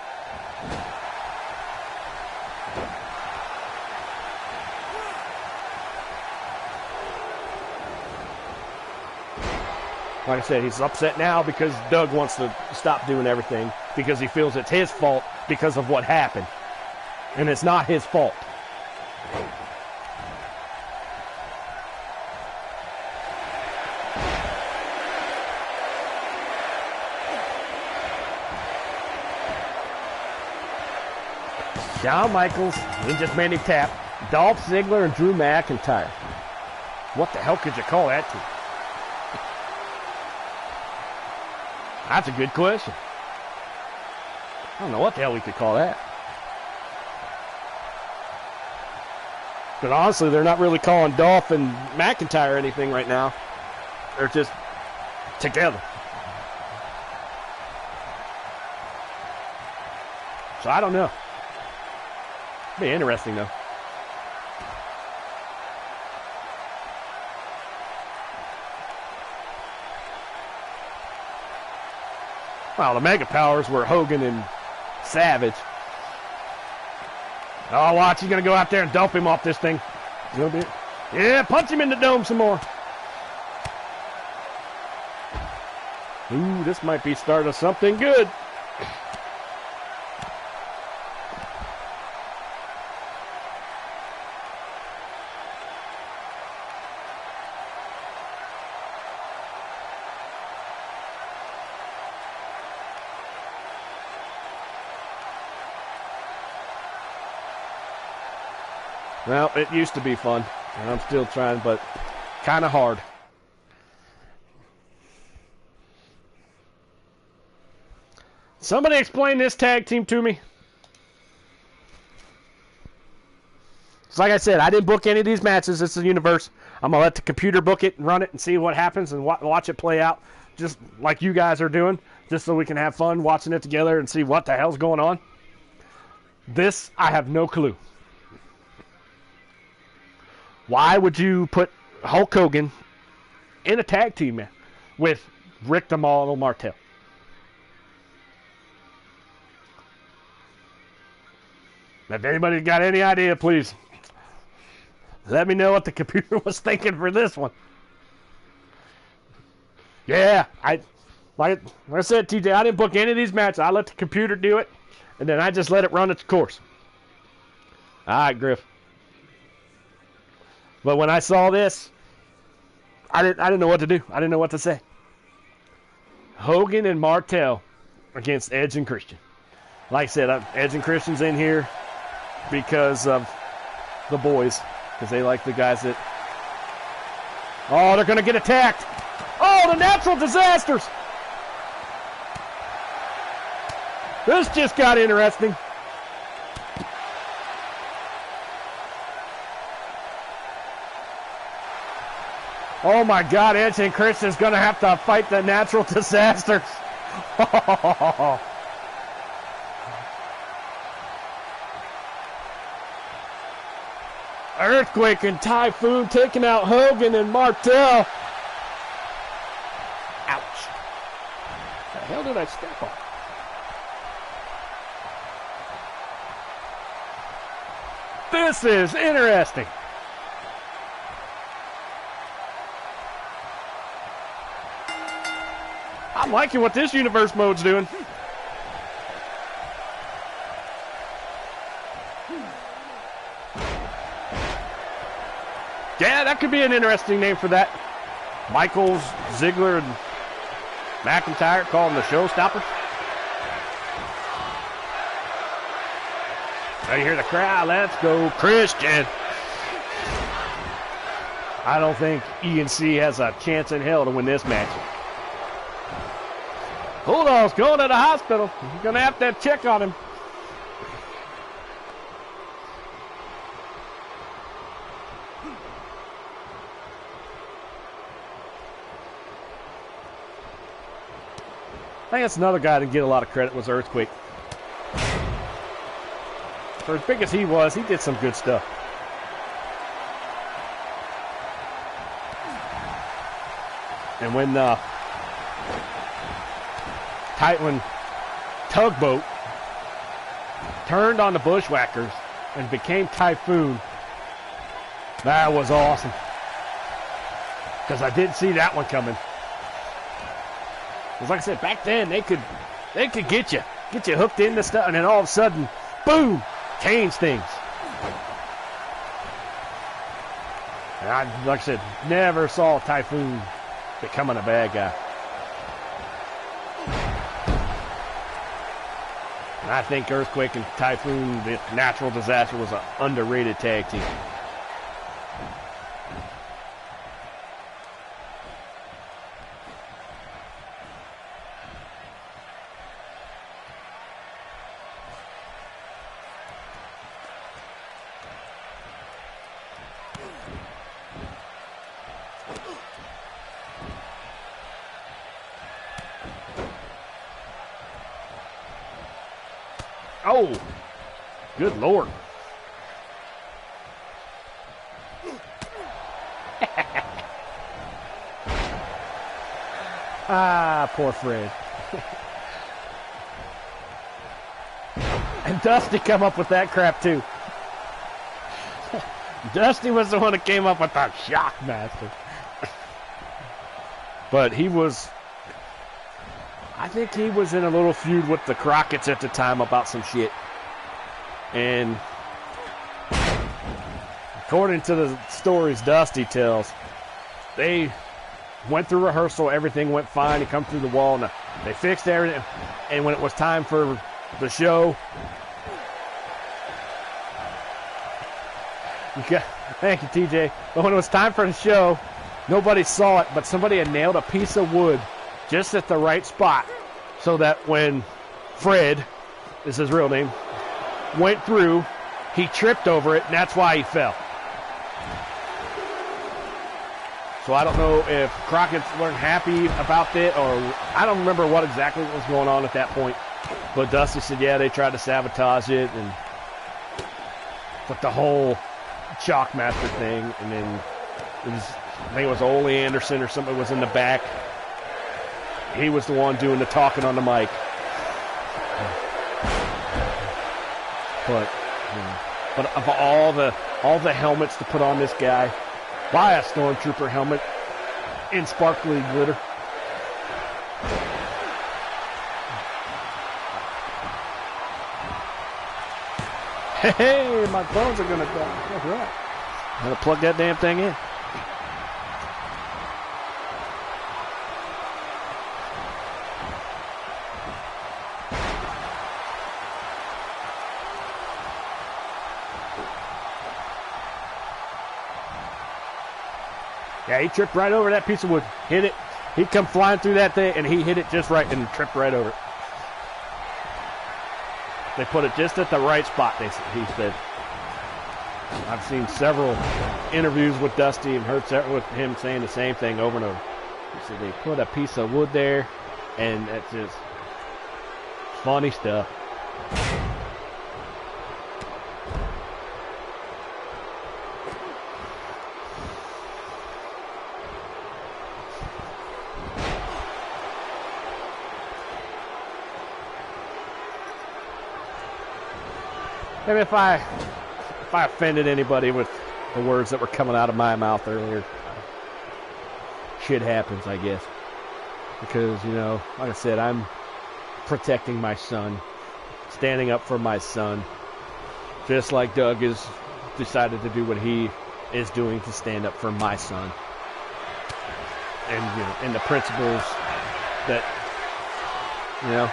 Like I said, he's upset now because Doug wants to stop doing everything because he feels it's his fault because of what happened. And it's not his fault. Shawn Michaels, he just made him tap Dolph Ziggler and Drew McIntyre. What the hell could you call that to? That's a good question. I don't know what the hell we could call that. But honestly, they're not really calling Dolph and McIntyre anything right now. They're just together. So I don't know. Be interesting though. Well, the Mega Powers were Hogan and Savage. Oh, watch, he's going to go out there and dump him off this thing. Yeah, punch him in the dome some more. Ooh, this might be starting something good. Well, it used to be fun, and I'm still trying, but kind of hard. Somebody explain this tag team to me. It's like I said, I didn't book any of these matches. It's the universe. I'm going to let the computer book it and run it and see what happens and watch it play out, just like you guys are doing, just so we can have fun watching it together and see what the hell's going on. This, I have no clue. Why would you put Hulk Hogan in a tag team with Rick the Model Martel? If anybody got any idea, please let me know what the computer was thinking for this one. Yeah, like I said, TJ, I didn't book any of these matches. I let the computer do it, and then I just let it run its course. All right, Griff. But when I saw this, I didn't know what to do. I didn't know what to say. Hogan and Martel against Edge and Christian. Like I said, Edge and Christian's in here because of the boys. Because they like the guys that... Oh, they're going to get attacked. Oh, the natural disasters. This just got interesting. Oh my God, Edge and Christian's going to have to fight the natural disasters. Earthquake and Typhoon taking out Hogan and Martel. Ouch. The hell did I step on? This is interesting. I'm liking what this universe mode's doing. Yeah, that could be an interesting name for that. Michaels, Ziggler, and McIntyre, call them the Showstoppers. Now you hear the crowd, let's go Christian. I don't think E&C has a chance in hell to win this match. Bulldog's going to the hospital. You're going to have to check on him. think that's another guy that didn't get a lot of credit was Earthquake. For as big as he was, he did some good stuff. And when Tugboat turned on the Bushwhackers and became Typhoon, that was awesome. Because I didn't see that one coming. Because like I said, back then they could get you hooked into stuff, and then all of a sudden, boom, change things. And I, like I said, never saw Typhoon becoming a bad guy. And I think Earthquake and Typhoon, the Natural Disaster, was an underrated tag team. Oh, good Lord. Poor Fred. And Dusty come up with that crap too. Dusty was the one that came up with the Shockmaster. But he was, I think he was in a little feud with the Crockett's at the time about some shit. And according to the stories Dusty tells, they went through rehearsal, everything went fine, he come through the wall, and they fixed everything. And when it was time for the show, thank you, TJ. But when it was time for the show, nobody saw it, but somebody had nailed a piece of wood just at the right spot, so that when Fred, is his real name, went through, he tripped over it, and that's why he fell. So I don't know if Crockett weren't happy about that, or I don't remember what exactly was going on at that point. But Dusty said, yeah, they tried to sabotage it, and with the whole Shockmaster thing, and then it was, I think it was Ole Anderson or something was in the back. He was the one doing the talking on the mic. But of all the helmets to put on this guy, buy a Stormtrooper helmet in sparkly glitter. Hey, my phones are gonna die. That's right. I'm gonna plug that damn thing in. Yeah, he tripped right over that piece of wood. Hit it. He come flying through that thing, and he hit it just right and tripped right over it. They put it just at the right spot, he said. I've seen several interviews with Dusty and heard with him saying the same thing over and over. He said they put a piece of wood there, and that's just funny stuff. Maybe if I offended anybody with the words that were coming out of my mouth earlier, shit happens, I guess. Because, you know, like I said, I'm protecting my son, standing up for my son, just like Doug has decided to do what he is doing to stand up for my son. And, you know, and the principles that, you know,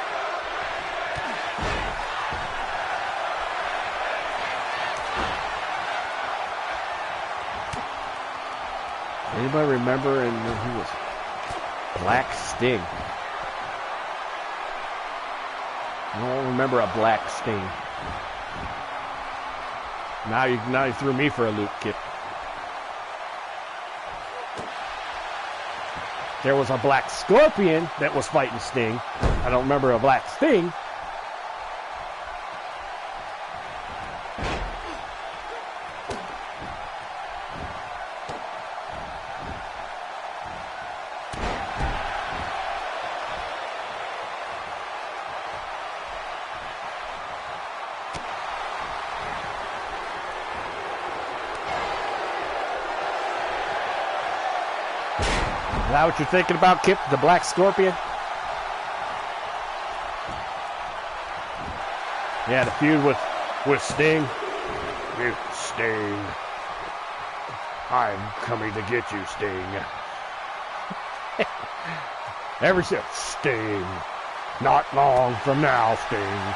anybody remember when he was Black Sting? I don't remember a Black Sting. Now you threw me for a loop, kid. There was a Black Scorpion that was fighting Sting. I don't remember a black Sting. Is that what you're thinking about, Kip? The Black Scorpion? Yeah, the feud with Sting. You Sting. I'm coming to get you, Sting. Every show, Sting. Not long from now, Sting.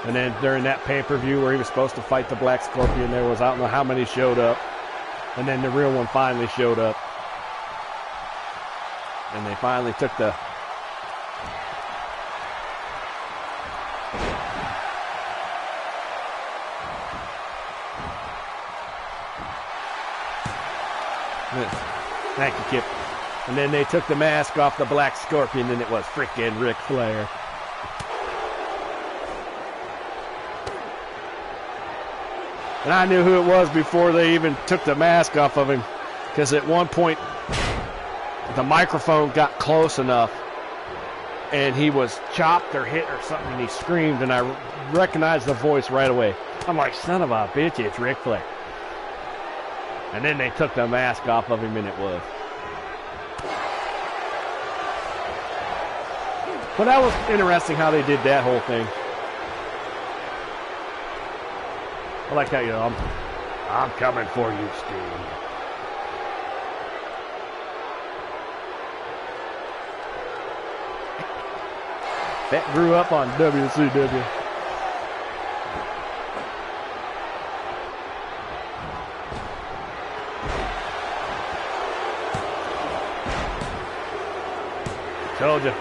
And then during that pay-per-view where he was supposed to fight the Black Scorpion, there was, I don't know how many showed up. And then the real one finally showed up. And they finally took the... Thank you, Kip. And then they took the mask off the Black Scorpion, and it was frickin' Ric Flair. And I knew who it was before they even took the mask off of him, because at one point the microphone got close enough and he was chopped or hit or something, and he screamed, and I recognized the voice right away. I'm like, son of a bitch, it's Ric Flair. And then they took the mask off of him, and it was. But that was interesting how they did that whole thing. I like how, you know, I'm coming for you, Steve. That grew up on WCW. Told you.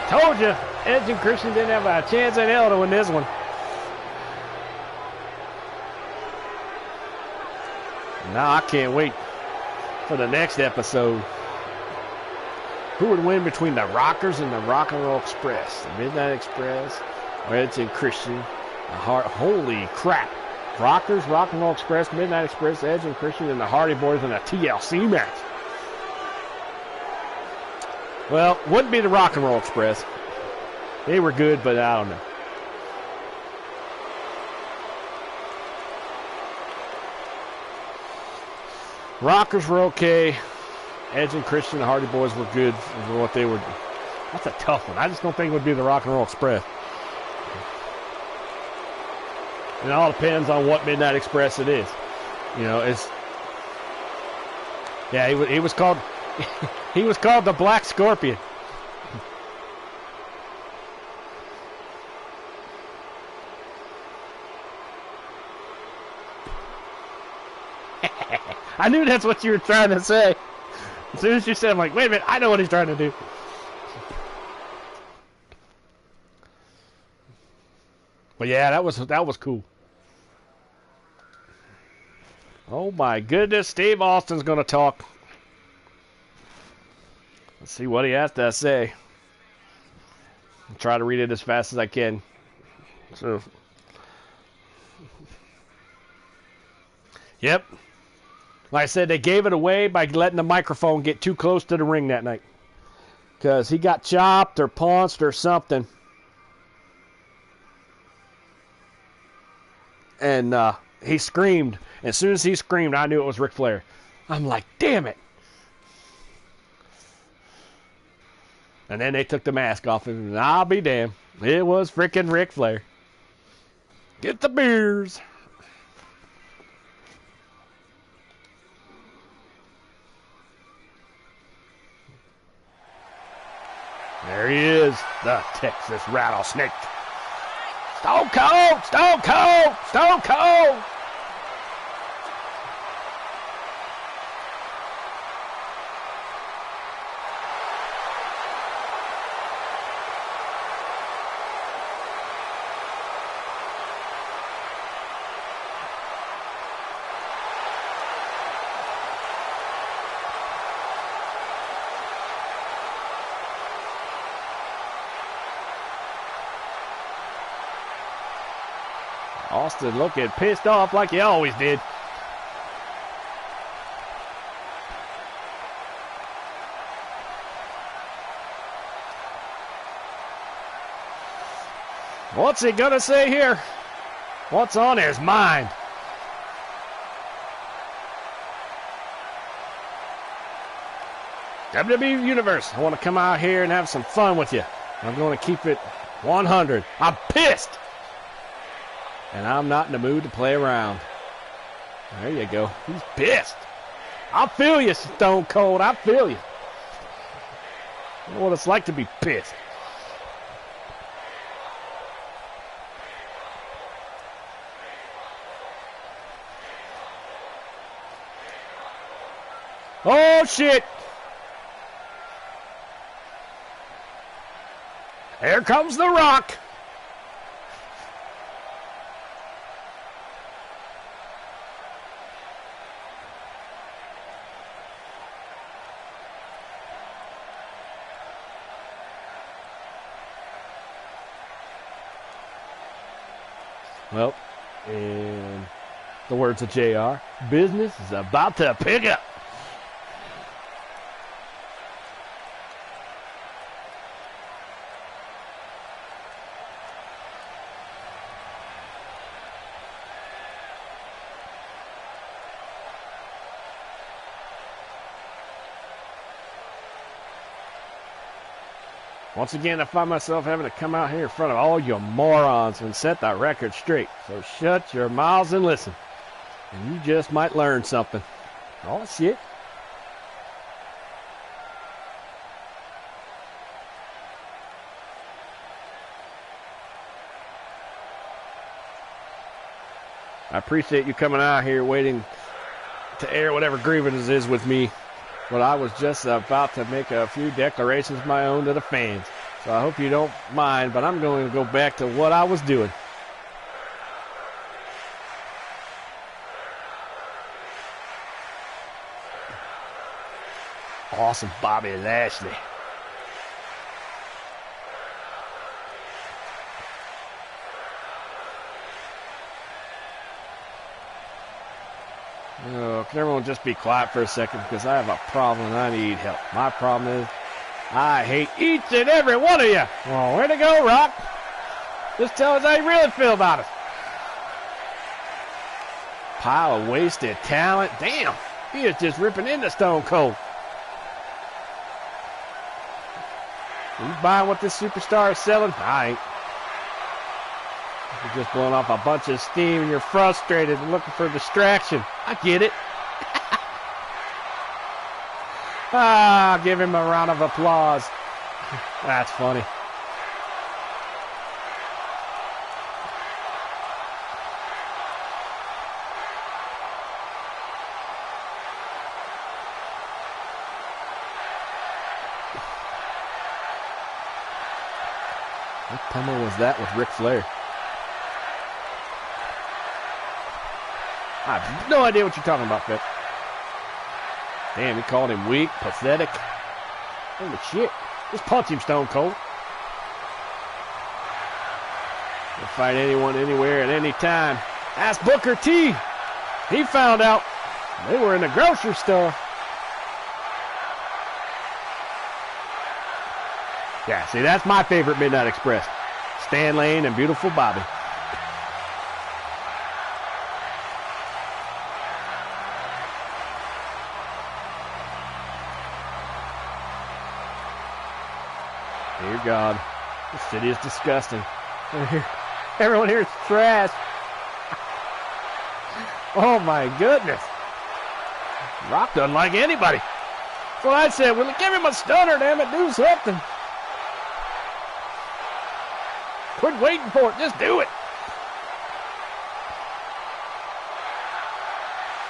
Told you. Edge and Christian didn't have a chance in hell to win this one. Now I can't wait for the next episode. Who would win between the Rockers and the Rock and Roll Express? The Midnight Express, Edge and Christian. Holy crap. Rockers, Rock and Roll Express, Midnight Express, Edge and Christian, and the Hardy Boys in a TLC match. Well, wouldn't be the Rock and Roll Express. They were good, but I don't know. Rockers were okay. Edge and Christian, the Hardy Boys were good for what they were. That's a tough one. I just don't think it would be the Rock and Roll Express. It all depends on what Midnight Express it is. You know, it's. Yeah, he was called. He was called the Black Scorpion. I knew that's what you were trying to say. As soon as you said, I'm like, wait a minute, I know what he's trying to do. But yeah, that was cool. Oh my goodness, Steve Austin's gonna talk. Let's see what he has to say. I'll try to read it as fast as I can. So, yep. Like I said, they gave it away by letting the microphone get too close to the ring that night. Because he got chopped or punched or something. And he screamed. As soon as he screamed, I knew it was Ric Flair. I'm like, damn it. And then they took the mask off him, and I'll be damned. It was freaking Ric Flair. Get the beers. There he is, the Texas Rattlesnake. Stone Cold! Stone Cold! Stone Cold! Austin looking pissed off like he always did. What's he gonna say here? What's on his mind? WWE Universe, I want to come out here and have some fun with you. I'm going to keep it 100. I'm pissed. And I'm not in the mood to play around. There you go. He's pissed. I feel you, Stone Cold. I feel you. I know what it's like to be pissed. Oh, shit. Here comes The Rock. Well, in the words of JR, business is about to pick up. Once again, I find myself having to come out here in front of all you morons and set that record straight. So shut your mouths and listen. And you just might learn something. Oh, shit. I appreciate you coming out here waiting to air whatever grievance is with me. But I was just about to make a few declarations of my own to the fans. So I hope you don't mind, but I'm going to go back to what I was doing. Awesome Bobby Lashley. Oh, can everyone just be quiet for a second, because I have a problem and I need help. My problem is I hate each and every one of you. Well, where to go, Rock? Just tell us how you really feel about us. Pile of wasted talent. Damn, he is just ripping into Stone Cold. Are you buying what this superstar is selling? I ain't. You're just blowing off a bunch of steam and you're frustrated and looking for distraction. I get it. Give him a round of applause. That's funny. What pummel was that with Ric Flair? I have no idea what you're talking about, Vic. Damn, he called him weak, pathetic. Holy shit. Just punch him, Stone Cold. He'll fight anyone, anywhere, at any time. Ask Booker T. He found out they were in the grocery store. Yeah, see, that's my favorite Midnight Express. Stan Lane and Beautiful Bobby. Dear God, this city is disgusting. Everyone here is trash. Oh my goodness. Rock doesn't like anybody. That's what I said. Well, give him a stunner, damn it. Do something. Quit waiting for it. Just do it.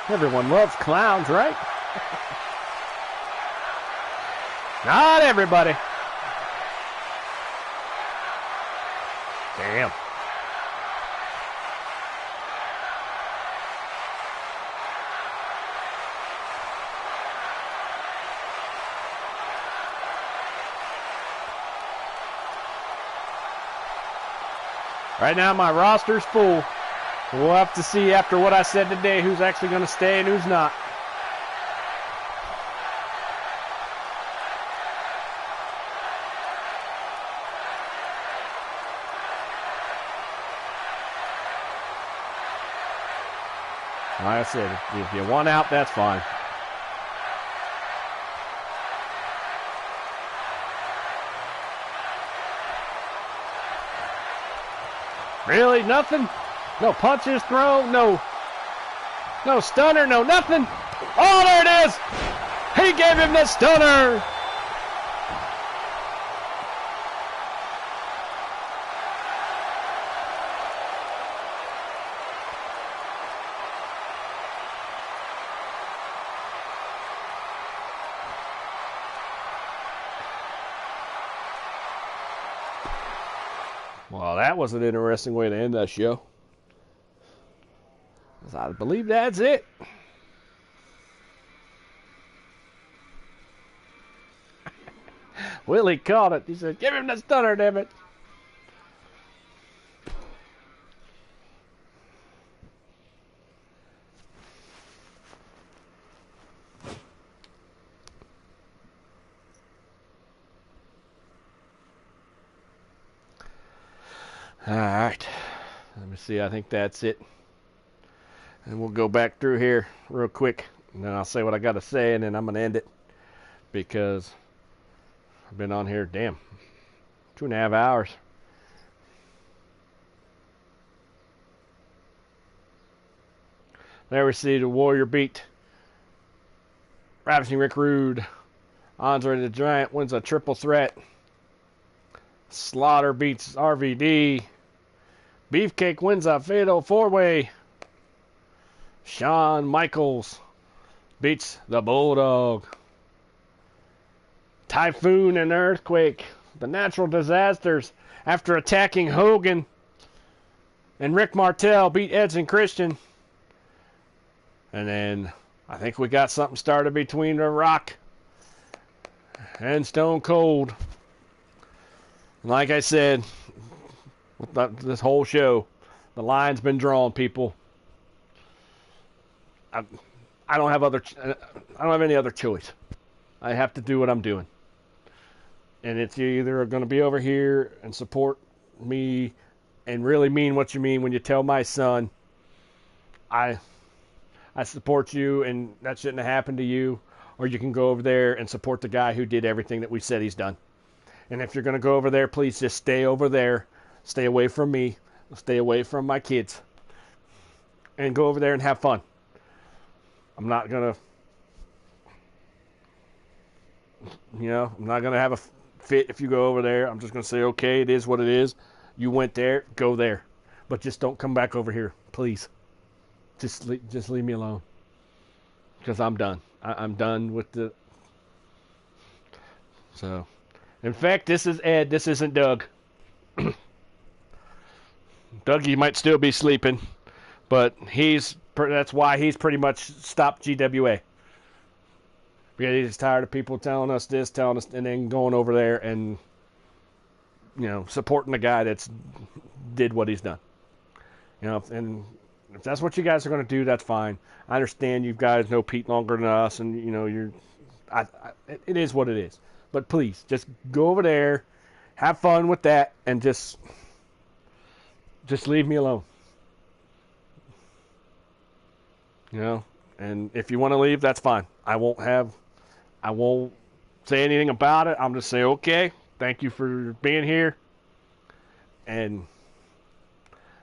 Everyone loves clowns, right? Not everybody. Damn. Right now my roster's full. We'll have to see after what I said today who's actually going to stay and who's not. Like I said, if you want out, that's fine. Really? Nothing? No punches thrown? No stunner? No nothing? Oh, there it is! He gave him the stunner! Well, that was an interesting way to end that show. I believe that's it. Willie caught it. He said, give him the stunner, damn it. All right. Let me see. I think that's it. And we'll go back through here real quick. And then I'll say what I got to say, and then I'm going to end it. Because I've been on here, 2.5 hours. There we see the Warrior beat Ravishing Rick Rude. Andre the Giant wins a triple threat. Slaughter beats RVD. Beefcake wins a fatal 4-way. Shawn Michaels beats the Bulldog. Typhoon and Earthquake, the natural disasters, after attacking Hogan and Rick Martel, beat Edge and Christian. And then I think we got something started between The Rock and Stone Cold. Like I said, with this whole show, the line's been drawn, people. I don't have any other choice. I have to do what I'm doing. And it's either going to be over here and support me and really mean what you mean when you tell my son, I support you and that shouldn't have happened to you, or you can go over there and support the guy who did everything that we said he's done. And if you're going to go over there, please just stay over there. Stay away from me. Stay away from my kids. And go over there and have fun. I'm not going to, I'm not going to have a fit if you go over there. I'm just going to say, okay, it is what it is. You went there, go there. But just don't come back over here, please. Just leave me alone. Because I'm done. I'm done with the... So, in fact, this is Ed. This isn't Doug. Dougie might still be sleeping, but that's why he's pretty much stopped GWA. Because he's tired of people telling us this, telling us, and then going over there and, supporting the guy that's did what he's done. And if that's what you guys are going to do, that's fine. I understand you guys know Pete longer than us, and, it is what it is. But please, just go over there, have fun with that, and just leave me alone. And if you want to leave, that's fine. I won't say anything about it. I'm just saying, okay, thank you for being here, and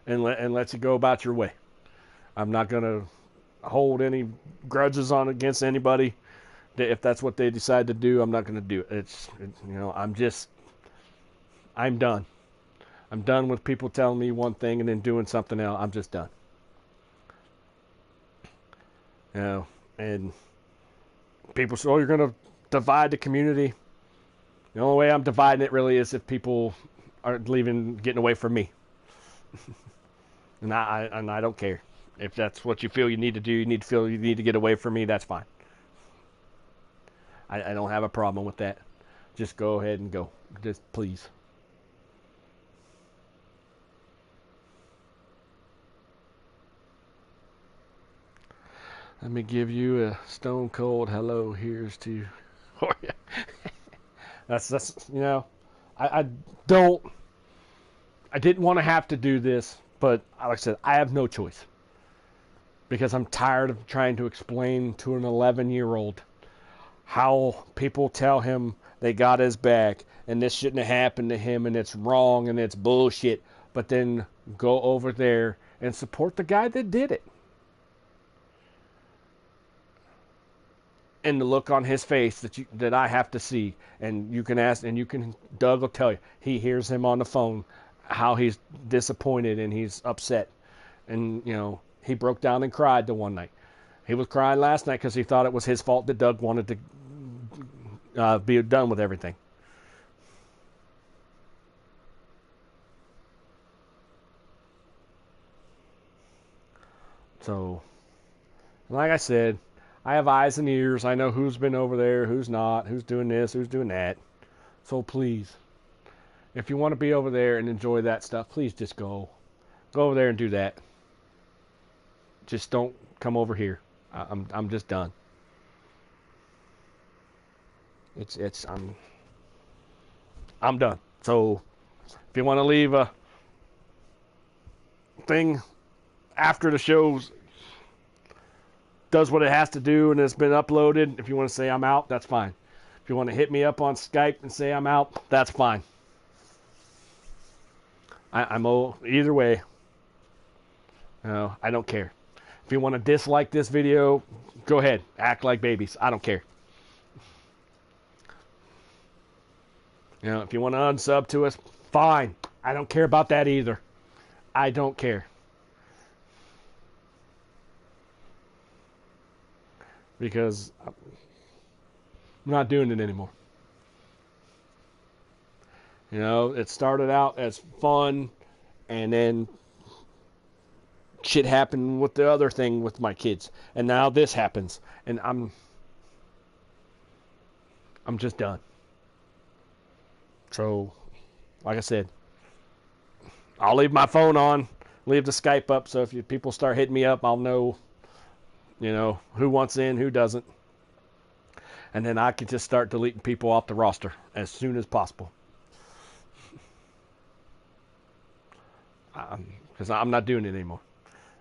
let you go about your way. I'm not gonna hold any grudges on against anybody. If that's what they decide to do, I'm not gonna do it. I'm done. I'm done with people telling me one thing and then doing something else. I'm just done. And people say, oh, you're going to divide the community. The only way I'm dividing it really is if people are getting away from me. and I don't care. If that's what you feel you need to do, you need to get away from me, that's fine. I don't have a problem with that. Just go ahead and go. Just please. Let me give you a stone cold hello. Here's to you. Oh, yeah. That's you know, I didn't want to have to do this, but like I said, I have no choice. Because I'm tired of trying to explain to an 11-year-old how people tell him they got his back and this shouldn't have happened to him and it's wrong and it's bullshit, but then go over there and support the guy that did it. And the look on his face that I have to see, and you can ask, and Doug will tell you, he hears him on the phone, how he's disappointed and he's upset. And, you know, he broke down and cried the one night. He was crying last night because he thought it was his fault that Doug wanted to be done with everything. So, like I said, I have eyes and ears. I know who's been over there, who's not, who's doing this, who's doing that. So please, if you want to be over there and enjoy that stuff, please just go. Go over there and do that. Just don't come over here. I'm just done. I'm done. So if you want to leave a thing after the show's does what it has to do and it's been uploaded, if you want to say I'm out, that's fine. If you want to hit me up on Skype and say I'm out, that's fine. I'm either way. I don't care. If you want to dislike this video, go ahead. Act like babies. I don't care. If you want to unsub to us, fine. I don't care about that either. I don't care. Because I'm not doing it anymore. It started out as fun, and then shit happened with the other thing with my kids, and now this happens, and I'm just done. So, like I said, I'll leave my phone on, leave the Skype up, so if people start hitting me up, I'll know, who wants in, who doesn't. And then I can just start deleting people off the roster as soon as possible. Because I'm not doing it anymore.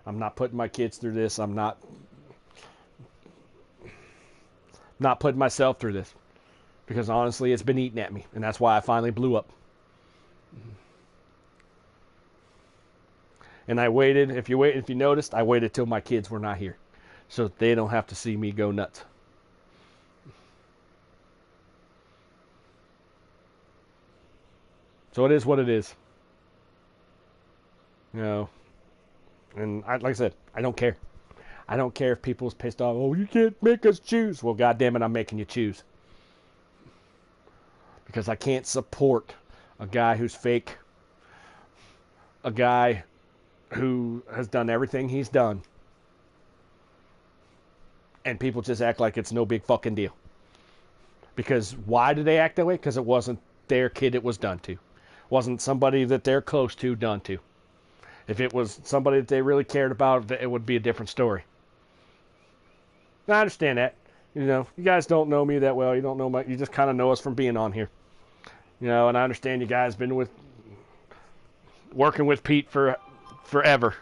I'm not putting my kids through this. I'm not putting myself through this. Because honestly, it's been eating at me. And that's why I finally blew up. And I waited. If you noticed, I waited till my kids were not here. So they don't have to see me go nuts. So it is what it is. And like I said, I don't care. I don't care if people's pissed off. Oh, you can't make us choose. Well, goddamn it, I'm making you choose. Because I can't support a guy who's fake. A guy who has done everything he's done. And people just act like it's no big fucking deal. Because why do they act that way? Because it wasn't their kid it was done to. It wasn't somebody that they're close to done to. If it was somebody that they really cared about, it would be a different story. I understand that. You guys don't know me that well. You don't know you just kind of know us from being on here. And I understand you guys been working with Pete for forever.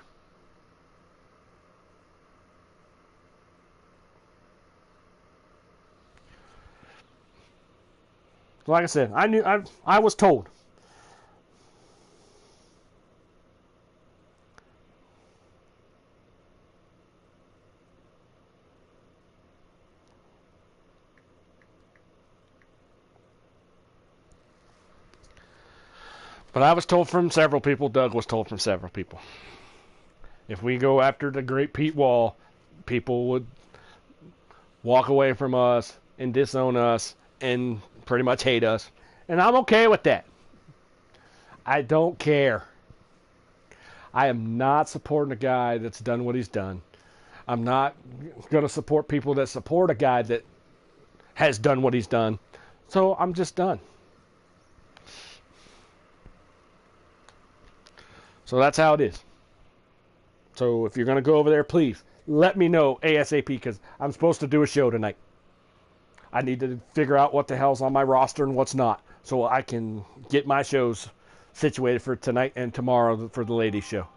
Like I said, I was told. But I was told from several people, Doug was told from several people. If we go after the great Pete Wall, people would walk away from us and disown us and pretty much hate us. And I'm okay with that. I don't care. I am not supporting a guy that's done what he's done. I'm not going to support people that support a guy that has done what he's done. So I'm just done. So that's how it is. So if you're going to go over there, please let me know ASAP, because I'm supposed to do a show tonight. I need to figure out what the hell's on my roster and what's not, so I can get my shows situated for tonight and tomorrow for the ladies' show.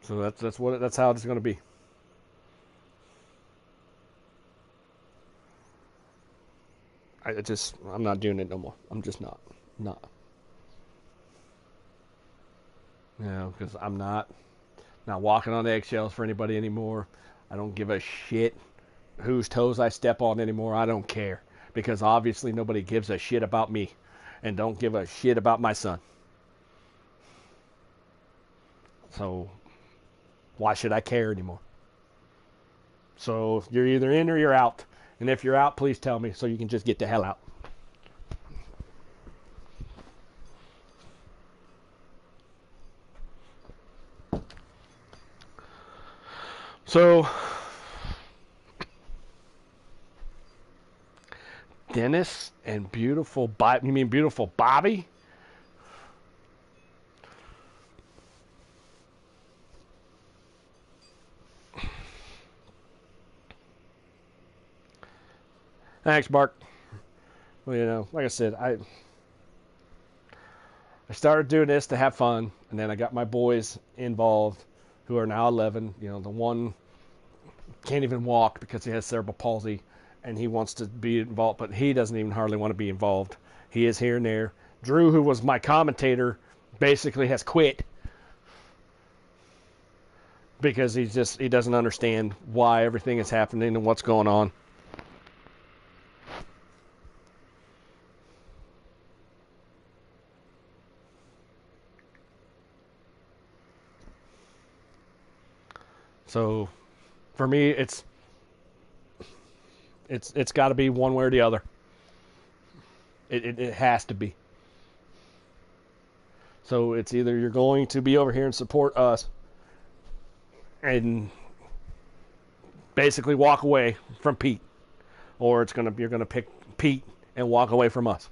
So that's how it's going to be. I'm not doing it no more. I'm just not. Because I'm not walking on eggshells for anybody anymore. I don't give a shit whose toes I step on anymore. I don't care, because obviously nobody gives a shit about me, and don't give a shit about my son. So why should I care anymore? So you're either in or you're out. And if you're out, please tell me so you can just get the hell out. So, Dennis and beautiful Bobby. You mean beautiful Bobby? Thanks, Mark. Well, like I said, I started doing this to have fun, and then I got my boys involved, who are now 11. The one can't even walk because he has cerebral palsy, and he wants to be involved, but he doesn't even hardly want to be involved. He is here and there. Drew, who was my commentator, basically has quit because he doesn't understand why everything is happening and what's going on. So, for me, it's got to be one way or the other. It has to be. So it's either you're going to be over here and support us, and basically walk away from Pete, or you're gonna pick Pete and walk away from us.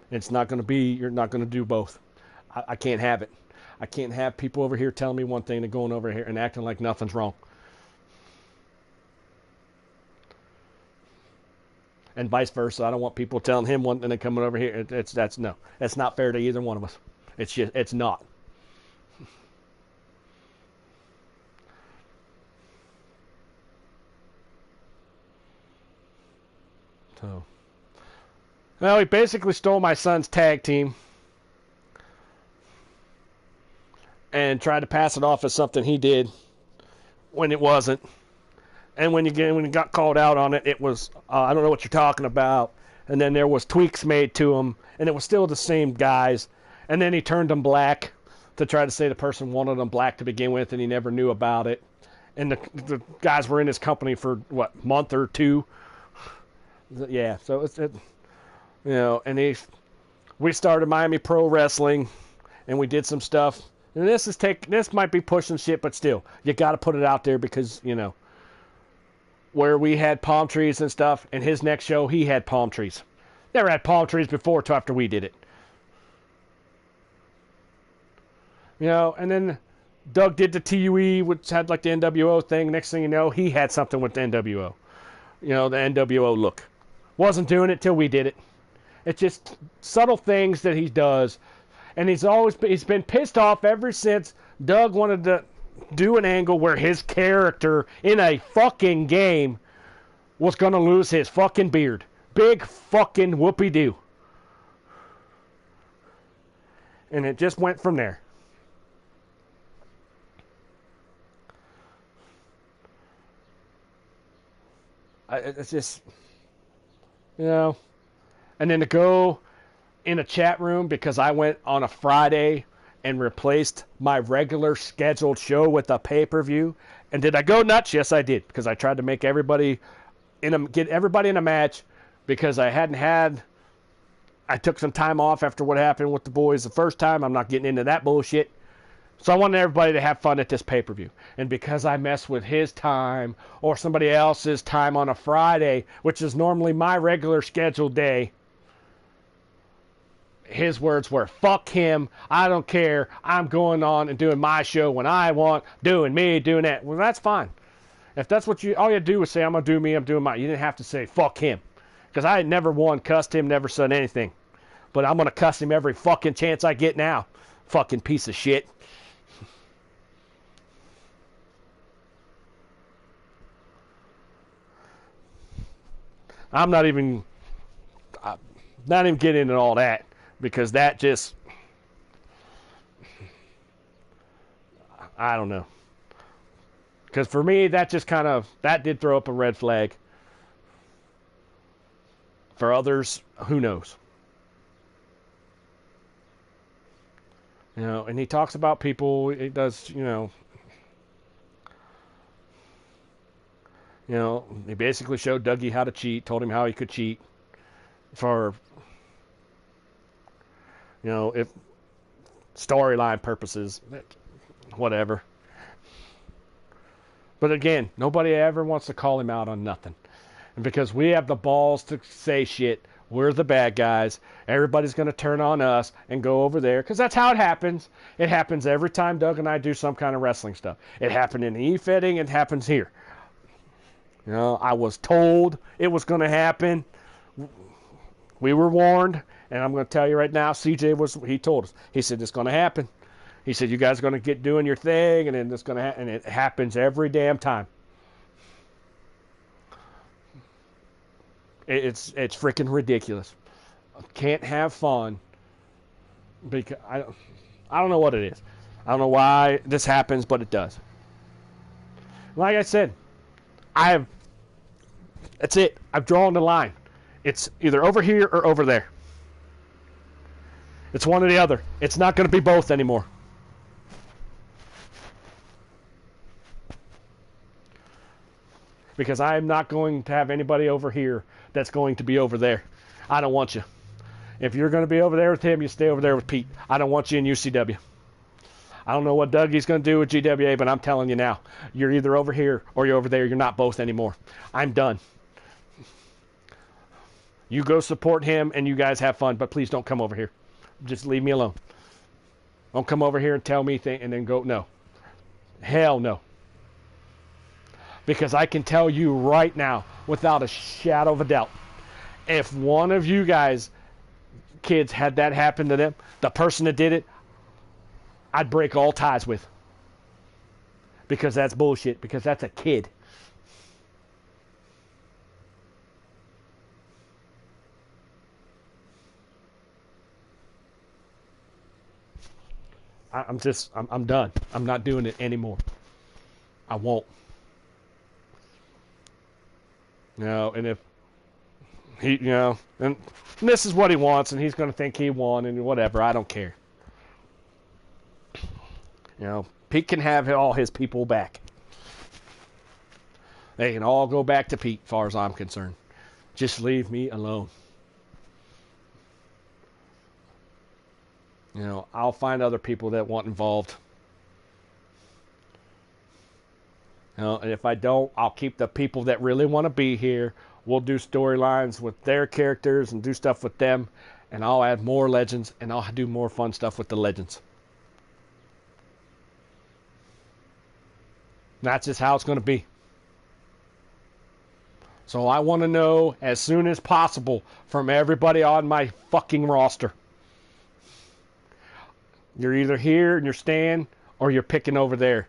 It's not gonna be. You're not gonna do both. I can't have it. I can't have people over here telling me one thing and going over here and acting like nothing's wrong. And vice versa. I don't want people telling him one thing and coming over here. That's not fair to either one of us. It's not. So, well, he basically stole my son's tag team and tried to pass it off as something he did when it wasn't. And when he got called out on it, it was, I don't know what you're talking about. And then there was tweaks made to him, and it was still the same guys. And then he turned them black to try to say the person wanted them black to begin with, and he never knew about it. And the guys were in his company for, month or two? Yeah, so and we started Miami Pro Wrestling, and we did some stuff. And this might be pushing shit, but still, you got to put it out there because, where we had palm trees and stuff, and his next show, he had palm trees. Never had palm trees before till after we did it. And then Doug did the TUE, which had like the NWO thing. Next thing you know, he had something with the NWO. The NWO look. Wasn't doing it till we did it. It's just subtle things that he does. And he's been pissed off ever since Doug wanted to do an angle where his character in a fucking game was going to lose his fucking beard. Big fucking whoopee-doo. And it just went from there. It's just, and then to go in a chat room because I went on a Friday and replaced my regular scheduled show with a pay-per-view. And did I go nuts? Yes, I did, because I tried to make get everybody in a match, because I took some time off after what happened with the boys the first time. I'm not getting into that bullshit. So I want everybody to have fun at this pay-per-view. And because I mess with his time or somebody else's time on a Friday, which is normally my regular scheduled day, his words were, fuck him, I don't care, I'm going on and doing my show when I want, doing me, doing that. Well, that's fine. If that's what all you had to do was say, I'm going to do me, I'm doing mine. You didn't have to say, fuck him. Because I had never cussed him, never said anything. But I'm going to cuss him every fucking chance I get now. Fucking piece of shit. I'm not even getting into all that. Because that just, I don't know. Because for me, that just kind of, that did throw up a red flag. For others, who knows? You know, and he talks about people, he does, you know, he basically showed Dougie how to cheat, told him how he could cheat for, you know, if storyline purposes, whatever. But again, nobody ever wants to call him out on nothing. And because we have the balls to say shit, we're the bad guys. Everybody's going to turn on us and go over there. Because that's how it happens. It happens every time Doug and I do some kind of wrestling stuff. It happened in e-fitting. It happens here. You know, I was told it was going to happen. We were warned. And I'm going to tell you right now, CJ he told us. He said, it's going to happen. He said, you guys are going to get doing your thing, and then it's going to happen. And it happens every damn time. It's freaking ridiculous. Can't have fun. Because I don't know what it is. I don't know why this happens, but it does. Like I said, that's it. I've drawn the line. It's either over here or over there. It's one or the other. It's not going to be both anymore. Because I am not going to have anybody over here that's going to be over there. I don't want you. If you're going to be over there with him, you stay over there with Pete. I don't want you in UCW. I don't know what Dougie's going to do with GWA, but I'm telling you now, you're either over here or you're over there. You're not both anymore. I'm done. You go support him and you guys have fun, but please don't come over here. Just leave me alone. Don't come over here and tell me things and then go, no. Hell no. Because I can tell you right now, without a shadow of a doubt, if one of you guys, kids, had that happen to them, the person that did it, I'd break all ties with. Because that's bullshit. Because that's a kid. I'm done. I'm not doing it anymore. I won't. You know, and if he, you know, and this is what he wants, and he's going to think he won, and whatever, I don't care. You know, Pete can have all his people back. They can all go back to Pete, as far as I'm concerned. Just leave me alone. You know, I'll find other people that want involved. You know, and if I don't, I'll keep the people that really want to be here. We'll do storylines with their characters and do stuff with them. And I'll add more legends, and I'll do more fun stuff with the legends. That's just how it's going to be. So I want to know as soon as possible from everybody on my fucking roster. You're either here and you're staying, or you're picking over there.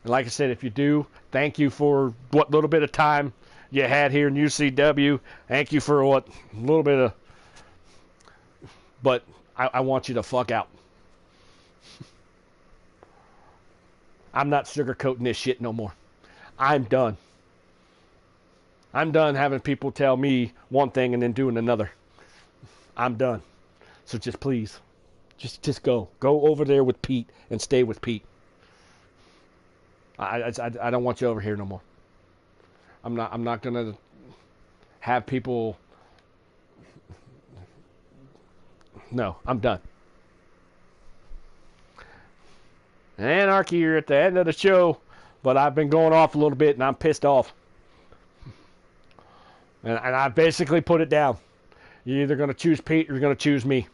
And like I said, if you do, thank you for what little bit of time you had here in UCW. Thank you for what little bit of... But I want you to fuck out. I'm not sugarcoating this shit no more. I'm done. I'm done having people tell me one thing and then doing another. I'm done. So just please, just go. Go over there with Pete and stay with Pete. I don't want you over here no more. I'm not gonna have people. No, I'm done. Anarchy here at the end of the show, but I've been going off a little bit and I'm pissed off. And I basically put it down. You're either going to choose Pete or you're going to choose me.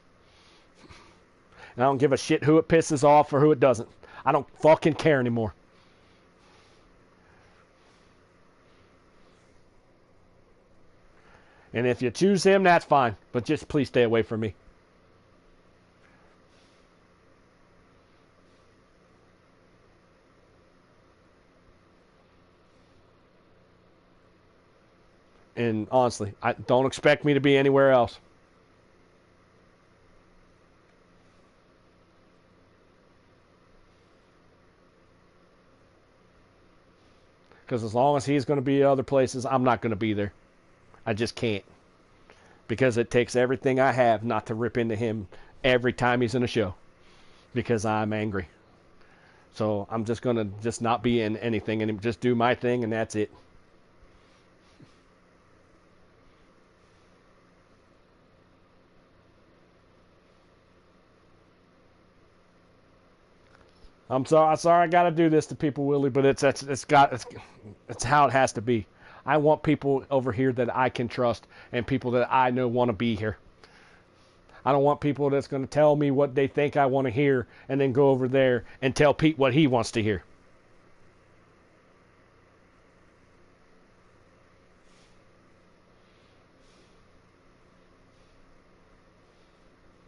And I don't give a shit who it pisses off or who it doesn't. I don't fucking care anymore. And if you choose him, that's fine. But just please stay away from me. And honestly, I don't expect me to be anywhere else. Because as long as he's going to be other places, I'm not going to be there. I just can't. Because it takes everything I have not to rip into him every time he's in a show. Because I'm angry. So I'm just going to just not be in anything and just do my thing and that's it. I'm sorry I got to do this to people, Willie, but it's how it has to be. I want people over here that I can trust and people that I know want to be here. I don't want people that's going to tell me what they think I want to hear and then go over there and tell Pete what he wants to hear.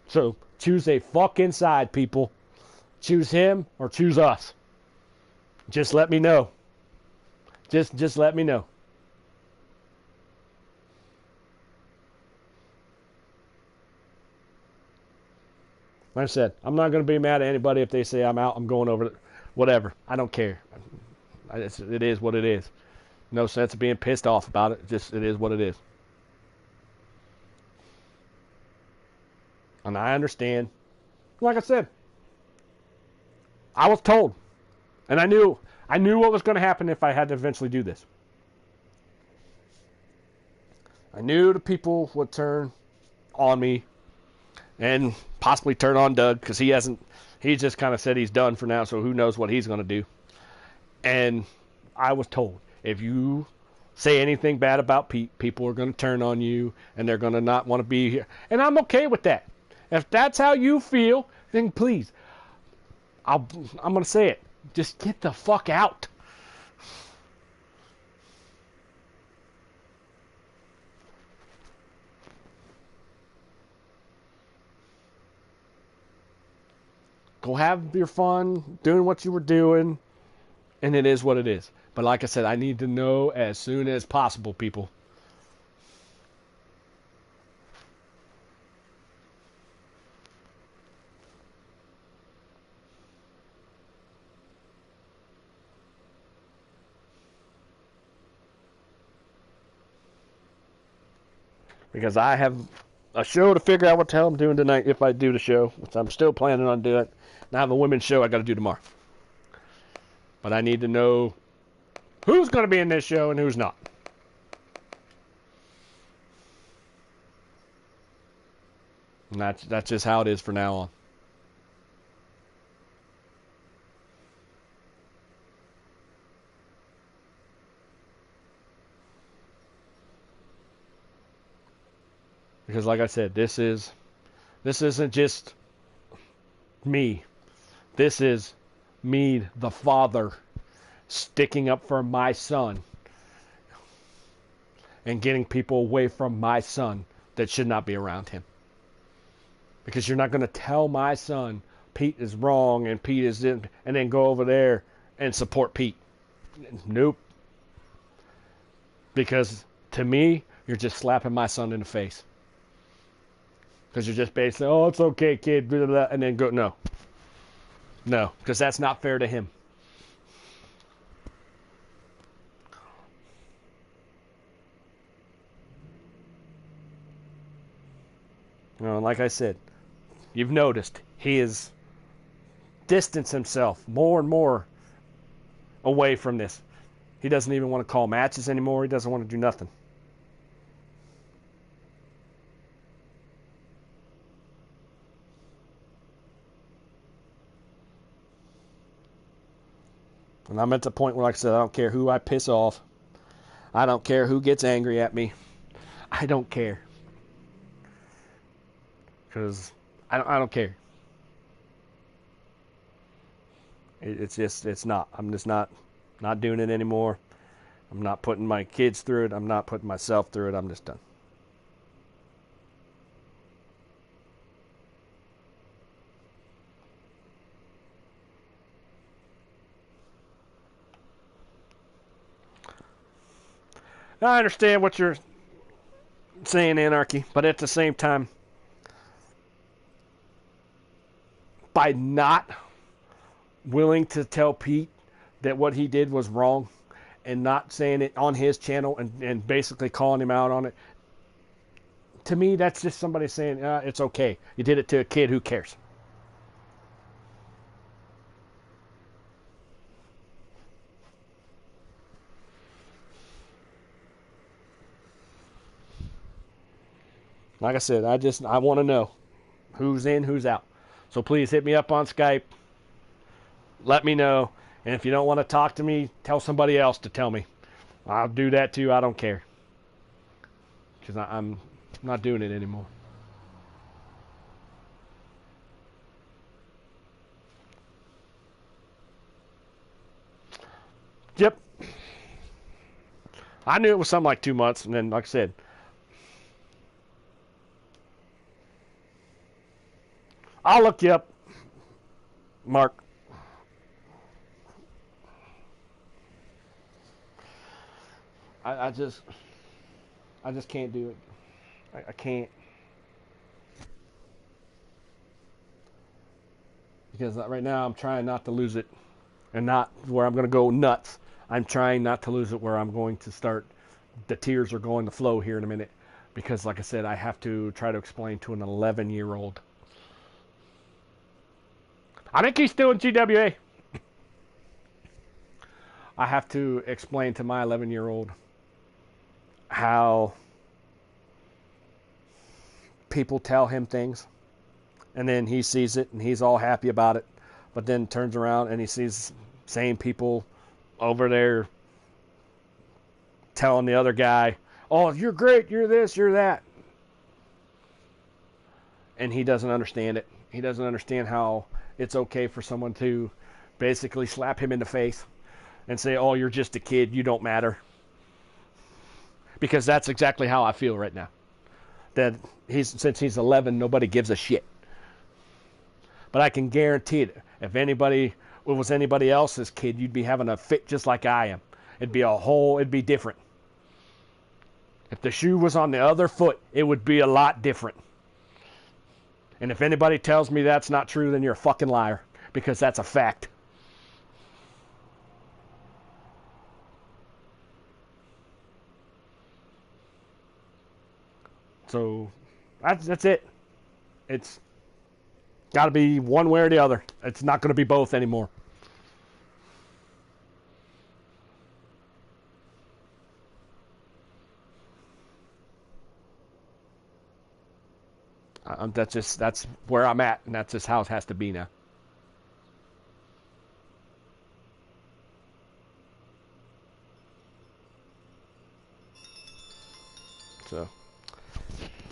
So choose a fucking side, people. Choose him or choose us. Just let me know. Just let me know. Like I said, I'm not going to be mad at anybody if they say I'm out, I'm going over, whatever. I don't care. It is what it is. No sense of being pissed off about it. Just, it is what it is. And I understand. Like I said, I was told. And I knew what was going to happen if I had to eventually do this. I knew the people would turn on me and possibly turn on Doug because he just kind of said he's done for now, so who knows what he's going to do. And I was told, if you say anything bad about Pete, people are going to turn on you and they're going to not want to be here. And I'm okay with that. If that's how you feel, then please, I'm going to say it. Just get the fuck out. Go have your fun doing what you were doing, and it is what it is. But like I said, I need to know as soon as possible, people. Because I have a show to figure out what the hell I'm doing tonight if I do the show, which I'm still planning on doing. And I have a women's show I got to do tomorrow. But I need to know who's going to be in this show and who's not. And that's just how it is for now on. Because like I said, this isn't just me. This is me, the father, sticking up for my son and getting people away from my son that should not be around him. Because you're not going to tell my son Pete is wrong and Pete is in, and then go over there and support Pete. Nope. Because to me, you're just slapping my son in the face. Because you're just basically, oh, it's okay, kid, blah, blah, blah, and then go, no. No, because that's not fair to him. You know, like I said, you've noticed he has distanced himself more and more away from this. He doesn't even want to call matches anymore. He doesn't want to do nothing. And I'm at the point where, like I said, I don't care who I piss off. I don't care who gets angry at me. I don't care. Because I don't care. It's not. I'm just not doing it anymore. I'm not putting my kids through it. I'm not putting myself through it. I'm just done. I understand what you're saying, Anarchy, but at the same time, by not willing to tell Pete that what he did was wrong and not saying it on his channel and basically calling him out on it, to me, that's just somebody saying, it's okay. You did it to a kid. Who cares? Like I said, I want to know who's in, who's out. So please hit me up on Skype. Let me know. And if you don't want to talk to me, tell somebody else to tell me. I'll do that too. I don't care. Because I'm not doing it anymore. Yep. I knew it was something like 2 months. And then, like I said, I'll look you up, Mark. I just can't do it. I can't. Because right now I'm trying not to lose it. And not where I'm going to go nuts. I'm trying not to lose it where I'm going to start. The tears are going to flow here in a minute. Because like I said, I have to try to explain to an 11-year-old. I think he's still in GWA. I have to explain to my 11-year-old how people tell him things, and then he sees it and he's all happy about it, but then turns around and he sees same people over there telling the other guy, oh, you're great, you're this, you're that. And he doesn't understand it. He doesn't understand how it's okay for someone to basically slap him in the face and say, oh, you're just a kid, you don't matter. Because that's exactly how I feel right now. That since he's 11, nobody gives a shit. But I can guarantee it, if it was anybody else's kid, you'd be having a fit just like I am. It'd be different. If the shoe was on the other foot, it would be a lot different. And if anybody tells me that's not true, then you're a fucking liar. Because that's a fact. So, that's it. It's got to be one way or the other. It's not going to be both anymore. That's where I'm at, and that's just how it has to be now. So,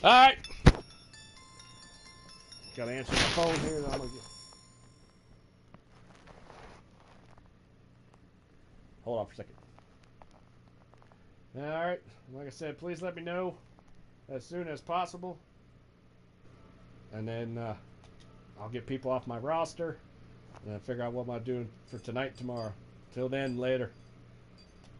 all right. Got to answer my phone here, and I'm gonna get. Hold on for a second. All right. Like I said, please let me know as soon as possible. And then I'll get people off my roster and figure out what I'm doing for tonight, tomorrow. Till then, later.